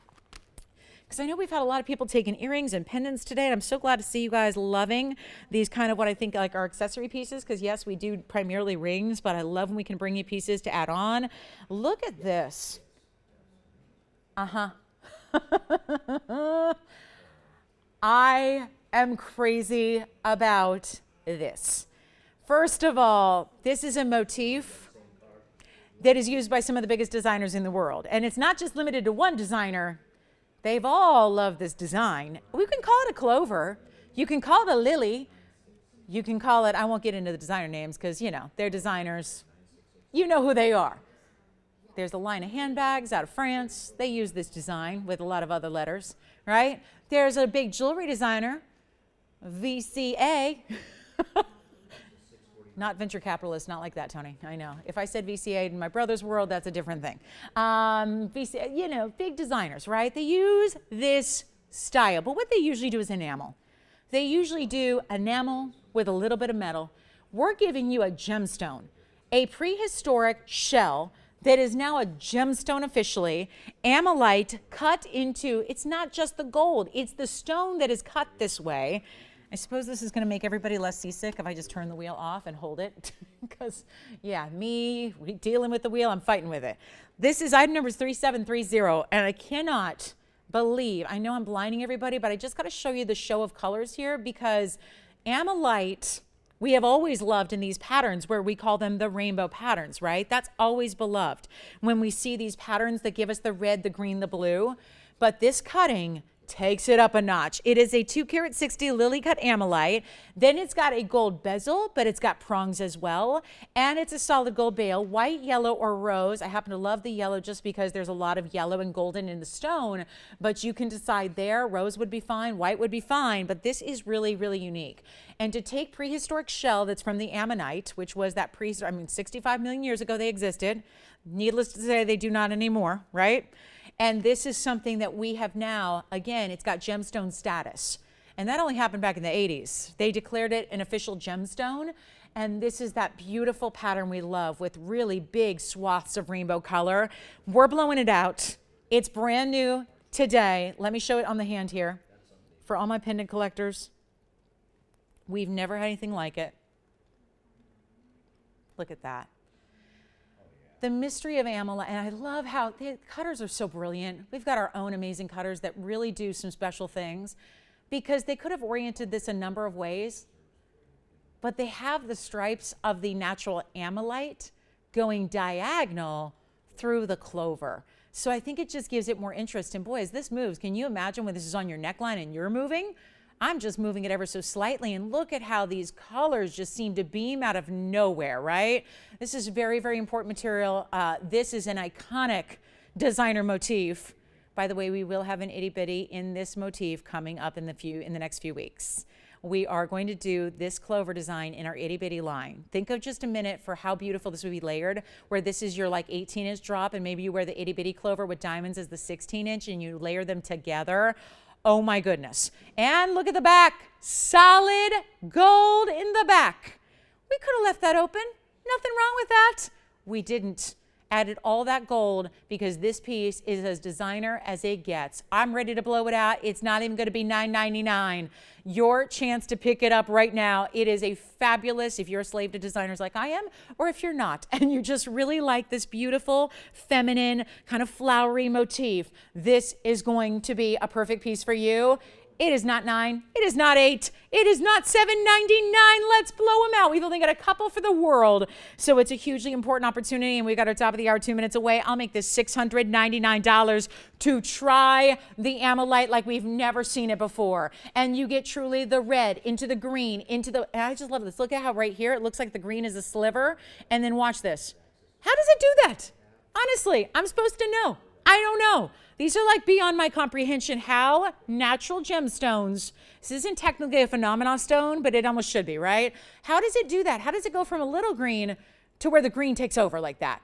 Because I know we've had a lot of people taking earrings and pendants today, and I'm so glad to see you guys loving these kind of what I think like our accessory pieces, because yes, we do primarily rings, but I love when we can bring you pieces to add on. Look at this. I am crazy about this. First of all, this is a motif that is used by some of the biggest designers in the world. And it's not just limited to one designer. They've all loved this design. We can call it a clover. You can call it a lily. You can call it, I won't get into the designer names because, you know, they're designers. You know who they are. There's a line of handbags out of France. They use this design with a lot of other letters, right? There's a big jewelry designer, VCA. Not venture capitalist, not like that, Tony. I know. If I said VCA in my brother's world, that's a different thing. VCA, you know, big designers, right? They use this style, but what they usually do is enamel. They usually do enamel with a little bit of metal. We're giving you a gemstone, a prehistoric shell that is now a gemstone officially, amethyst cut into, it's not just the gold, it's the stone that is cut this way. I suppose this is going to make everybody less seasick if I just turn the wheel off and hold it. Because, yeah, me dealing with the wheel, I'm fighting with it. This is item number 3730, and I cannot believe, I know I'm blinding everybody, but I just got to show you the show of colors here because amethyst, we have always loved in these patterns where we call them the rainbow patterns, right? That's always beloved when we see these patterns that give us the red, the green, the blue. But this cutting takes it up a notch. It is a 2 carat 60 lily cut amethyst. Then it's got a gold bezel, but it's got prongs as well. And it's a solid gold bale, white, yellow, or rose. I happen to love the yellow just because there's a lot of yellow and golden in the stone, but you can decide there. Rose would be fine, white would be fine, but this is really, really unique. And to take prehistoric shell that's from the ammonite, which was that 65 million years ago they existed. Needless to say, they do not anymore, right? And this is something that we have now, again, it's got gemstone status. And that only happened back in the 80s. They declared it an official gemstone. And this is that beautiful pattern we love with really big swaths of rainbow color. We're blowing it out. It's brand new today. Let me show it on the hand here. For all my pendant collectors, we've never had anything like it. Look at that. The mystery of amethyst, and I love how the cutters are so brilliant. We've got our own amazing cutters that really do some special things because they could have oriented this a number of ways, but they have the stripes of the natural amethyst going diagonal through the clover. So I think it just gives it more interest. And boy, as this moves, can you imagine when this is on your neckline and you're moving? I'm just moving it ever so slightly, and look at how these colors just seem to beam out of nowhere, right? This is very, very important material. This is an iconic designer motif. By the way, we will have an itty bitty in this motif coming up in the next few weeks. We are going to do this clover design in our itty bitty line. Think of just a minute for how beautiful this would be layered, where this is your like 18-inch drop, and maybe you wear the itty bitty clover with diamonds as the 16-inch, and you layer them together. Oh my goodness. And look at the back. Solid gold in the back. We could have left that open. Nothing wrong with that. We didn't. added all that gold because this piece is as designer as it gets. I'm ready to blow it out. It's not even going to be $9.99. Your chance to pick it up right now. It is a fabulous, if you're a slave to designers like I am, or if you're not, and you just really like this beautiful, feminine, kind of flowery motif, this is going to be a perfect piece for you. It is not $9. It is not $8. It is not $7.99. Let's blow them out. We've only got a couple for the world. So it's a hugely important opportunity, and we got our top of the hour 2 minutes away. I'll make this $699 to try the Amethyst like we've never seen it before. And you get truly the red into the green, into the, and I just love this. Look at how right here it looks like the green is a sliver. And then watch this. How does it do that? Honestly, I'm supposed to know. I don't know. These are like beyond my comprehension. How natural gemstones, this isn't technically a phenomenon stone, but it almost should be, right? How does it do that? How does it go from a little green to where the green takes over like that?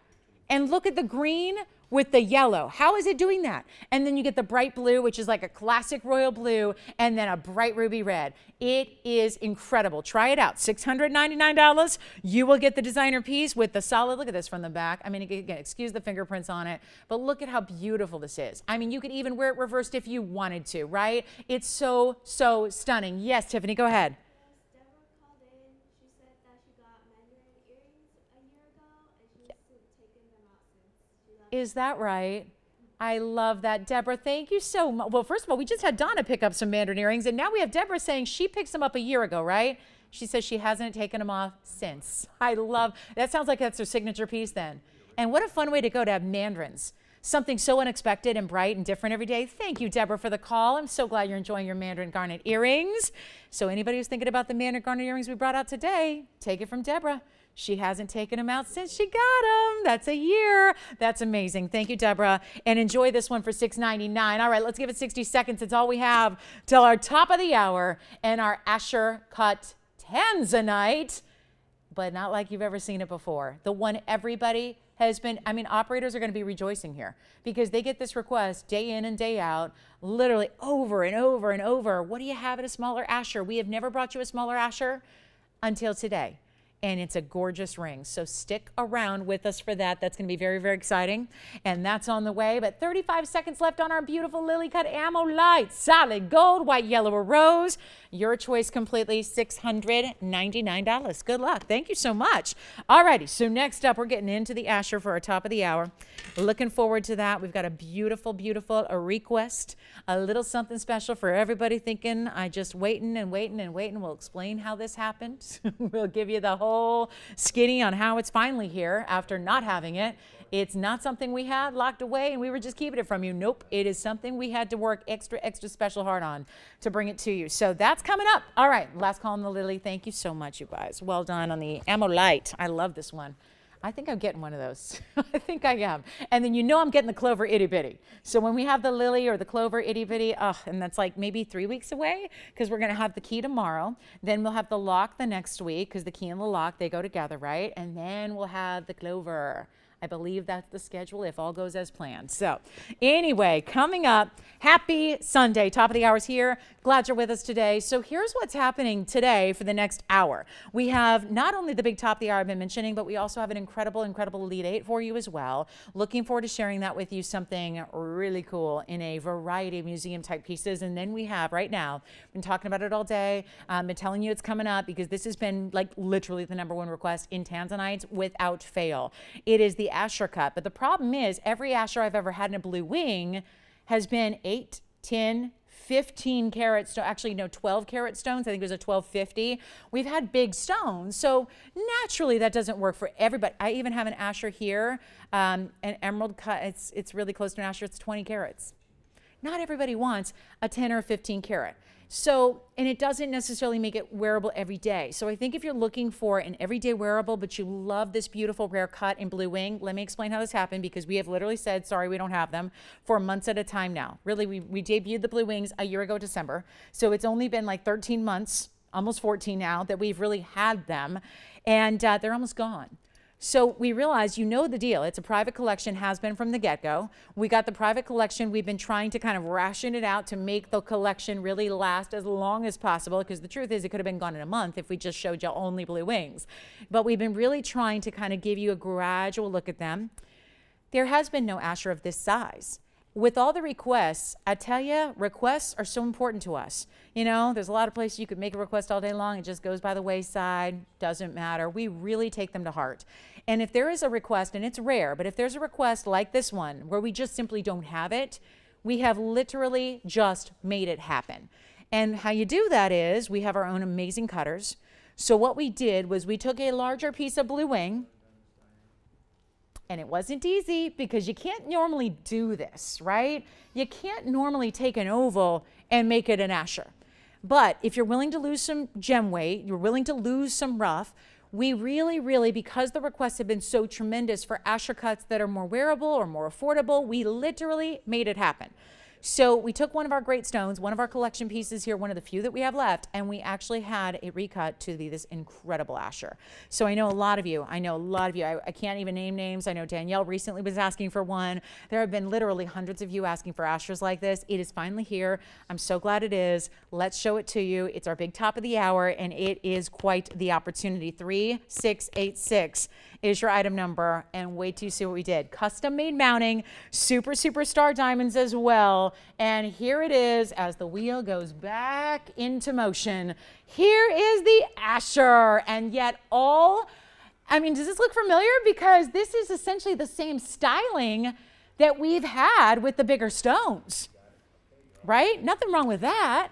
And look at the green with the yellow. How is it doing that? And then you get the bright blue, which is like a classic royal blue, and then a bright ruby red. It is incredible. Try it out. $699. You will get the designer piece with the solid, look at this from the back. I mean, again, excuse the fingerprints on it, but look at how beautiful this is. I mean, you could even wear it reversed if you wanted to, right? It's so, so stunning. Yes, Tiffany, go ahead. Deborah called in. She said that she got mandarin earrings a year ago, and she hasn't taken them out since. She left. Is that right? I love that, Deborah. Thank you so much. Well, first of all, we just had Donna pick up some mandarin earrings, and now we have Deborah saying she picks them up a year ago, right? She says she hasn't taken them off since. I love, that sounds like that's her signature piece then. And what a fun way to go to have mandarins. Something so unexpected and bright and different every day. Thank you, Deborah, for the call. I'm so glad you're enjoying your mandarin garnet earrings. So anybody who's thinking about the mandarin garnet earrings we brought out today, take it from Deborah. She hasn't taken them out since she got them. That's a year. That's amazing. Thank you, Deborah. And enjoy this one for $6.99. All right, let's give it 60 seconds. It's all we have till our top of the hour and our Asher cut Tanzanite, but not like you've ever seen it before. The one everybody has been, I mean, operators are going to be rejoicing here because they get this request day in and day out, literally over and over and over. What do you have at a smaller Asher? We have never brought you a smaller Asher until today. And it's a gorgeous ring. So stick around with us for that. That's going to be very, very exciting. And that's on the way. But 35 seconds left on our beautiful lily cut Amethyst. Solid gold, white, yellow, or rose. Your choice completely, $699. Good luck. Thank you so much. All righty. So next up, we're getting into the Asher for our top of the hour. Looking forward to that. We've got a beautiful, beautiful a request. A little something special for everybody thinking, I just waiting and waiting and waiting. We'll explain how this happened. We'll give you the whole skinny on how it's finally here after not having it. It's not something we had locked away and we were just keeping it from you. Nope. It is something we had to work extra special hard on to bring it to you. So that's coming up. All right. Last call on the lily. Thank you so much, you guys. Well done on the Amethyst. I love this one. I think I'm getting one of those. I think I am. And then you know I'm getting the clover itty bitty. So when we have the lily or the clover itty bitty, and that's like maybe 3 weeks away because we're going to have the key tomorrow. Then we'll have the lock the next week because the key and the lock, they go together, right? And then we'll have the clover. I believe that's the schedule if all goes as planned. So anyway, coming up, happy Sunday. Top of the hour's here. Glad you're with us today. So here's what's happening today for the next hour. We have not only the big top of the hour I've been mentioning, but we also have an incredible lead 8 for you as well. Looking forward to sharing that with you, something really cool in a variety of museum type pieces. And then we have right now, been talking about it all day. Been telling you it's coming up because this has been like literally the #1 request in Tanzanites without fail. It is the Asher cut. But the problem is every Asher I've ever had in a blue wing has been 8, 10, 15 carat stone, actually no, 12 carat stones. I think it was a 1250. We've had big stones. So naturally that doesn't work for everybody. I even have an Asher here, an emerald cut. It's really close to an Asher. It's 20 carats. Not everybody wants a 10 or a 15 carat. So, and it doesn't necessarily make it wearable every day. So I think if you're looking for an everyday wearable, but you love this beautiful rare cut in blue wing, let me explain how this happened because we have literally said, sorry, we don't have them for months at a time now. Really, we debuted the blue wings a year ago, December. So it's only been like 13 months, almost 14 now that we've really had them and they're almost gone. So we realized, you know the deal. It's a private collection, has been from the get-go. We got the private collection. We've been trying to kind of ration it out to make the collection really last as long as possible because the truth is it could have been gone in a month if we just showed you only blue wings. But we've been really trying to kind of give you a gradual look at them. there has been no Asher of this size. With all the requests, I tell you, requests are so important to us. You know, there's a lot of places you could make a request all day long. It just goes by the wayside. Doesn't matter. We really take them to heart. And if there is a request, and it's rare, but if there's a request like this one where we just simply don't have it, we have literally just made it happen. And how you do that is we have our own amazing cutters. So what we did was we took a larger piece of blue wing, and it wasn't easy because you can't normally do this, right? You can't normally take an oval and make it an Asher. But if you're willing to lose some gem weight, you're willing to lose some rough, we really, because the requests have been so tremendous for Asher cuts that are more wearable or more affordable, we literally made it happen. So we took one of our great stones, one of our collection pieces here, one of the few that we have left, and we actually had it recut to be this incredible Asher. So I know a lot of you, I can't even name names. I know Danielle recently was asking for one. There have been literally hundreds of you asking for Ashers like this. It is finally here. I'm so glad it is. Let's show it to you. It's our big top of the hour, and it is quite the opportunity. 3686 is your item number, and wait till you see what we did. Custom made mounting, superstar diamonds as well. And here it is as the wheel goes back into motion. Here is the Asher, and yet does this look familiar? Because this is essentially the same styling that we've had with the bigger stones, right? Nothing wrong with that.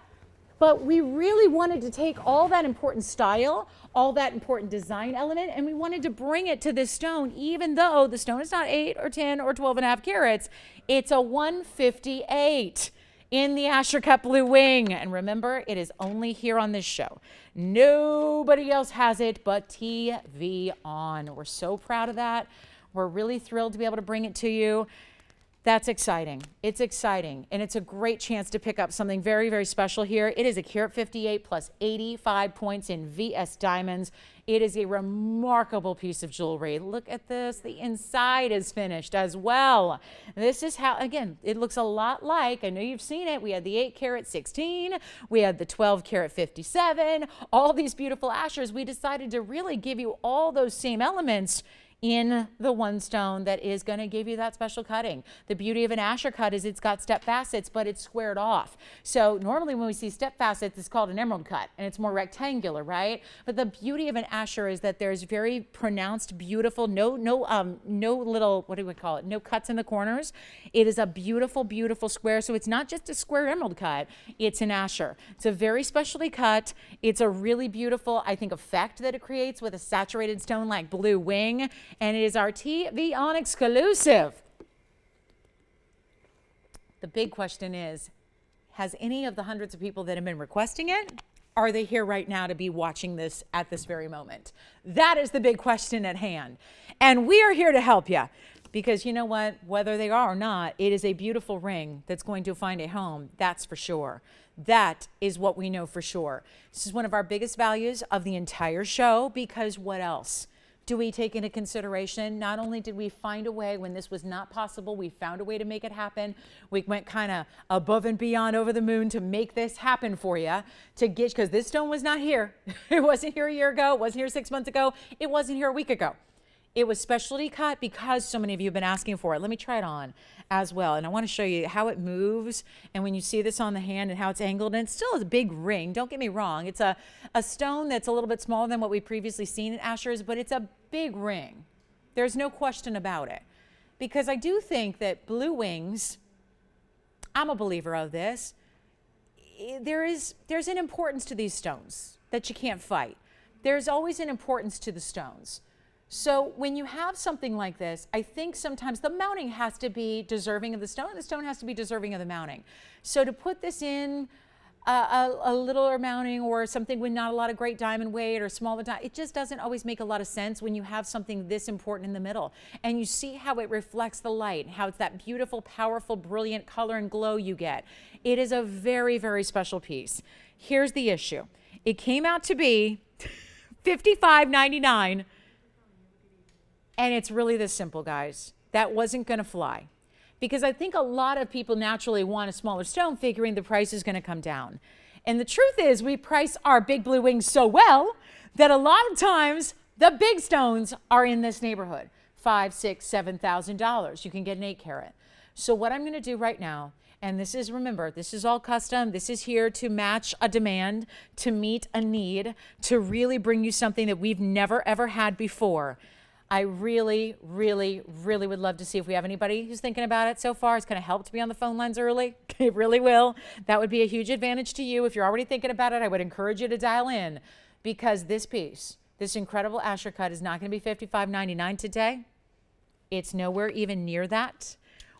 But we really wanted to take all that important style, all that important design element, and we wanted to bring it to this stone, even though the stone is not 8 or 10 or 12 and a half carats. It's a 158 in the Asher cut blue wing. And remember, it is only here on this show. Nobody else has it but TVON. We're so proud of that. We're really thrilled to be able to bring it to you. That's exciting. It's exciting. And it's a great chance to pick up something very special here. It is a carat 58 plus 85 points in VS diamonds. It is a remarkable piece of jewelry. Look at this. The inside is finished as well. This is how, again, it looks a lot like, I know you've seen it. We had the 8 carat 16. We had the 12 carat 57. All these beautiful Ashers. We decided to really give you all those same elements in the one stone that is going to give you that special cutting. The beauty of an Asher cut is it's got step facets, but it's squared off. So normally when we see step facets, it's called an emerald cut, and it's more rectangular, right? But the beauty of an Asher is that there's very pronounced, beautiful, no little, what do we call it? No cuts in the corners. It is a beautiful square. So it's not just a square emerald cut, it's an Asher. It's a very specially cut. It's a really beautiful, I think, effect that it creates with a saturated stone like blue wing. And it is our TVON exclusive. The big question is, has any of the hundreds of people that have been requesting it, are they here right now to be watching this at this very moment? That is the big question at hand. And we are here to help you. Because you know what, whether they are or not, it is a beautiful ring that's going to find a home, that's for sure. That is what we know for sure. This is one of our biggest values of the entire show, because what else do we take into consideration? Not only did we find a way when this was not possible, we found a way to make it happen. We went kind of above and beyond, over the moon to make this happen for you, to get, because this stone was not here. It wasn't here a year ago. It wasn't here 6 months ago. It wasn't here a week ago. It was specialty cut because so many of you have been asking for it. Let me try it on as well. And I want to show you how it moves. And when you see this on the hand and how it's angled, and it still is a big ring. Don't get me wrong. It's a stone that's a little bit smaller than what we've previously seen in Ashers, but it's a big ring. There's no question about it. Because I do think that blue wings, I'm a believer of this, there's an importance to these stones that you can't fight. There's always an importance to the stones. So when you have something like this, I think sometimes the mounting has to be deserving of the stone, and the stone has to be deserving of the mounting. So to put this in a littler mounting or something with not a lot of great diamond weight or smaller diamond, it just doesn't always make a lot of sense when you have something this important in the middle. And you see how it reflects the light, how it's that beautiful, powerful, brilliant color and glow you get. It is a very special piece. Here's the issue. It came out to be $55.99. And it's really this simple, guys. That wasn't going to fly. Because I think a lot of people naturally want a smaller stone, figuring the price is going to come down. And the truth is, we price our big blue wings so well that a lot of times the big stones are in this neighborhood. $7,000. You can get an 8 carat. So what I'm going to do right now, and this is, remember, this is all custom. This is here to match a demand, to meet a need, to really bring you something that we've never, ever had before. I really, really, really would love to see if we have anybody who's thinking about it so far. It's going to help to be on the phone lines early. It really will. That would be a huge advantage to you. If you're already thinking about it, I would encourage you to dial in, because this piece, this incredible Asher cut, is not going to be $55.99 today. It's nowhere even near that.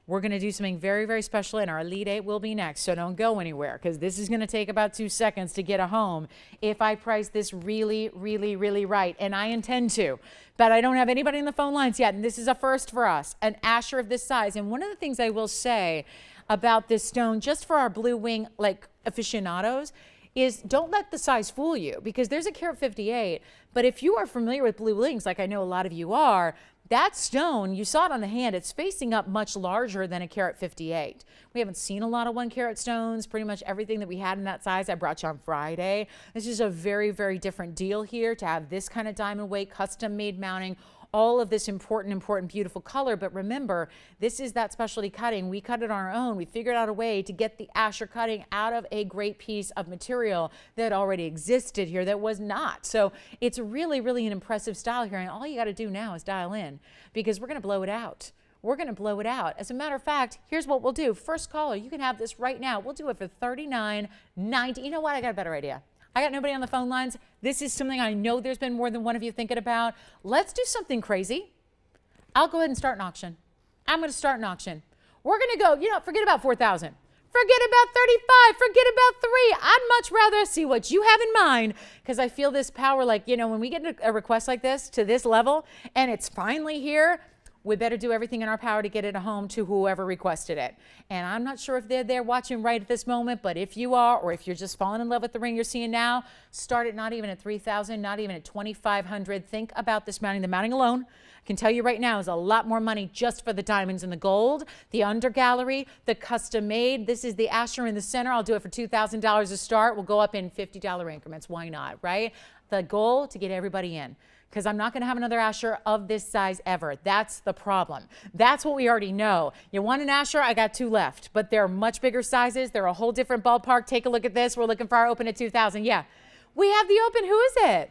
We're going to do something very, very special, and our Elite 8 will be next, so don't go anywhere, because this is going to take about 2 seconds to get a home if I price this really, really, really right, and I intend to, but I don't have anybody in the phone lines yet, and this is a first for us, an Asher of this size. And one of the things I will say about this stone, just for our blue wing like aficionados, is don't let the size fool you, because there's a carat 58, but if you are familiar with blue wings, like I know a lot of you are, that stone, you saw it on the hand, it's facing up much larger than a carat 58. We haven't seen a lot of 1 carat stones. Pretty much everything that we had in that size I brought you on Friday. This is a very, very different deal here to have this kind of diamond weight, custom made mounting, all of this important, beautiful color. But remember, this is that specialty cutting. We cut it on our own. We figured out a way to get the Asher cutting out of a great piece of material that already existed here that was not. So it's really, really an impressive style here. And all you got to do now is dial in, because we're going to blow it out. We're going to blow it out. As a matter of fact, here's what we'll do. First caller, you can have this right now. We'll do it for $39.90. You know what? I got a better idea. I got nobody on the phone lines. This is something I know there's been more than one of you thinking about. Let's do something crazy. I'll go ahead and start an auction. I'm going to start an auction. We're going to go, you know, forget about 4,000. Forget about 35. Forget about 3. I'd much rather see what you have in mind, because I feel this power, like, you know, when we get a request like this to this level and it's finally here, we better do everything in our power to get it home to whoever requested it. And I'm not sure if they're there watching right at this moment, but if you are, or if you're just falling in love with the ring you're seeing now, start it not even at 3,000, not even at 2,500. Think about this mounting. The mounting alone, I can tell you right now, is a lot more money just for the diamonds and the gold, the under gallery, the custom made. This is the Asher in the center. I'll do it for $2,000 to start. We'll go up in $50 increments. Why not, right? The goal to get everybody in, because I'm not going to have another Asher of this size ever. That's the problem. That's what we already know. You want an Asher? I got 2 left, but they're much bigger sizes. They're a whole different ballpark. Take a look at this. We're looking for our open at 2,000. Yeah, we have the open. Who is it?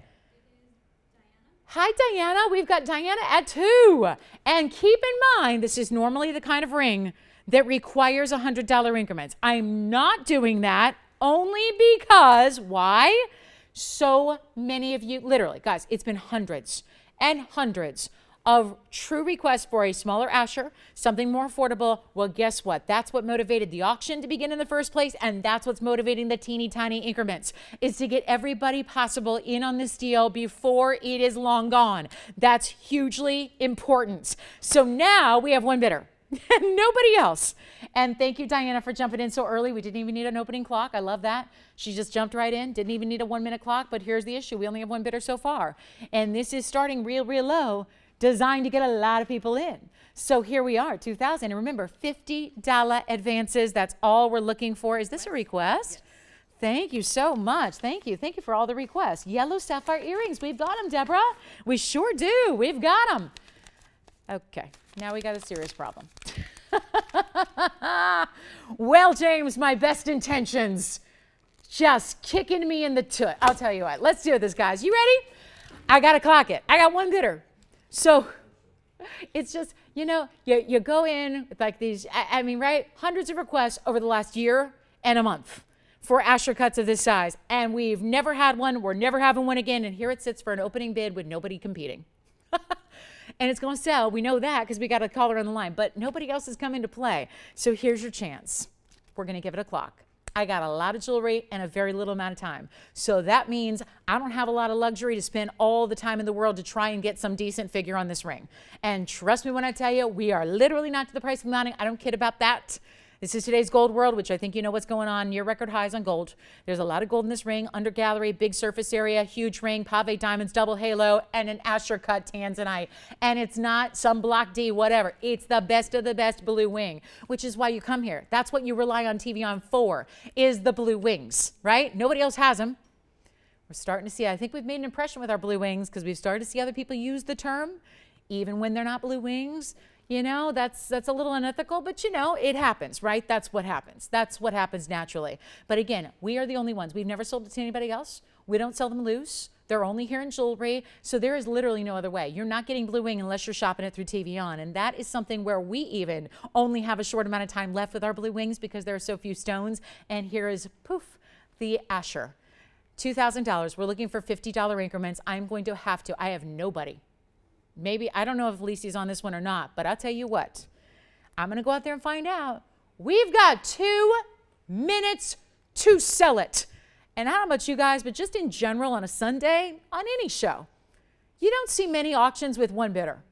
Hi, Diana. We've got Diana at 2. And keep in mind, this is normally the kind of ring that requires $100 increments. I'm not doing that only because, why? So many of you, literally, guys, it's been hundreds and hundreds of true requests for a smaller Asher, something more affordable. Well, guess what? That's what motivated the auction to begin in the first place, and that's what's motivating the teeny tiny increments, is to get everybody possible in on this deal before it is long gone. That's hugely important. So now we have one bidder. Nobody else. And thank you, Diana, for jumping in so early. We didn't even need an opening clock. I love that. She just jumped right in. Didn't even need a 1-minute clock. But here's the issue. We only have one bidder so far. And this is starting real, real low, designed to get a lot of people in. So here we are, 2,000. And remember, $50 advances. That's all we're looking for. Is this a request? Yes. Thank you so much. Thank you. Thank you for all the requests. Yellow sapphire earrings. We've got them, Deborah. We sure do. We've got them. Okay. Now we got a serious problem. Well, James, my best intentions just kicking me in the toot. I'll tell you what. Let's do this, guys. You ready? I got to clock it. I got one bidder. So it's just, you know, you go in with like these, I mean, right? Hundreds of requests over the last year and a month for Asher cuts of this size. And we've never had one. We're never having one again. And here it sits for an opening bid with nobody competing. And it's going to sell. We know that because we got a caller on the line, but nobody else has come into play. So here's your chance. We're going to give it a clock. I got a lot of jewelry and a very little amount of time. So that means I don't have a lot of luxury to spend all the time in the world to try and get some decent figure on this ring. And trust me when I tell you, we are literally not to the price of mounting. I don't kid about that. This is today's gold world, which I think you know what's going on. Near record highs on gold. There's a lot of gold in this ring. Under gallery, big surface area, huge ring, pave diamonds, double halo, and an Asher cut tanzanite. And it's not some block D, whatever. It's the best of the best blue wing, which is why you come here. That's what you rely on TVON for, is the blue wings, right? Nobody else has them. We're starting to see, I think we've made an impression with our blue wings because we've started to see other people use the term. even when they're not blue wings. You know, that's a little unethical, but you know, it happens, right? That's what happens. That's what happens naturally. But again, we are the only ones. We've never sold it to anybody else. We don't sell them loose. They're only here in jewelry. So there is literally no other way. You're not getting blue wing unless you're shopping it through TVON. And that is something where we even only have a short amount of time left with our blue wings because there are so few stones. And here is, poof, the Asher. $2,000. We're looking for $50 increments. I'm going to have to. I have nobody. Maybe, I don't know if Lisi's on this one or not, but I'll tell you what, I'm going to go out there and find out. We've got 2 minutes to sell it. And I don't know about you guys, but just in general on a Sunday, on any show, you don't see many auctions with one bidder.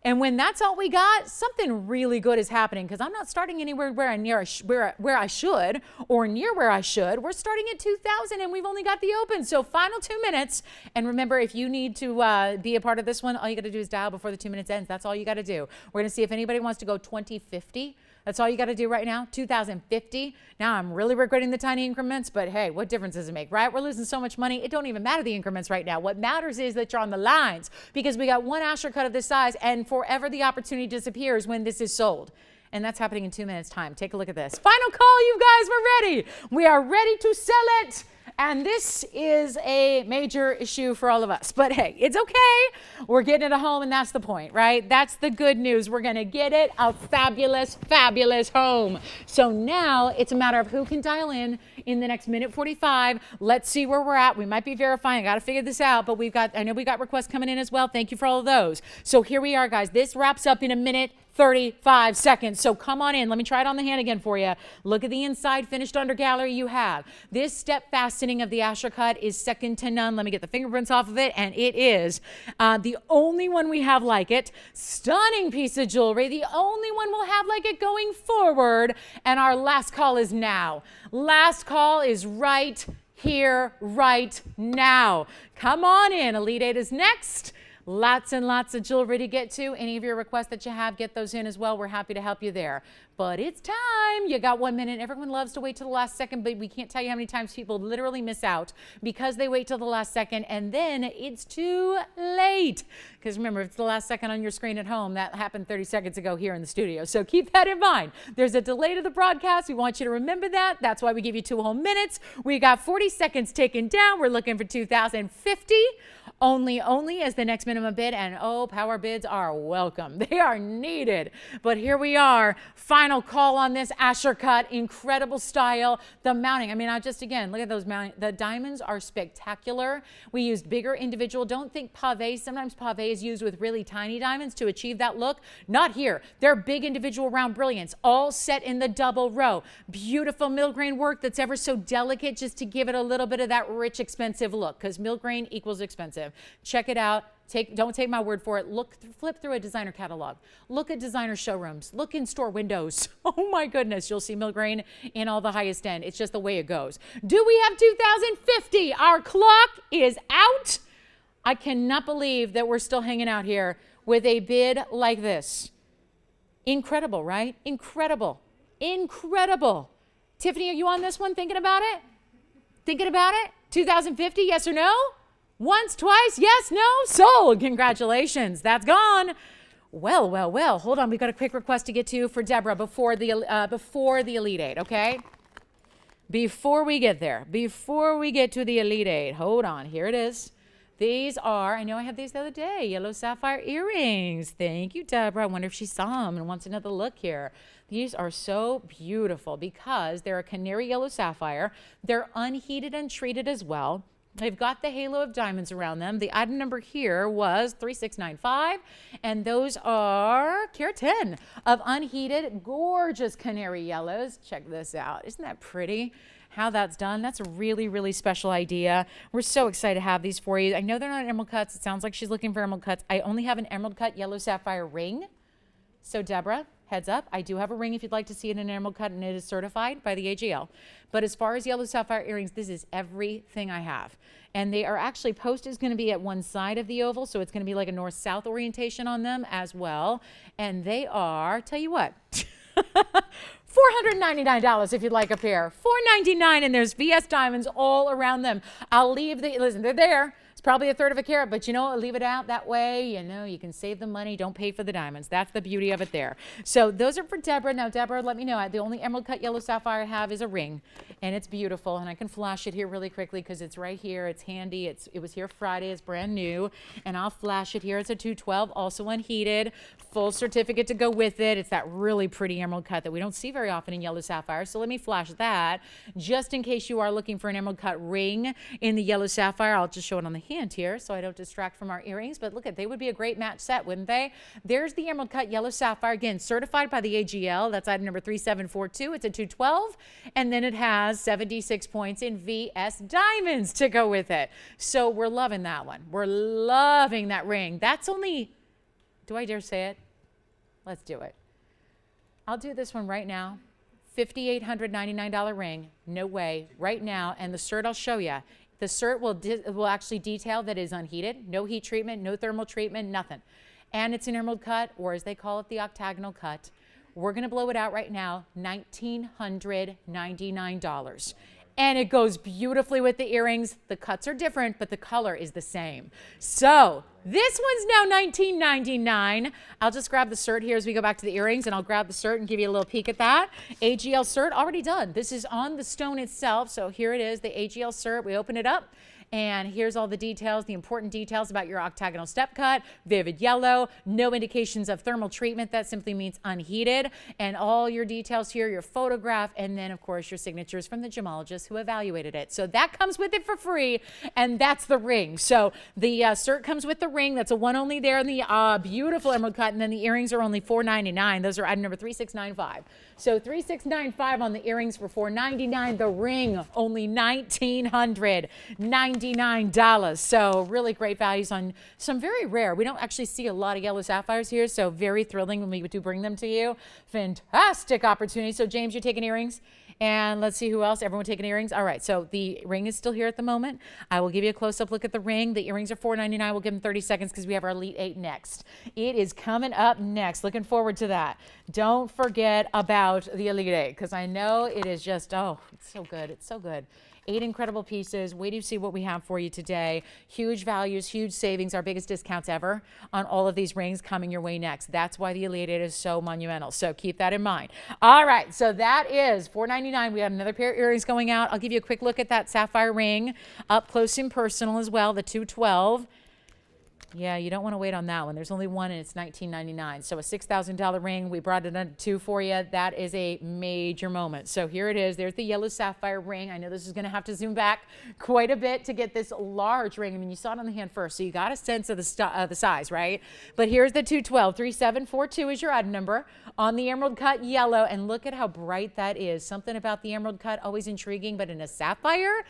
And when that's all we got, something really good is happening because I'm not starting anywhere where I should or near where I should. We're starting at 2,000 and we've only got the open. So final 2 minutes. And remember, if you need to be a part of this one, all you got to do is dial before the 2 minutes ends. That's all you got to do. We're going to see if anybody wants to go 2050. That's all you got to do right now, 2,050. Now I'm really regretting the tiny increments, but hey, what difference does it make, right? We're losing so much money. It don't even matter the increments right now. What matters is that you're on the lines because we got one Asher cut of this size and forever the opportunity disappears when this is sold. And that's happening in 2 minutes time. Take a look at this. Final call, you guys, we're ready. We are ready to sell it. And this is a major issue for all of us. But hey, it's okay. We're getting it a home, and that's the point, right? That's the good news. We're going to get it a fabulous, fabulous home. So now it's a matter of who can dial in the next minute 45. Let's see where we're at. We might be verifying. I got to figure this out. But I know we got requests coming in as well. Thank you for all of those. So here we are, guys. This wraps up in a minute 35 seconds. So come on in. Let me try it on the hand again for you. Look at the inside finished under gallery you have. This step fastening of the Asher cut is second to none. Let me get the fingerprints off of it. And it is the only one we have like it. Stunning piece of jewelry. The only one we'll have like it going forward. And our last call is now. Last call is right here, right now. Come on in. Elite 8 is next. Lots and lots of jewelry to get to. Any of your requests that you have, get those in as well. We're happy to help you there. But it's time. You got 1 minute. Everyone loves to wait till the last second, but we can't tell you how many times people literally miss out because they wait till the last second and then it's too late. Because remember, if it's the last second on your screen at home, that happened 30 seconds ago here in the studio. So keep that in mind. There's a delay to the broadcast. We want you to remember that. That's why we give you 2 whole minutes. We got 40 seconds taken down. We're looking for 2,050. Only as the next minimum bid, and oh, power bids are welcome. They are needed. But here we are, final call on this Asher cut, incredible style. The mounting, I mean, again, look at those mounting. The diamonds are spectacular. We used bigger individual. Don't think pave. Sometimes pave is used with really tiny diamonds to achieve that look. Not here. They're big individual round brilliants, all set in the double row. Beautiful millgrain work that's ever so delicate just to give it a little bit of that rich, expensive look, because millgrain equals expensive. Check it out. Don't take my word for it. Flip through a designer catalog. Look at designer showrooms. Look in store windows. Oh my goodness, you'll see millgrain in all the highest end. It's just the way it goes. Do we have 2,050? Our clock is out. I cannot believe that we're still hanging out here with a bid like this. Incredible, right? Incredible. Incredible. Tiffany, are you on this one thinking about it? Thinking about it? 2,050, yes or no? Once, twice, yes, no, sold. Congratulations, that's gone. Well. Hold on, we've got a quick request to get to for Deborah before the Elite 8, okay? Before we get there, before we get to the Elite 8, hold on, here it is. These are, I know I had these the other day, yellow sapphire earrings. Thank you, Deborah. I wonder if she saw them and wants another look here. These are so beautiful because they're a canary yellow sapphire. They're unheated and treated as well. They've got the halo of diamonds around them. The item number here was 3695, and those are carat 10 of unheated, gorgeous canary yellows. Check this out. Isn't that pretty? How that's done. That's a really, really special idea. We're so excited to have these for you. I know they're not emerald cuts. It sounds like she's looking for emerald cuts. I only have an emerald cut yellow sapphire ring. So Deborah, heads up, I do have a ring if you'd like to see it in an emerald cut, and it is certified by the AGL. But as far as yellow sapphire earrings, this is everything I have. And they are actually, post is going to be at one side of the oval, so it's going to be like a north-south orientation on them as well. And they are, tell you what, $499 if you'd like a pair. $499, and there's VS diamonds all around them. I'll leave listen, they're there. It's probably a third of a carat, but you know what? Leave it out that way. You know, you can save the money. Don't pay for the diamonds. That's the beauty of it there. So those are for Deborah. Now, Deborah, let me know. The only emerald cut yellow sapphire I have is a ring, and it's beautiful. And I can flash it here really quickly because it's right here. It's handy. It was here Friday. It's brand new. And I'll flash it here. It's a 212, also unheated. Full certificate to go with it. It's that really pretty emerald cut that we don't see very often in yellow sapphire. So let me flash that just in case you are looking for an emerald cut ring in the yellow sapphire. I'll just show it on the hand here so I don't distract from our earrings. But look, they would be a great match set, wouldn't they? There's the emerald cut yellow sapphire, again, certified by the AGL. That's item number 3742. It's a 212. And then it has 76 points in VS diamonds to go with it. So we're loving that one. We're loving that ring. That's only, do I dare say it? Let's do it. I'll do this one right now. $5,899 ring. No way. Right now. And the cert I'll show you. The cert will actually detail that it is unheated. No heat treatment, no thermal treatment, nothing. And it's an emerald cut, or as they call it, the octagonal cut. We're going to blow it out right now. $1,999. And it goes beautifully with the earrings. The cuts are different, but the color is the same. So this one's now $19.99. I'll just grab the cert here as we go back to the earrings, and I'll grab the cert and give you a little peek at that. AGL cert already done. This is on the stone itself. So here it is, the AGL cert. We open it up. And here's all the details, the important details about your octagonal step cut, vivid yellow, no indications of thermal treatment. That simply means unheated. And all your details here, your photograph, and then, of course, your signatures from the gemologist who evaluated it. So that comes with it for free, and that's the ring. So the cert comes with the ring. That's a one only there in the beautiful emerald cut, and then the earrings are only $499. Those are item number 3695. So 3695 on the earrings for $499. The ring, only $1,999. So really great values on some very rare. We don't actually see a lot of yellow sapphires here, so very thrilling when we do bring them to you. Fantastic opportunity. So James, you're taking earrings. And let's see who else. Everyone taking earrings? All right, so the ring is still here at the moment. I will give you a close-up look at the ring. The earrings are $499. We'll give them 30 seconds because we have our Elite 8 next. It is coming up next. Looking forward to that. Don't forget about the Elite 8 because I know it is just, oh, it's so good. It's so good. 8 incredible pieces. Wait to see what we have for you today. Huge values, huge savings, our biggest discounts ever on all of these rings coming your way next. That's why the Elite 8 is so monumental. So keep that in mind. All right, so that is $499. We have another pair of earrings going out. I'll give you a quick look at that sapphire ring up close and personal as well, the 212. Yeah, you don't want to wait on that one. There's only one and it's $19.99. So a $6,000 ring. We brought it under 2 for you. That is a major moment. So here it is. There's the yellow sapphire ring. I know this is going to have to zoom back quite a bit to get this large ring. I mean, you saw it on the hand first, so you got a sense of the size, right? But here's the 212. 3742 is your item number on the emerald cut yellow. And look at how bright that is. Something about the emerald cut, always intriguing, but in a sapphire,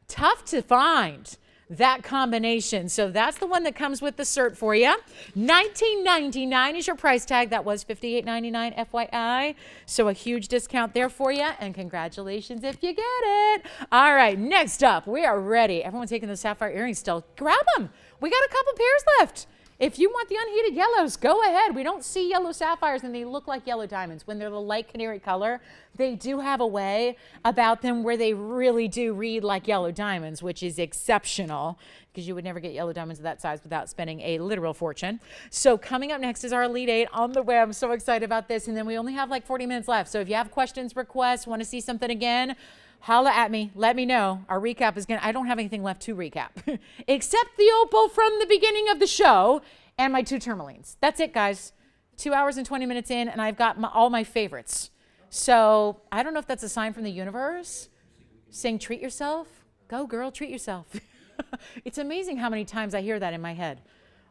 tough to find. That combination. So that's the one that comes with the cert for you. $19.99 is your price tag. That was $58.99 FYI. So a huge discount there for you. And congratulations if you get it. All right, next up, we are ready. Everyone taking the sapphire earrings still. Grab them. We got a couple pairs left. If you want the unheated yellows, go ahead. We don't see yellow sapphires and they look like yellow diamonds. When they're the light canary color, they do have a way about them where they really do read like yellow diamonds, which is exceptional because you would never get yellow diamonds of that size without spending a literal fortune. So coming up next is our Elite 8 on the way. I'm so excited about this. And then we only have like 40 minutes left. So if you have questions, requests, want to see something again, holla at me. Let me know. Our recap is I don't have anything left to recap except the opal from the beginning of the show and my 2 tourmalines. That's it, guys. 2 hours and 20 minutes in, and I've got all my favorites. So I don't know if that's a sign from the universe saying treat yourself. Go, girl, treat yourself. It's amazing how many times I hear that in my head.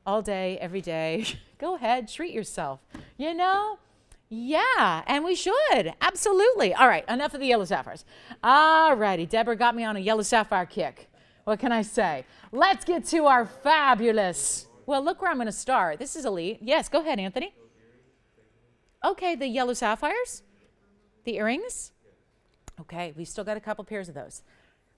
All day, every day. Go ahead, treat yourself. You know? Yeah, and we should. Absolutely. All right, enough of the yellow sapphires. All righty, Deborah got me on a yellow sapphire kick. What can I say? Let's get to our fabulous. Well, look where I'm going to start. This is Elite. Yes, go ahead, Anthony. Okay, the yellow sapphires? The earrings? Okay, we've still got a couple pairs of those.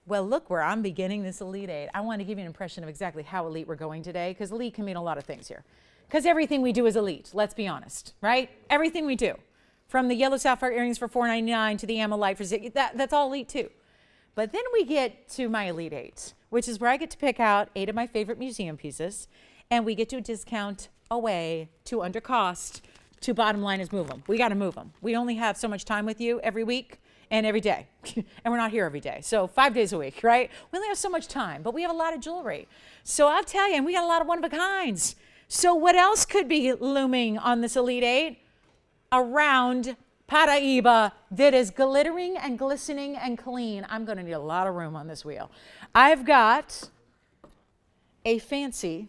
Well, look where I'm beginning this Elite 8. I want to give you an impression of exactly how Elite we're going today, because Elite can mean a lot of things here. Because everything we do is Elite, let's be honest, right? Everything we do. From the yellow sapphire earrings for $4.99 to the Amolite for $6, that's all Elite too. But then we get to my Elite 8, which is where I get to pick out 8 of my favorite museum pieces, and we get to discount away to under cost to bottom line is move them. We got to move them. We only have so much time with you every week and every day, and we're not here every day. So 5 days a week, right? We only have so much time, but we have a lot of jewelry. So I'll tell you, and we got a lot of one-of-a-kinds. So what else could be looming on this Elite 8? Around Paraíba that is glittering and glistening and clean. I'm going to need a lot of room on this wheel. I've got a fancy,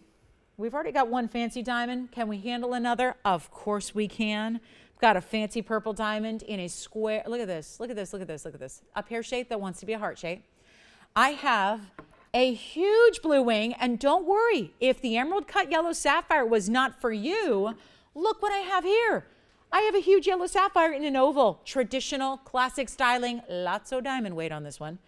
we've already got one fancy diamond. Can we handle another? Of course we can. I've got a fancy purple diamond in a square. Look at this, look at this, look at this, look at this. A pear shape that wants to be a heart shape. I have a huge blue wing, and don't worry, if the emerald cut yellow sapphire was not for you, look what I have here. I have a huge yellow sapphire in an oval, traditional, classic styling, lots of diamond weight on this one.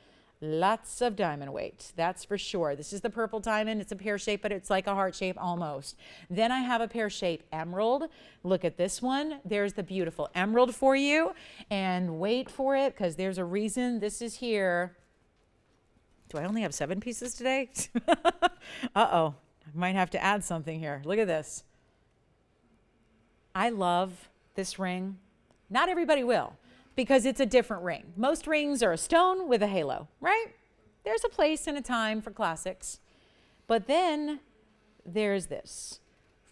Lots of diamond weight, that's for sure. This is the purple diamond. It's a pear shape, but it's like a heart shape almost. Then I have a pear shape emerald. Look at this one. There's the beautiful emerald for you. And wait for it, because there's a reason this is here. Do I only have 7 pieces today? Uh-oh, I might have to add something here. Look at this. I love this ring. Not everybody will, because it's a different ring. Most rings are a stone with a halo, right? There's a place and a time for classics. But then there's this.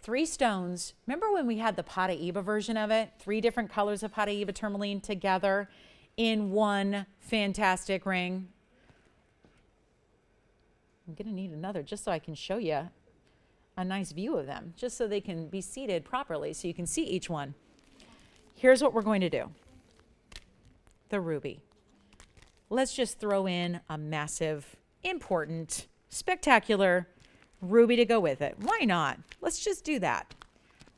3 stones. Remember when we had the Paraíba version of it? 3 different colors of Paraíba tourmaline together in one fantastic ring. I'm going to need another just so I can show you a nice view of them, just so they can be seated properly so you can see each one. Here's what we're going to do. The ruby. Let's just throw in a massive, important, spectacular ruby to go with it. Why not? Let's just do that.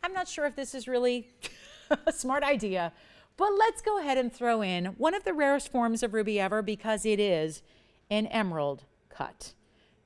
I'm not sure if this is really a smart idea, but let's go ahead and throw in one of the rarest forms of ruby ever, because it is an emerald cut.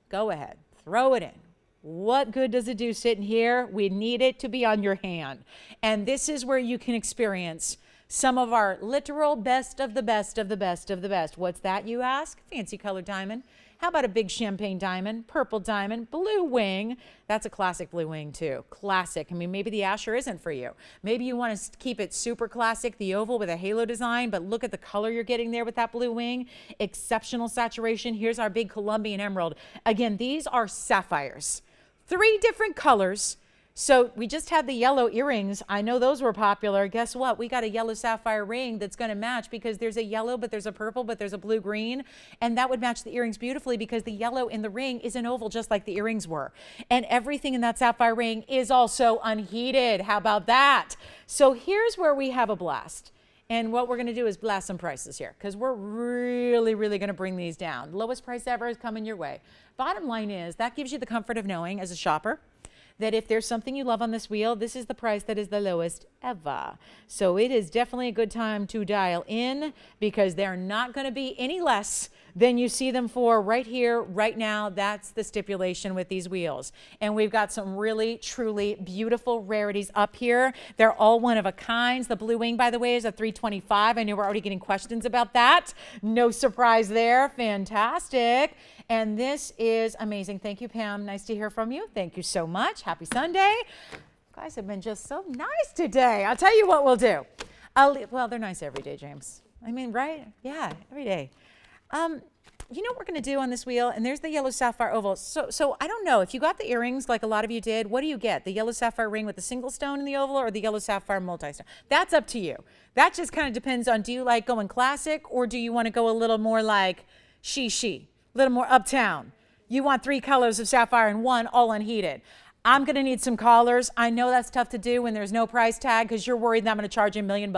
Go ahead, throw it in. What good does it do sitting here? We need it to be on your hand. And this is where you can experience some of our literal best of the best of the best of the best. What's that, you ask? Fancy colored diamond. How about a big champagne diamond, purple diamond, blue wing? That's a classic blue wing too. Classic. I mean, maybe the Asher isn't for you. Maybe you want to keep it super classic, the oval with a halo design, but look at the color you're getting there with that blue wing. Exceptional saturation. Here's our big Colombian emerald. Again, these are sapphires. 3 different colors. So we just had the yellow earrings. I know those were popular. Guess what? We got a yellow sapphire ring that's going to match, because there's a yellow, but there's a purple, but there's a blue green. And that would match the earrings beautifully, because the yellow in the ring is an oval just like the earrings were. And everything in that sapphire ring is also unheated. How about that? So here's where we have a blast. And what we're going to do is blast some prices here, because we're really, really going to bring these down. Lowest price ever is coming your way. Bottom line is that gives you the comfort of knowing as a shopper that if there's something you love on this wheel, this is the price that is the lowest ever. So it is definitely a good time to dial in, because they're not going to be any less than you see them for right here, right now. That's the stipulation with these wheels. And we've got some really, truly beautiful rarities up here. They're all one of a kinds. The blue wing, by the way, is a 325. I know we're already getting questions about that. No surprise there. Fantastic. And this is amazing. Thank you, Pam. Nice to hear from you. Thank you so much. Happy Sunday. You guys have been just so nice today. I'll tell you what we'll do. Well, they're nice every day, James. I mean, right? Yeah, every day. You know what we're going to do on this wheel? And there's the yellow sapphire oval. So I don't know. If you got the earrings like a lot of you did, what do you get? The yellow sapphire ring with the single stone in the oval, or the yellow sapphire multi-stone? That's up to you. That just kind of depends on, do you like going classic, or do you want to go a little more like she, a little more uptown? You want 3 colors of sapphire and 1 all unheated. I'm going to need some collars. I know that's tough to do when there's no price tag, because you're worried that I'm going to charge you $1 million.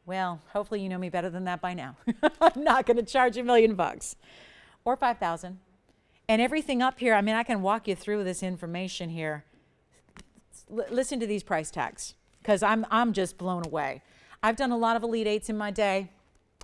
Well, hopefully you know me better than that by now. I'm not going to charge you $1 million or 5,000. And everything up here, I mean, I can walk you through this information here. Listen to these price tags, because I'm just blown away. I've done a lot of Elite 8s in my day.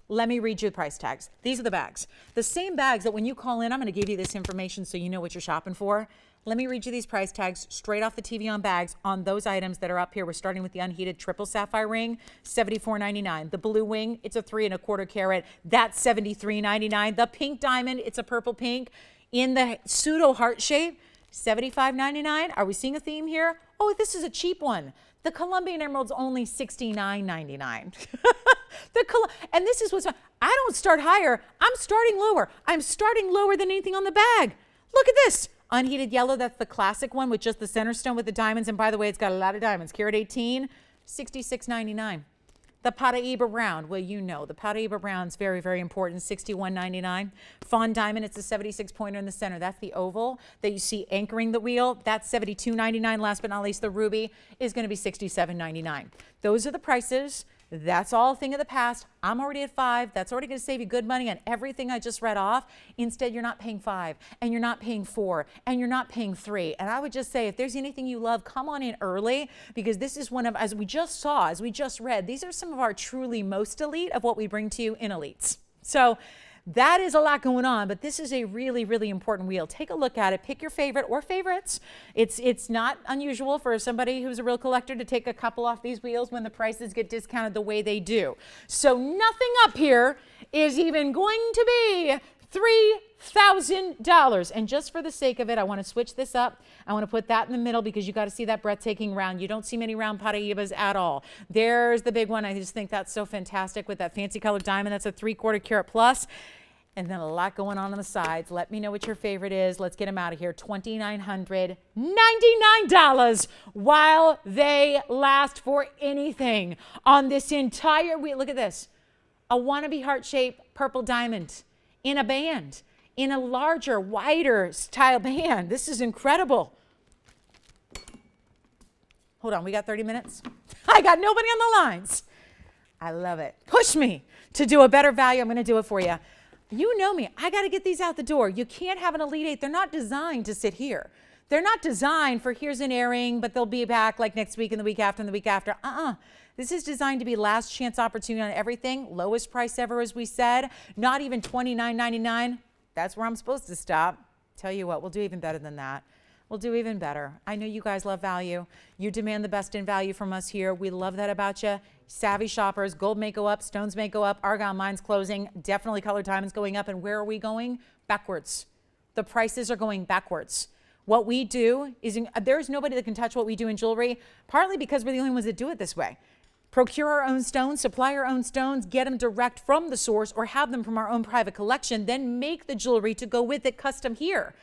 Let me read you the price tags. These are the bags. The same bags that when you call in, I'm going to give you this information so you know what you're shopping for. Let me read you these price tags straight off the TVON bags on those items that are up here. We're starting with the unheated triple sapphire ring, $74.99. The blue wing, it's a 3 1/4 carat. That's $73.99. The pink diamond, it's a purple pink in the pseudo heart shape, $75.99. Are we seeing a theme here? Oh, this is a cheap one. The Colombian emerald's only $69.99. And this is what's, I don't start higher. I'm starting lower. I'm starting lower than anything on the bag. Look at this. Unheated yellow, that's the classic one with just the center stone with the diamonds. And by the way, it's got a lot of diamonds. Carat 18, $66.99. The Paraíba round, well, you know, the Paraíba round's very, very important, $61.99. Fawn diamond, it's a 76 pointer in the center. That's the oval that you see anchoring the wheel. That's $72.99. Last but not least, the ruby is going to be $67.99. Those are the prices. That's all a thing of the past. I'm already at 5. That's already going to save you good money on everything I just read off. Instead, you're not paying 5, and you're not paying 4, and you're not paying 3. And I would just say, if there's anything you love, come on in early, because this is one of, as we just saw, as we just read, these are some of our truly most elite of what we bring to you in elites. So that is a lot going on, but this is a really, really important wheel. Take a look at it. Pick your favorite or favorites. It's not unusual for somebody who's a real collector to take a couple off these wheels when the prices get discounted the way they do. So nothing up here is even going to be $3,000. And just for the sake of it, I want to switch this up. I want to put that in the middle because you got to see that breathtaking round. You don't see many round Paraíbas at all. There's the big one. I just think that's so fantastic with that fancy colored diamond. That's a 3/4 carat plus. And then a lot going on the sides. Let me know what your favorite is. Let's get them out of here. $2,999 while they last for anything on this entire wheel. Look at this. A wannabe heart-shaped purple diamond in a band, in a larger, wider style band. This is incredible. Hold on, we got 30 minutes? I got nobody on the lines. I love it. Push me to do a better value. I'm going to do it for you. You know me. I got to get these out the door. You can't have an Elite 8. They're not designed to sit here. They're not designed for here's an airing, but they'll be back like next week and the week after and the week after. This is designed to be last chance opportunity on everything. Lowest price ever, as we said. Not even $29.99. That's where I'm supposed to stop. Tell you what, we'll do even better than that. We'll do even better. I know you guys love value. You demand the best in value from us here. We love that about you. Savvy shoppers, gold may go up, stones may go up, argyle mines closing, definitely colored diamonds going up. And where are we going? Backwards. The prices are going backwards. What we do is, there's nobody that can touch what we do in jewelry, partly because we're the only ones that do it this way. Procure our own stones, supply our own stones, get them direct from the source or have them from our own private collection, then make the jewelry to go with it custom here.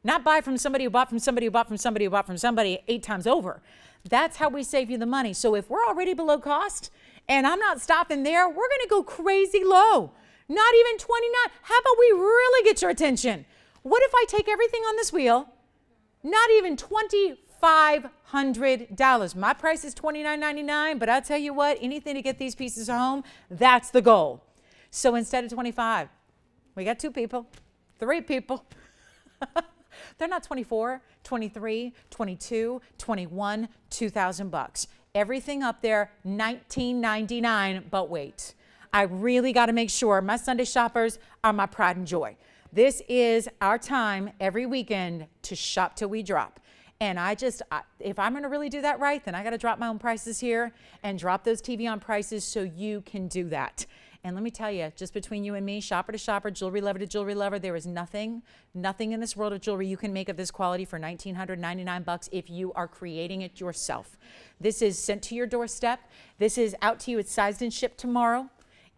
Not buy from somebody who bought from somebody who bought from somebody who bought from somebody 8 times over. That's how we save you the money. So if we're already below cost and I'm not stopping there, we're going to go crazy low. Not even 29. How about we really get your attention? What if I take everything on this wheel, not even $2,500? My price is $29.99, but I'll tell you what, anything to get these pieces home, that's the goal. So instead of 25, we got 2 people, 3 people. They're not 24, 23, 22, 21, $2,000. Everything up there, $19.99, but wait. I really got to make sure my Sunday shoppers are my pride and joy. This is our time every weekend to shop till we drop. And if I'm going to really do that right, then I got to drop my own prices here and drop those TVON prices so you can do that. And let me tell you, just between you and me, shopper to shopper, jewelry lover to jewelry lover, there is nothing in this world of jewelry you can make of this quality for $1,999 if you are creating it yourself. This is sent to your doorstep. This is out to you. It's sized and shipped tomorrow.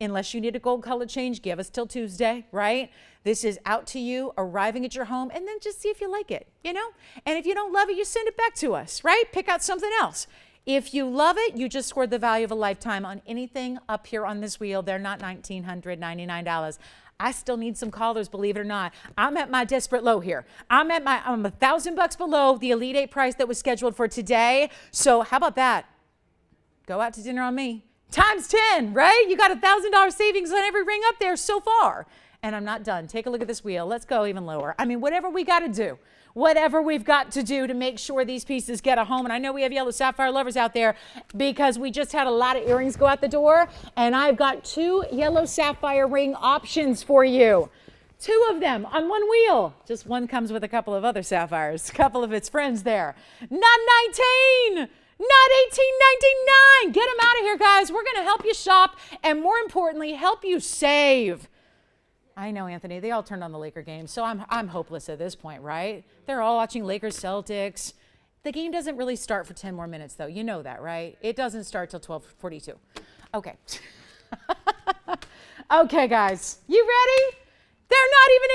Unless you need a gold color change, give us till Tuesday, right? This is out to you, arriving at your home, and then just see if you like it, you know? And if you don't love it, you send it back to us, right? Pick out something else. If you love it, you just scored the value of a lifetime on anything up here on this wheel. They're not $1,999. I still need some callers, believe it or not. I'm at my desperate low here. I'm $1,000 below the Elite 8 price that was scheduled for today. So how about that? Go out to dinner on me. Times 10, right? You got $1,000 savings on every ring up there so far. And I'm not done. Take a look at this wheel. Let's go even lower. I mean, whatever we got to do. Whatever we've got to do to make sure these pieces get a home. And I know we have yellow sapphire lovers out there because we just had a lot of earrings go out the door. And I've got 2 yellow sapphire ring options for you. 2 of them on one wheel. Just one comes with a couple of other sapphires, a couple of its friends there. Not 19, not 18.99. Get them out of here, guys. We're going to help you shop and more importantly, help you save. I know, Anthony, they all turned on the Laker game, so I'm hopeless at this point, right? They're all watching Lakers Celtics. The game doesn't really start for 10 more minutes, though. You know that, right? It doesn't start till 12:42. Okay. Okay, guys, you ready? They're not even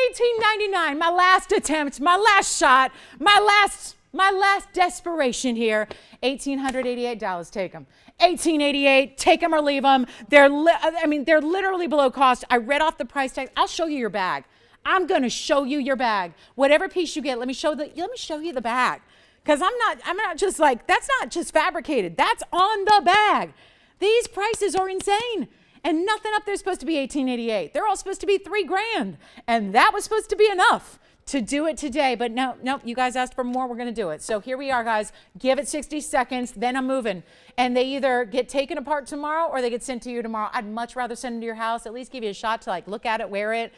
$18.99. My last attempt, my last shot, my last desperation here. $1,888. Take them. $1,888. Take them or leave them. They're literally below cost. I read off the price tag. I'll show you your bag. I'm gonna show you your bag. Whatever piece you get, let me show you the bag. Because I'm not just like, that's not just fabricated. That's on the bag. These prices are insane. And nothing up there is supposed to be $1,888. They're all supposed to be $3,000. And that was supposed to be enough to do it today. But no, you guys asked for more. We're going to do it. So here we are, guys. Give it 60 seconds. Then I'm moving. And they either get taken apart tomorrow or they get sent to you tomorrow. I'd much rather send them to your house. At least give you a shot to like look at it, wear it,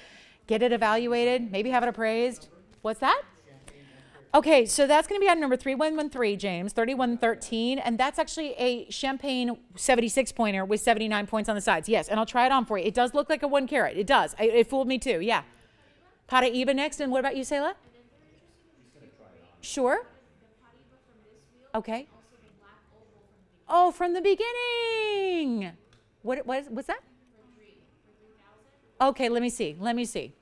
get it evaluated, maybe have it appraised. What's that? Okay, so that's going to be item number 3113, James, 3113, and that's actually a champagne 76 pointer with 79 points on the sides. Yes, and I'll try it on for you. It does look like a 1 carat. It does. It fooled me too. Yeah. Paraiba next, and what about you, Selah? Sure. Okay. Oh, from the beginning. What's that? Okay, let me see.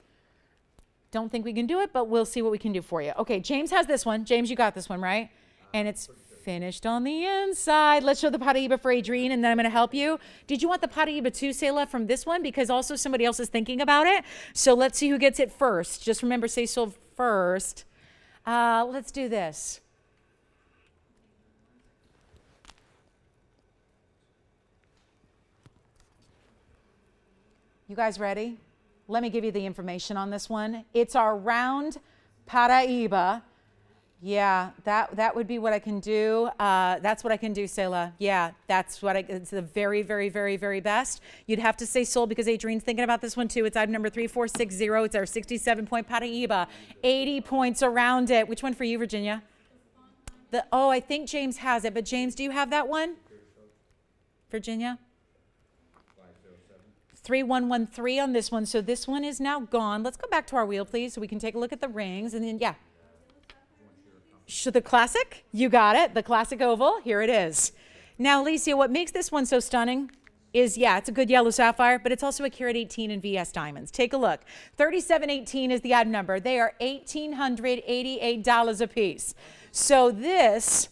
Don't think we can do it, but we'll see what we can do for you. Okay, James has this one. James, you got this one, right? And it's finished on the inside. Let's show the Paraiba for Adrienne, and then I'm going to help you. Did you want the Paraiba too, Selah, from this one? Because also somebody else is thinking about it. So let's see who gets it first. Just remember, say sold first. Let's do this. You guys ready? Let me give you the information on this one. It's our round Paraiba. Yeah, that would be what I can do. That's what I can do, Selah. Yeah, it's the very, very, very, very best. You'd have to say sold because Adrienne's thinking about this one too. It's item number 3460. It's our 67-point Paraiba. 80 points around it. Which one for you, Virginia? I think James has it. But James, do you have that one? Virginia? 3113 on this one. So this one is now gone. Let's go back to our wheel, please, so we can take a look at the rings. And then, yeah. The classic? You got it. The classic oval. Here it is. Now, Alicia, what makes this one so stunning is, yeah, it's a good yellow sapphire, but it's also a carat 18 in VS diamonds. Take a look. 3718 is the item number. They are $1,888 a piece. So this...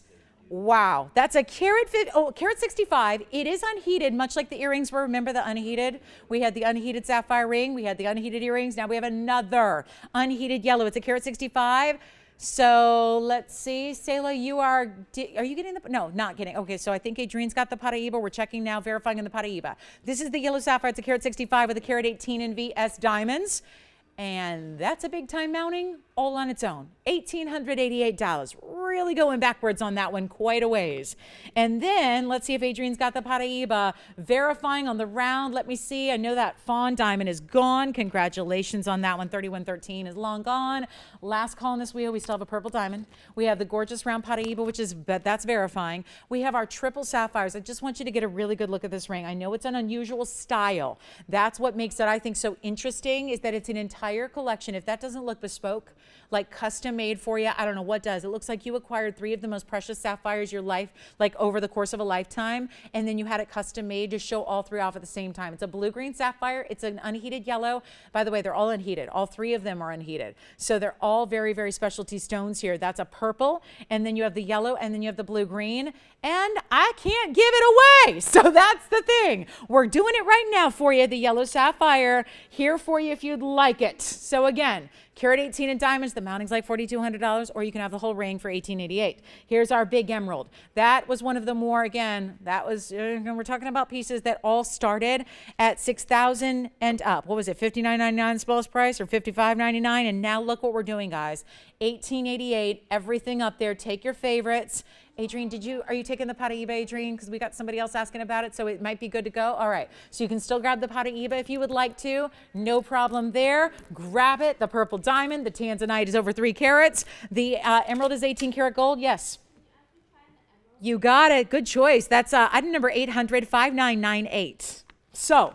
Wow, that's a carat 65. It is unheated, much like the earrings were. Remember the unheated? We had the unheated sapphire ring. We had the unheated earrings. Now we have another unheated yellow. It's a carat 65. So let's see. Selah, are you getting the, no, not getting. Okay, so I think Adrienne's got the Paraiba. We're checking now, verifying in the Paraiba. This is the yellow sapphire. It's a carat 65 with a carat 18 in VS diamonds. And that's a big time mounting all on its own. $1,888. Really going backwards on that one quite a ways. And then let's see if Adrienne's got the Paraiba. Verifying on the round. Let me see. I know that fawn diamond is gone. Congratulations on that one. 3113 is long gone. Last call on this wheel. We still have a purple diamond. We have the gorgeous round Paraiba, that's verifying. We have our triple sapphires. I just want you to get a really good look at this ring. I know it's an unusual style. That's what makes it, I think, so interesting, is that it's an entire collection. If that doesn't look bespoke, like custom made for you, I don't know what does. It looks like you acquired 3 of the most precious sapphires your life, like over the course of a lifetime, and then you had it custom made to show all 3 off at the same time. It's a blue-green sapphire. It's an unheated yellow. By the way, they're all unheated. All 3 of them are unheated. So they're all very, very specialty stones here. That's a purple, and then you have the yellow, and then you have the blue-green, and I can't give it away. So that's the thing. We're doing it right now for you, the yellow sapphire, here for you if you'd like it. So again, carat 18 in diamonds, the mounting's like $4,200, or you can have the whole ring for $1,888. Here's our big emerald. That was one of the more, again, that was, we're talking about pieces that all started at $6,000 and up. What was it, $59.99 smallest price, or $55.99? And now look what we're doing, guys. $1,888, everything up there. Take your favorites. Adrienne, are you taking the Paraíba, Adrienne? Because we got somebody else asking about it, so it might be good to go. All right, so you can still grab the Paraíba if you would like to. No problem there. Grab it. The purple diamond, the tanzanite is over 3 carats. The emerald is 18 karat gold. Yes. You got it. Good choice. That's item number 800, 5998. So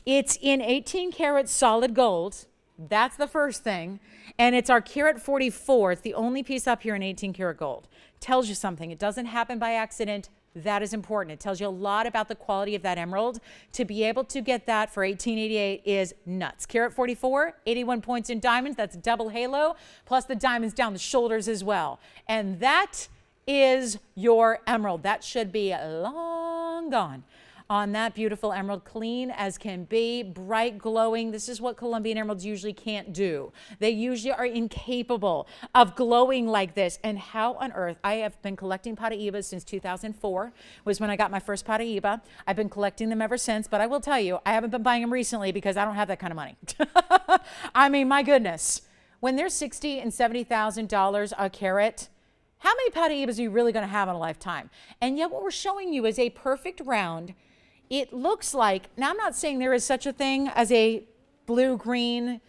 it's in 18 karat solid gold. That's the first thing. And it's our carat 44. It's the only piece up here in 18 karat gold. Tells you something. It doesn't happen by accident. That is important. It tells you a lot about the quality of that emerald. To be able to get that for 1888 is nuts. Carat 44, 81 points in diamonds. That's double halo, plus the diamonds down the shoulders as well. And that is your emerald. That should be long gone on that beautiful emerald, clean as can be, bright, glowing. This is what Colombian emeralds usually can't do. They usually are incapable of glowing like this. And how on earth, I have been collecting Paraíbas since 2004, was when I got my first Paraíba. I've been collecting them ever since, but I will tell you, I haven't been buying them recently because I don't have that kind of money. I mean, my goodness, when they're $60,000 and $70,000 a carat, how many Paraíbas are you really going to have in a lifetime? And yet what we're showing you is a perfect round. It looks like, now I'm not saying there is such a thing as a blue-green,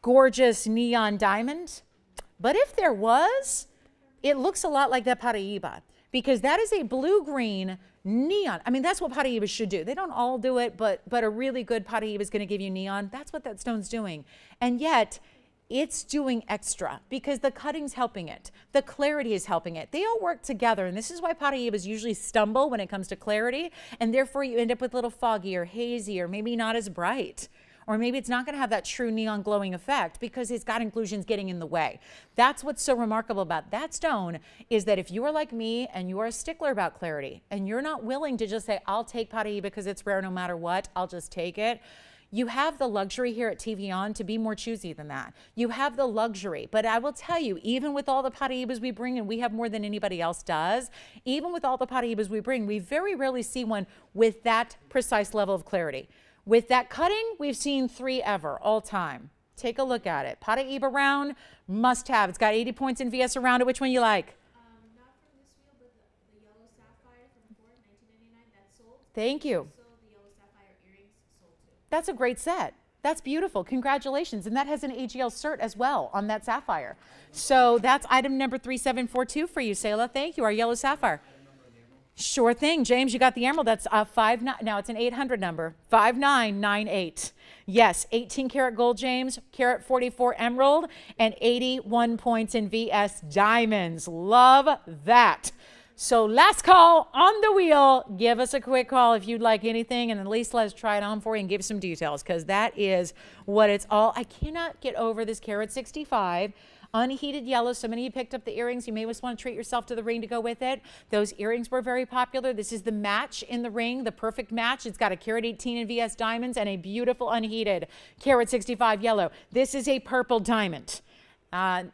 gorgeous neon diamond, but if there was, it looks a lot like that Paraíba, because that is a blue-green neon. I mean, that's what Paraíbas should do. They don't all do it, but a really good Paraíba is going to give you neon. That's what that stone's doing. And yet, it's doing extra because the cutting's helping it. The clarity is helping it. They all work together. And this is why Paraíbas usually stumble when it comes to clarity. And therefore you end up with a little foggy or hazy or maybe not as bright. Or maybe it's not going to have that true neon glowing effect because it's got inclusions getting in the way. That's what's so remarkable about that stone is that if you are like me and you are a stickler about clarity and you're not willing to just say, I'll take Paraíba because it's rare no matter what, I'll just take it. You have the luxury here at TVON to be more choosy than that. You have the luxury, but I will tell you, even with all the Paraíbas we bring, and we have more than anybody else does, even with all the Paraíbas we bring, we very rarely see one with that precise level of clarity. With that cutting, we've seen 3 ever, all time. Take a look at it. Paraíba round, must have. It's got 80 points in VS around it. Which one you like? Not from this wheel, but the yellow sapphire from Ford, 1999, that sold. Thank you. That's a great set. That's beautiful. Congratulations. And that has an AGL cert as well on that sapphire. So that's item number 3742 for you, Selah. Thank you. Our yellow sapphire. Sure thing. James, you got the emerald. That's 59. Now it's an 800 number. 5998. Yes, 18 karat gold, James, carat 44 emerald, and 81 points in VS diamonds. Love that. So last call on the wheel. Give us a quick call if you'd like anything, and at least let's try it on for you and give some details, because that is what it's all. I cannot get over this carat 65 unheated yellow. So many of you picked up the earrings. You may just want to treat yourself to the ring to go with it. Those earrings were very popular. This is the match in the ring, the perfect match. It's got a carat 18 in VS diamonds and a beautiful unheated carat 65 yellow. This is a purple diamond. I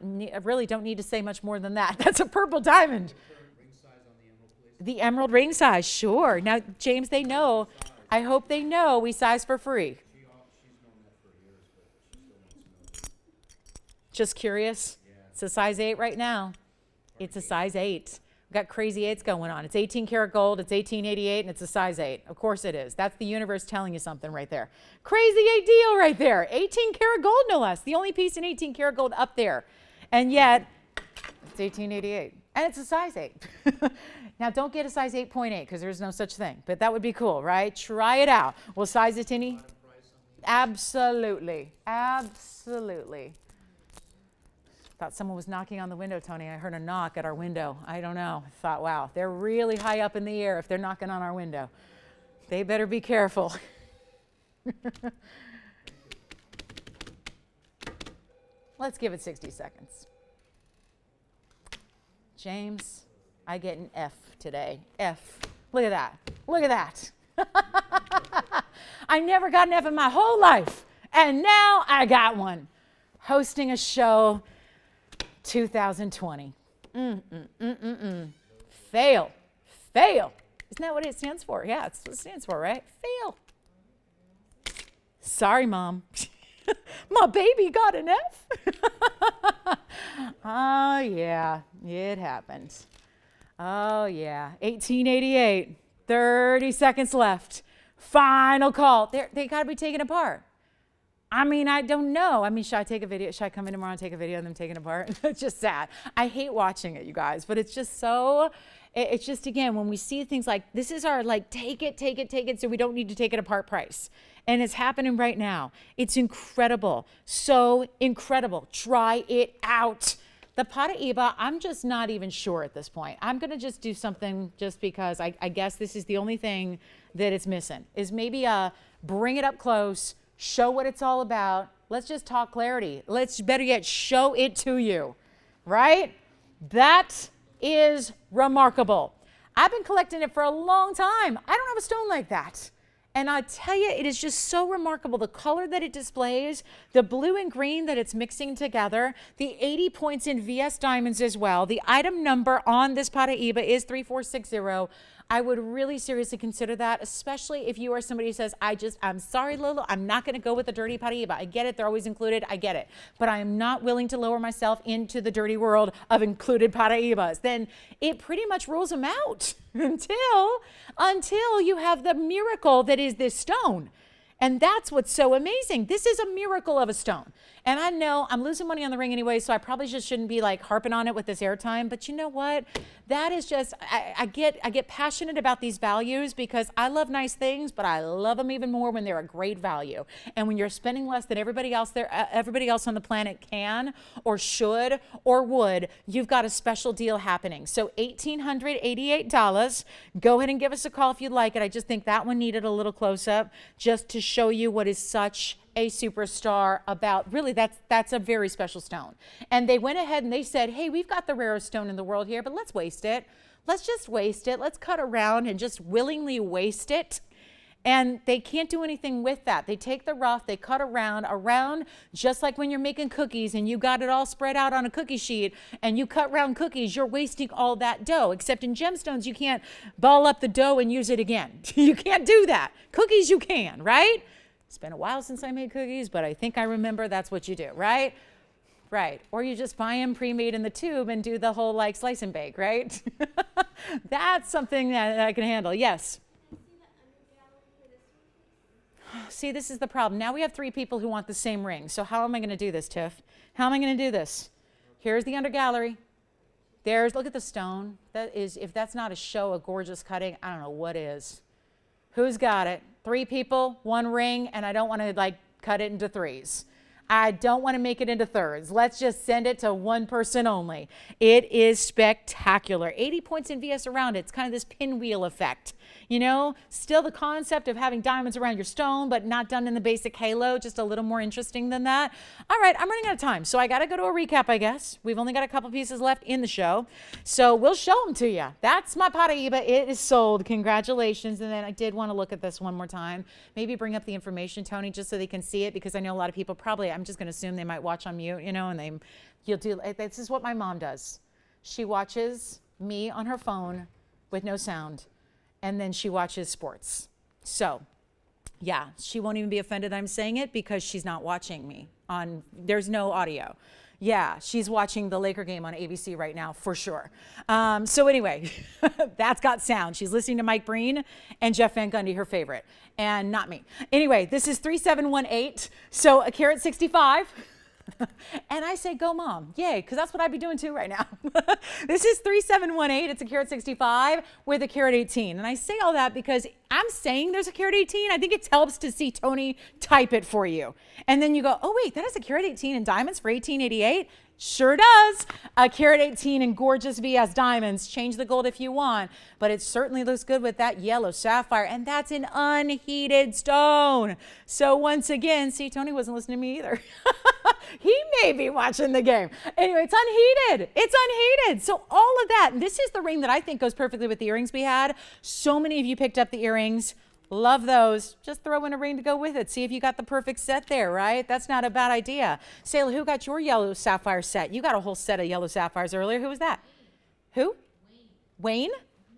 really don't need to say much more than that. That's a purple diamond. The emerald ring size, sure. Now, James, they know. I hope they know we size for free. Just curious. It's a size 8 right now. It's a size 8. We've got crazy 8s going on. It's 18 karat gold, it's 1888, and it's a size 8. Of course it is. That's the universe telling you something right there. Crazy 8 deal right there. 18 karat gold, no less. The only piece in 18 karat gold up there. And yet, it's 1888. And it's a size 8. Now, don't get a size 8.8 because there's no such thing. But that would be cool, right? Try it out. We'll size it any? Absolutely. Absolutely. Thought someone was knocking on the window, Tony. I heard a knock at our window. I don't know. I thought, wow, they're really high up in the air if they're knocking on our window. They better be careful. Let's give it 60 seconds. James, I get an F today. F. Look at that. Look at that. I never got an F in my whole life. And now I got one. Hosting a show 2020. Fail. Fail. Isn't that what it stands for? Yeah, it's what it stands for, right? Fail. Sorry, Mom. My baby got an F. Oh, yeah, it happened. Oh, yeah. 1888. 30 seconds left. Final call. They got to be taken apart. I mean, I don't know. I mean, should I take a video? Should I come in tomorrow and take a video of them taken apart? It's just sad. I hate watching it, you guys, but it's just so, it's just, again, when we see things like, this is our, like, take it, so we don't need to take it apart price. And it's happening right now. It's incredible. So incredible. Try it out. The Paraiba, I'm just not even sure at this point. I'm going to just do something just because I guess this is the only thing that it's missing, is maybe bring it up close, show what it's all about. Let's just talk clarity. Let's, better yet, show it to you, right? That is remarkable. I've been collecting it for a long time. I don't have a stone like that. And I tell you, it is just so remarkable. The color that it displays, the blue and green that it's mixing together, the 80 points in VS diamonds as well. The item number on this Paraiba is 3460. I would really seriously consider that, especially if you are somebody who says, I'm sorry, Lolo, I'm not going to go with the dirty Paraiba. I get it. They're always included. I get it. But I am not willing to lower myself into the dirty world of included Paraibas. Then it pretty much rules them out until you have the miracle that is this stone. And that's what's so amazing. This is a miracle of a stone. And I know I'm losing money on the ring anyway, so I probably just shouldn't be like harping on it with this airtime. But you know what? That is just, I get passionate about these values because I love nice things, but I love them even more when they're a great value. And when you're spending less than everybody else on the planet can or should or would, you've got a special deal happening. So $1,888. Go ahead and give us a call if you'd like it. I just think that one needed a little close up just to show you what is such a superstar about. Really, that's a very special stone. And they went ahead and they said, hey, we've got the rarest stone in the world here, but let's waste it. Let's just waste it. Let's cut around and just willingly waste it. And they can't do anything with that. They take the rough, they cut around, just like when you're making cookies and you got it all spread out on a cookie sheet and you cut round cookies, you're wasting all that dough. Except in gemstones, you can't ball up the dough and use it again. You can't do that. Cookies, you can, right? It's been a while since I made cookies, but I think I remember that's what you do, right? Right. Or you just buy them pre-made in the tube and do the whole like slice and bake, right? That's something that I can handle. Yes. See, this is the problem. Now we have 3 people who want the same ring. So how am I going to do this, Tiff? How am I going to do this? Here's the under gallery. Look at the stone. That is, if that's not a show, a gorgeous cutting, I don't know what is. Who's got it? 3 people, 1 ring, and I don't want to like cut it into 3s. I don't want to make it into 3rds. Let's just send it to 1 person only. It is spectacular. 80 points in VS around it. It's kind of this pinwheel effect. You know, still the concept of having diamonds around your stone, but not done in the basic halo, just a little more interesting than that. All right, I'm running out of time, so I got to go to a recap, I guess. We've only got a couple pieces left in the show, so we'll show them to you. That's my Paraiba. It is sold. Congratulations. And then I did want to look at this one more time. Maybe bring up the information, Tony, just so they can see it, because I know a lot of people probably, I'm just going to assume they might watch on mute, you know, and you'll do, this is what my mom does. She watches me on her phone with no sound, and then she watches sports. So, yeah, she won't even be offended I'm saying it because she's not watching me there's no audio. Yeah, she's watching the Laker game on ABC right now for sure. So anyway, that's got sound. She's listening to Mike Breen and Jeff Van Gundy, her favorite, and not me. Anyway, this is 3718, so a carat 65. And I say, go mom, yay, because that's what I'd be doing too right now. This is 3718, it's a carat 65 with a carat 18. And I say all that because I'm saying there's a carat 18. I think it helps to see Tony type it for you. And then you go, oh wait, that is a carat 18 in diamonds for 1888? Sure does. A carat 18 in gorgeous VS diamonds. Change the gold if you want, but it certainly looks good with that yellow sapphire, and that's an unheated stone. So once again, see, Tony wasn't listening to me either. He may be watching the game. Anyway, it's unheated. It's unheated. So all of that, and this is the ring that I think goes perfectly with the earrings we had. So many of you picked up the earrings. Love those. Just throw in a ring to go with it. See if you got the perfect set there, right? That's not a bad idea. Sayla, who got your yellow sapphire set? You got a whole set of yellow sapphires earlier. Who was that? Who? Wayne.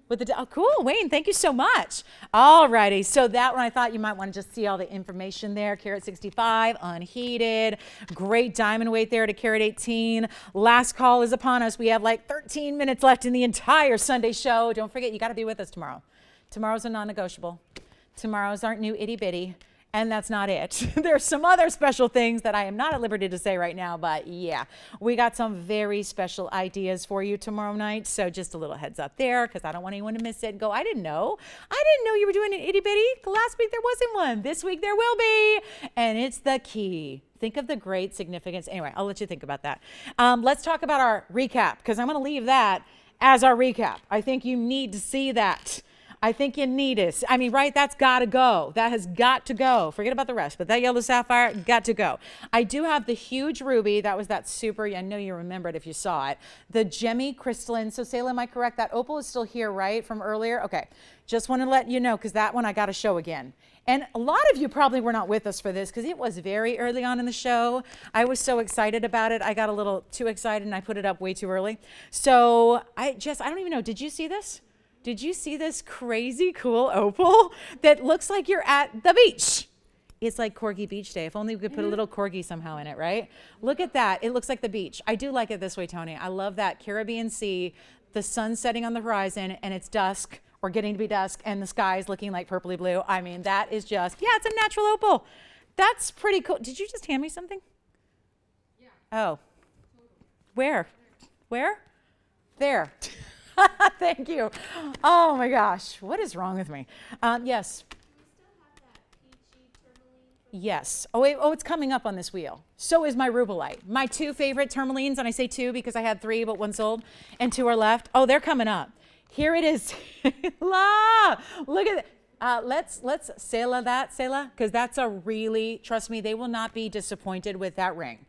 With the, oh, cool, Wayne, thank you so much. All righty, so that one I thought you might want to just see all the information there. Carat 65, unheated, great diamond weight there to carat 18. Last call is upon us. We have like 13 minutes left in the entire Sunday show. Don't forget, you got to be with us tomorrow. Tomorrow's a non-negotiable. Tomorrow's our new itty bitty. And that's not it. There's some other special things that I am not at liberty to say right now, but yeah, we got some very special ideas for you tomorrow night. So just a little heads up there, because I don't want anyone to miss it and go, I didn't know you were doing an itty bitty. Last week there wasn't one. This week there will be. And it's the key. Think of the great significance. Anyway, I'll let you think about that. Let's talk about our recap, because I'm going to leave that as our recap. I think you need to see that. I think you need it. I mean, right? That's got to go. That has got to go. Forget about the rest, but that yellow sapphire got to go. I do have the huge ruby. That was that super, I know you remember it if you saw it. The gemmy crystalline. So Sayla, am I correct? That opal is still here, right? From earlier? Okay. Just want to let you know, because that one I got to show again. And a lot of you probably were not with us for this, because it was very early on in the show. I was so excited about it. I got a little too excited and I put it up way too early. So I don't even know. Did you see this? Did you see this crazy cool opal that looks like you're at the beach? It's like Corgi Beach Day. If only we could put a little Corgi somehow in it, right? Look at that. It looks like the beach. I do like it this way, Tony. I love that Caribbean Sea, the sun setting on the horizon, and it's dusk or getting to be dusk, and the sky is looking like purpley blue. I mean, that is just, yeah, it's a natural opal. That's pretty cool. Did you just hand me something? Yeah. Oh. Where? Where? There. Thank you. Oh my gosh, what is wrong with me? Yes. Do we still have that peachy tourmaline? Yes. Oh, wait, oh, it's coming up on this wheel. So is my rubelite. My two favorite tourmalines, and I say two because I had three, but one sold, and two are left. Oh, they're coming up. Here it is. La! Look at it. Let's Sayla that, Sayla, because that's a really, trust me, they will not be disappointed with that ring.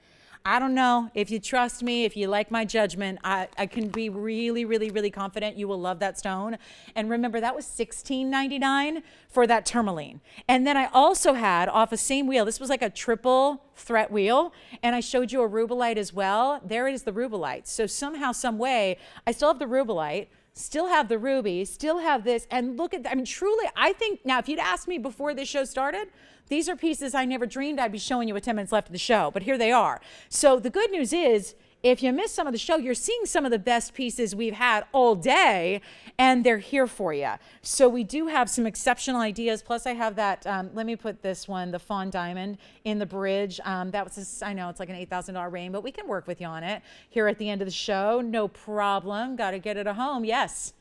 I don't know if you trust me, if you like my judgment, I can be really, really, really confident you will love that stone. And remember, that was $16.99 for that tourmaline. And then I also had off a same wheel, this was like a triple threat wheel, and I showed you a rubelite as well. There it is, the rubelite. So somehow, some way, I still have the rubelite, still have the ruby, still have this, and look at, I mean, truly, I think, now if you'd asked me before this show started, these are pieces I never dreamed I'd be showing you with 10 minutes left of the show, but here they are. So the good news is, if you missed some of the show, you're seeing some of the best pieces we've had all day, and they're here for you. So we do have some exceptional ideas. Plus I have that, let me put this one, the fawn diamond in the bridge. That was, I know it's like an $8,000 ring, but we can work with you on it here at the end of the show. No problem. Got to get it at home. Yes.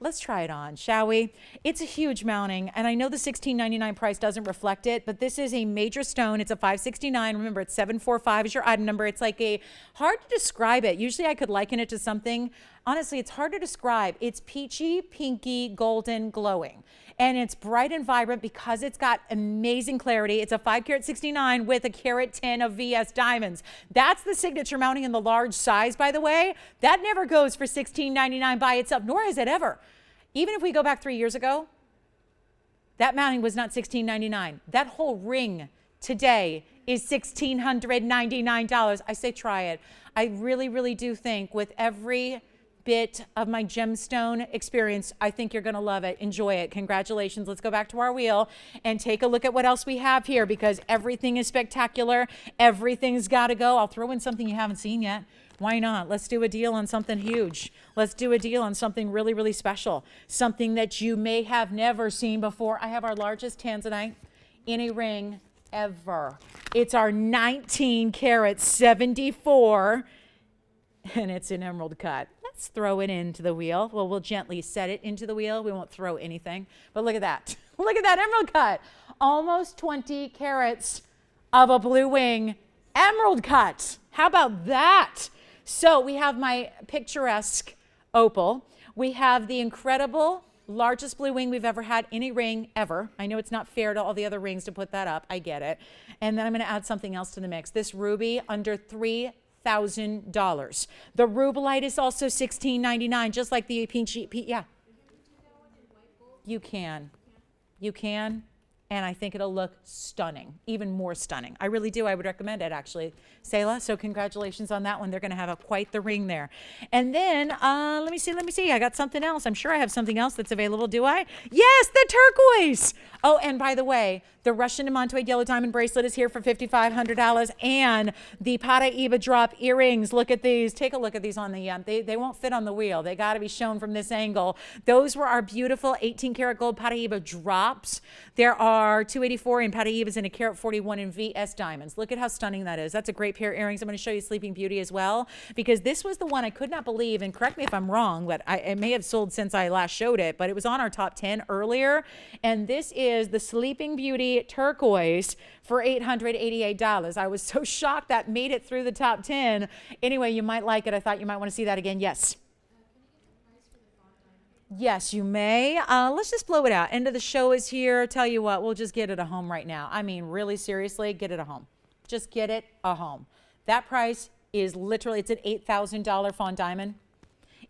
Let's try it on, shall we? It's a huge mounting, and I know the $16.99 price doesn't reflect it, but this is a major stone. It's a $569. Remember, it's 745 is your item number. It's like a, hard to describe it. Usually I could liken it to something. Honestly, it's hard to describe. It's peachy, pinky, golden, glowing. And it's bright and vibrant because it's got amazing clarity. It's a 5 carat 69 with a carat 10 of VS diamonds. That's the signature mounting in the large size, by the way. That never goes for $16.99 by itself, nor has it ever. Even if we go back 3 years ago, that mounting was not $16.99. That whole ring today is $1,699. I say try it. I really, really do think with every bit of my gemstone experience, I think you're going to love it. Enjoy it. Congratulations. Let's go back to our wheel and take a look at what else we have here, because everything is spectacular. Everything's got to go. I'll throw in something you haven't seen yet. Why not? Let's do a deal on something huge. Let's do a deal on something really, really special. Something that you may have never seen before. I have our largest tanzanite in a ring ever. It's our 19 karat 74, and it's an emerald cut. Let's throw it into the wheel. Well, we'll gently set it into the wheel. We won't throw anything. But look at that. Look at that emerald cut. Almost 20 carats of a blue wing emerald cut. How about that? So we have my picturesque opal. We have the incredible largest blue wing we've ever had in a ring ever. I know it's not fair to all the other rings to put that up. I get it. And then I'm going to add something else to the mix. This ruby under $3,000. The rubelite is also $16.99, just like the peachy. Yeah. You can. You can. and I think it'll look stunning, even more stunning. I really do. I would recommend it, actually, Selah. So congratulations on that one. They're going to have quite the ring there. And then let me see. I got something else. I'm sure I have something else that's available. Do I? Yes, the turquoise. Oh, and by the way, the Russian Demontoid yellow diamond bracelet is here for $5,500, and the Paraíba drop earrings. Look at these. Take a look at these on the they won't fit on the wheel. They got to be shown from this angle. Those were our beautiful 18 karat gold Paraíba drops. There are 284 in Paraíbas and a carat 41 in VS diamonds. Look at how stunning that is. That's a great pair of earrings. I'm going to show you Sleeping Beauty as well, because this was the one I could not believe, and correct me if I'm wrong, but it may have sold since I last showed it, but it was on our top 10 earlier, and this is the Sleeping Beauty turquoise for $888. I was so shocked that made it through the top 10. Anyway, you might like it. I thought you might want to see that again. Yes. Yes, you may. Let's just blow it out. End of the show is here. Tell you what, we'll just get it a home right now. I mean, really seriously, get it a home. Just get it a home. That price is literally, it's an $8,000 fawn diamond.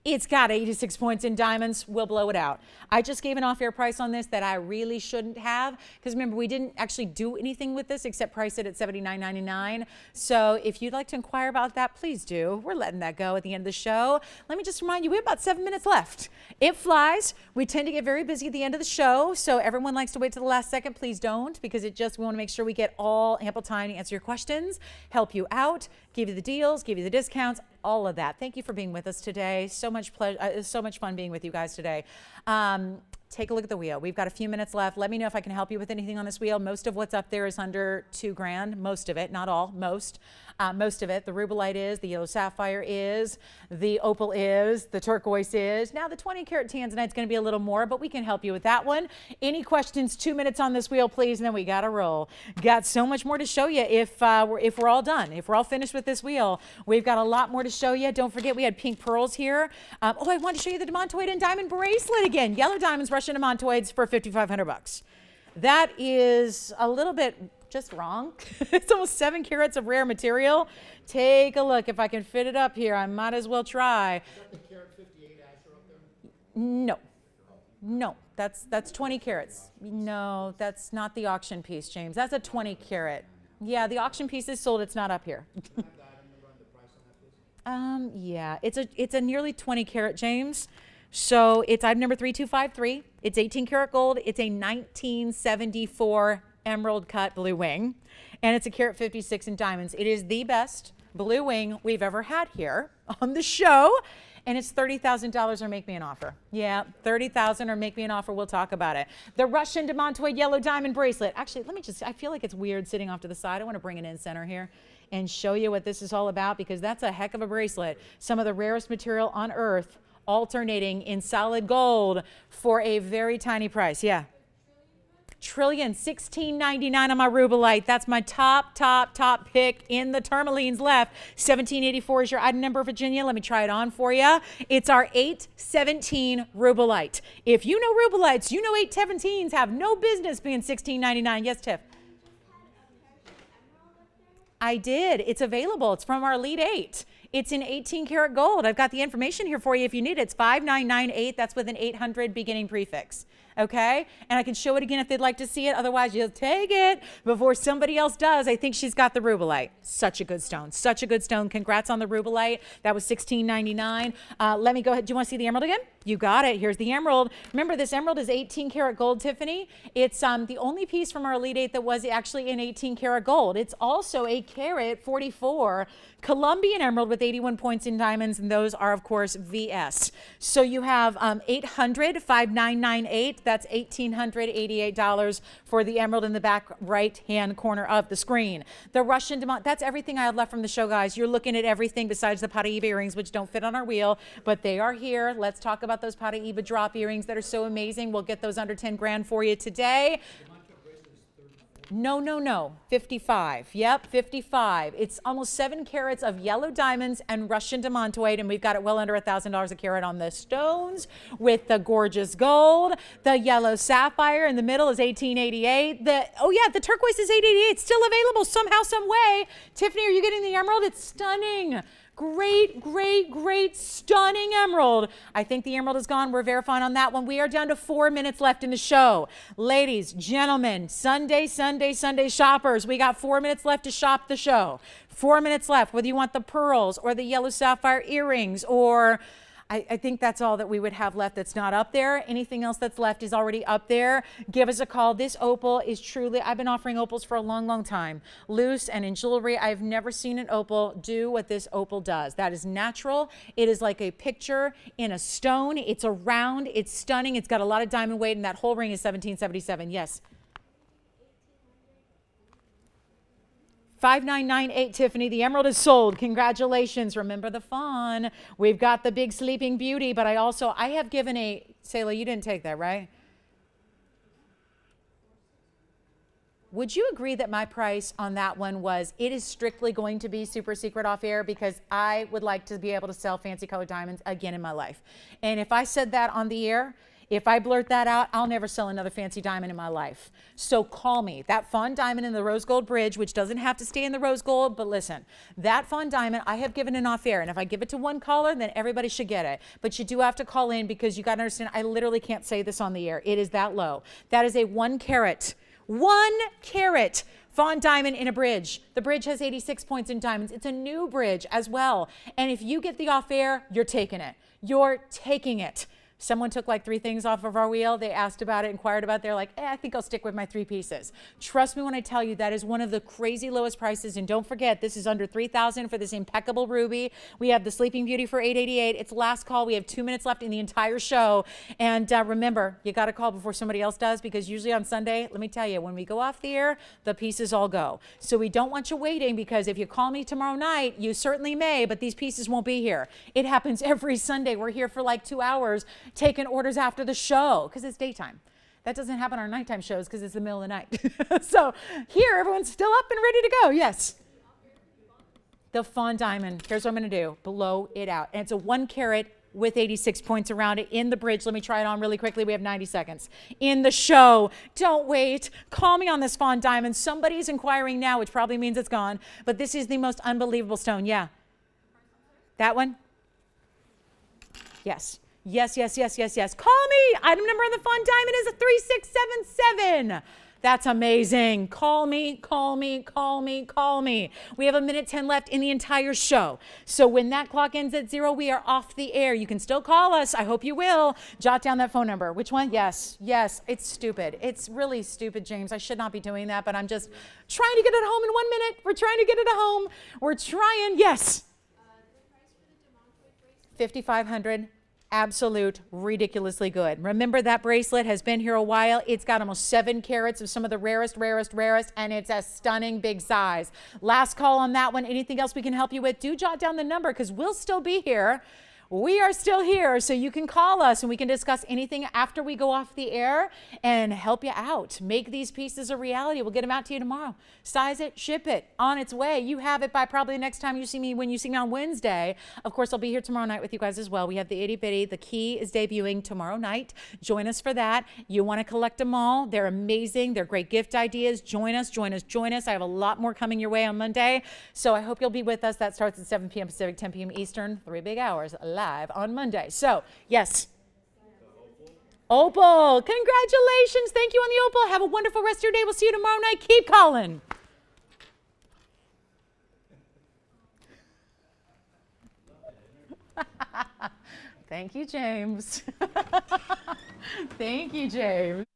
It's got 86 points in diamonds. We'll blow it out. I just gave an off-air price on this that I really shouldn't have, because remember, we didn't actually do anything with this except price it at $79.99. So if you'd like to inquire about that, please do. We're letting that go at the end of the show. Let me just remind you, we have about 7 minutes left. It flies. We tend to get very busy at the end of the show, so everyone likes to wait to the last second. Please don't, because we want to make sure we get ample time to answer your questions, help you out, give you the deals, give you the discounts, all of that. Thank you for being with us today. So much pleasure, so much fun being with you guys today. Take a look at the wheel. We've got a few minutes left. Let me know if I can help you with anything on this wheel. Most of what's up there is under $2,000. Most of it, not all, most. Most of it. The rubellite is, the yellow sapphire is, the opal is, the turquoise is. Now the 20 karat tanzanite is going to be a little more, but we can help you with that one. Any questions? 2 minutes on this wheel, please, and then we got to roll. Got so much more to show you if we're all done. If we're all finished with this wheel, we've got a lot more to show you. Don't forget, we had pink pearls here. I wanted to show you the Demontoid and diamond bracelet again. Yellow diamonds, Russian Demontoids for $5,500. That is a little bit just wrong. It's almost 7 carats of rare material. Take a look. If I can fit it up here, I might as well try. Is that the carat 58 Asher up there? No, that's 20 carats. No, that's not the auction piece, James. That's a 20 carat. Yeah, the auction piece is sold. It's not up here. Yeah, it's a nearly 20 carat, James. So it's item number 3253. It's 18 karat gold. It's a 1974 emerald cut blue wing, and it's a carat 56 in diamonds. It is the best blue wing we've ever had here on the show, and it's $30,000 or make me an offer. Yeah, $30,000 or make me an offer. We'll talk about it. The Russian Demontoid yellow diamond bracelet. Actually, I feel like it's weird sitting off to the side. I want to bring it in center here and show you what this is all about, because that's a heck of a bracelet. Some of the rarest material on earth, alternating in solid gold for a very tiny price. Yeah. Trillion, $16.99 on my rubellite. That's my top pick in the tourmalines left. 1784 is your item number, Virginia. Let me try it on for you. It's our 817 rubellite. If you know rubellites, you know 817s have no business being $16.99. Yes, Tiff? I did. It's available. It's from our Elite 8. It's in 18 karat gold. I've got the information here for you if you need it. It's 5998. That's with an 800 beginning prefix. Okay? And I can show it again if they'd like to see it. Otherwise, you'll take it before somebody else does. I think she's got the rubellite. Such a good stone. Such a good stone. Congrats on the rubellite. That was $16.99. Let me go ahead. Do you want to see the emerald again? You got it. Here's the emerald. Remember, this emerald is 18 karat gold, Tiffany. It's the only piece from our Elite 8 that was actually in 18 karat gold. It's also a carat 44 Colombian emerald with 81 points in diamonds, and those are, of course, VS. So you have 800, 5998. That's $1,888 for the emerald in the back right-hand corner of the screen. The Russian Demont, that's everything I have left from the show, guys. You're looking at everything besides the Paraíba earrings, which don't fit on our wheel, but they are here. Let's talk about those Paraíba drop earrings that are so amazing. We'll get those under 10 grand for you today. No, 55. Yep, 55. It's almost 7 carats of yellow diamonds and Russian Demontoid, and we've got it well under $1,000 a carat on the stones with the gorgeous gold. The yellow sapphire in the middle is $1888. The turquoise is $888. It's still available somehow, some way. Tiffany, are you getting the emerald? It's stunning. great, great, great, stunning emerald. I think the emerald is gone. We're verifying on that one. We are down to 4 minutes left in the show. Ladies, gentlemen, Sunday shoppers, we got 4 minutes left to shop the show. 4 minutes left, whether you want the pearls or the yellow sapphire earrings, or I think that's all that we would have left that's not up there. Anything else that's left is already up there. Give us a call. This opal is truly, I've been offering opals for a long, long time. Loose and in jewelry, I've never seen an opal do what this opal does. That is natural. It is like a picture in a stone. It's a round. It's stunning. It's got a lot of diamond weight, and that whole ring is 1777. Yes. 5998, Tiffany. The emerald is sold. Congratulations. Remember the fawn. We've got the big sleeping beauty, but I have given a, Sayla, you didn't take that, right? Would you agree that my price on that one was, it is strictly going to be super secret off air, because I would like to be able to sell fancy colored diamonds again in my life. And if I said that on the air, if I blurt that out, I'll never sell another fancy diamond in my life. So call me. That fawn diamond in the rose gold bridge, which doesn't have to stay in the rose gold, but listen, that fawn diamond, I have given an off air. And if I give it to one caller, then everybody should get it. But you do have to call in, because you got to understand, I literally can't say this on the air. It is that low. That is a 1 carat fawn diamond in a bridge. The bridge has 86 points in diamonds. It's a new bridge as well. And if you get the off air, you're taking it. You're taking it. Someone took like 3 things off of our wheel. They asked about it, inquired about it. They're like, I think I'll stick with my 3 pieces. Trust me when I tell you, that is one of the crazy lowest prices. And don't forget, this is under $3,000 for this impeccable ruby. We have the Sleeping Beauty for $888. It's last call. We have 2 minutes left in the entire show. And remember, you got to call before somebody else does, because usually on Sunday, let me tell you, when we go off the air, the pieces all go. So we don't want you waiting, because if you call me tomorrow night, you certainly may, but these pieces won't be here. It happens every Sunday. We're here for like 2 hours. Taking orders after the show, because it's daytime. That doesn't happen on our nighttime shows, because it's the middle of the night. So here, everyone's still up and ready to go. Yes. The fawn diamond. Here's what I'm going to do. Blow it out. And it's a 1 carat with 86 points around it in the bridge. Let me try it on really quickly. We have 90 seconds in the show. Don't wait. Call me on this fawn diamond. Somebody's inquiring now, which probably means it's gone. But this is the most unbelievable stone. Yeah. That one? Yes. Yes. Call me. Item number on the fawn diamond is a 3677. That's amazing. Call me. We have 1:10 left in the entire show. So when that clock ends at 0, we are off the air. You can still call us. I hope you will. Jot down that phone number. Which one? Yes. It's stupid. It's really stupid, James. I should not be doing that, but I'm just trying to get it home in 1 minute. We're trying to get it home. We're trying. Yes. $5,500. Absolute ridiculously good. Remember, that bracelet has been here a while. It's got almost 7 carats of some of the rarest, and it's a stunning big size. Last call on that one. Anything else we can help you with? Do jot down the number, because we'll still be here. We are still here, so you can call us and we can discuss anything after we go off the air and help you out. Make these pieces a reality. We'll get them out to you tomorrow. Size it, ship it, on its way. You have it by probably the next time you see me, when you see me on Wednesday. Of course, I'll be here tomorrow night with you guys as well. We have the itty bitty. The key is debuting tomorrow night. Join us for that. You want to collect them all. They're amazing. They're great gift ideas. Join us. I have a lot more coming your way on Monday, so I hope you'll be with us. That starts at 7 p.m. Pacific, 10 p.m. Eastern, 3 big hours live on Monday. So, yes. Opal. Congratulations. Thank you on the opal. Have a wonderful rest of your day. We'll see you tomorrow night. Keep calling. Thank you, James. Thank you, James.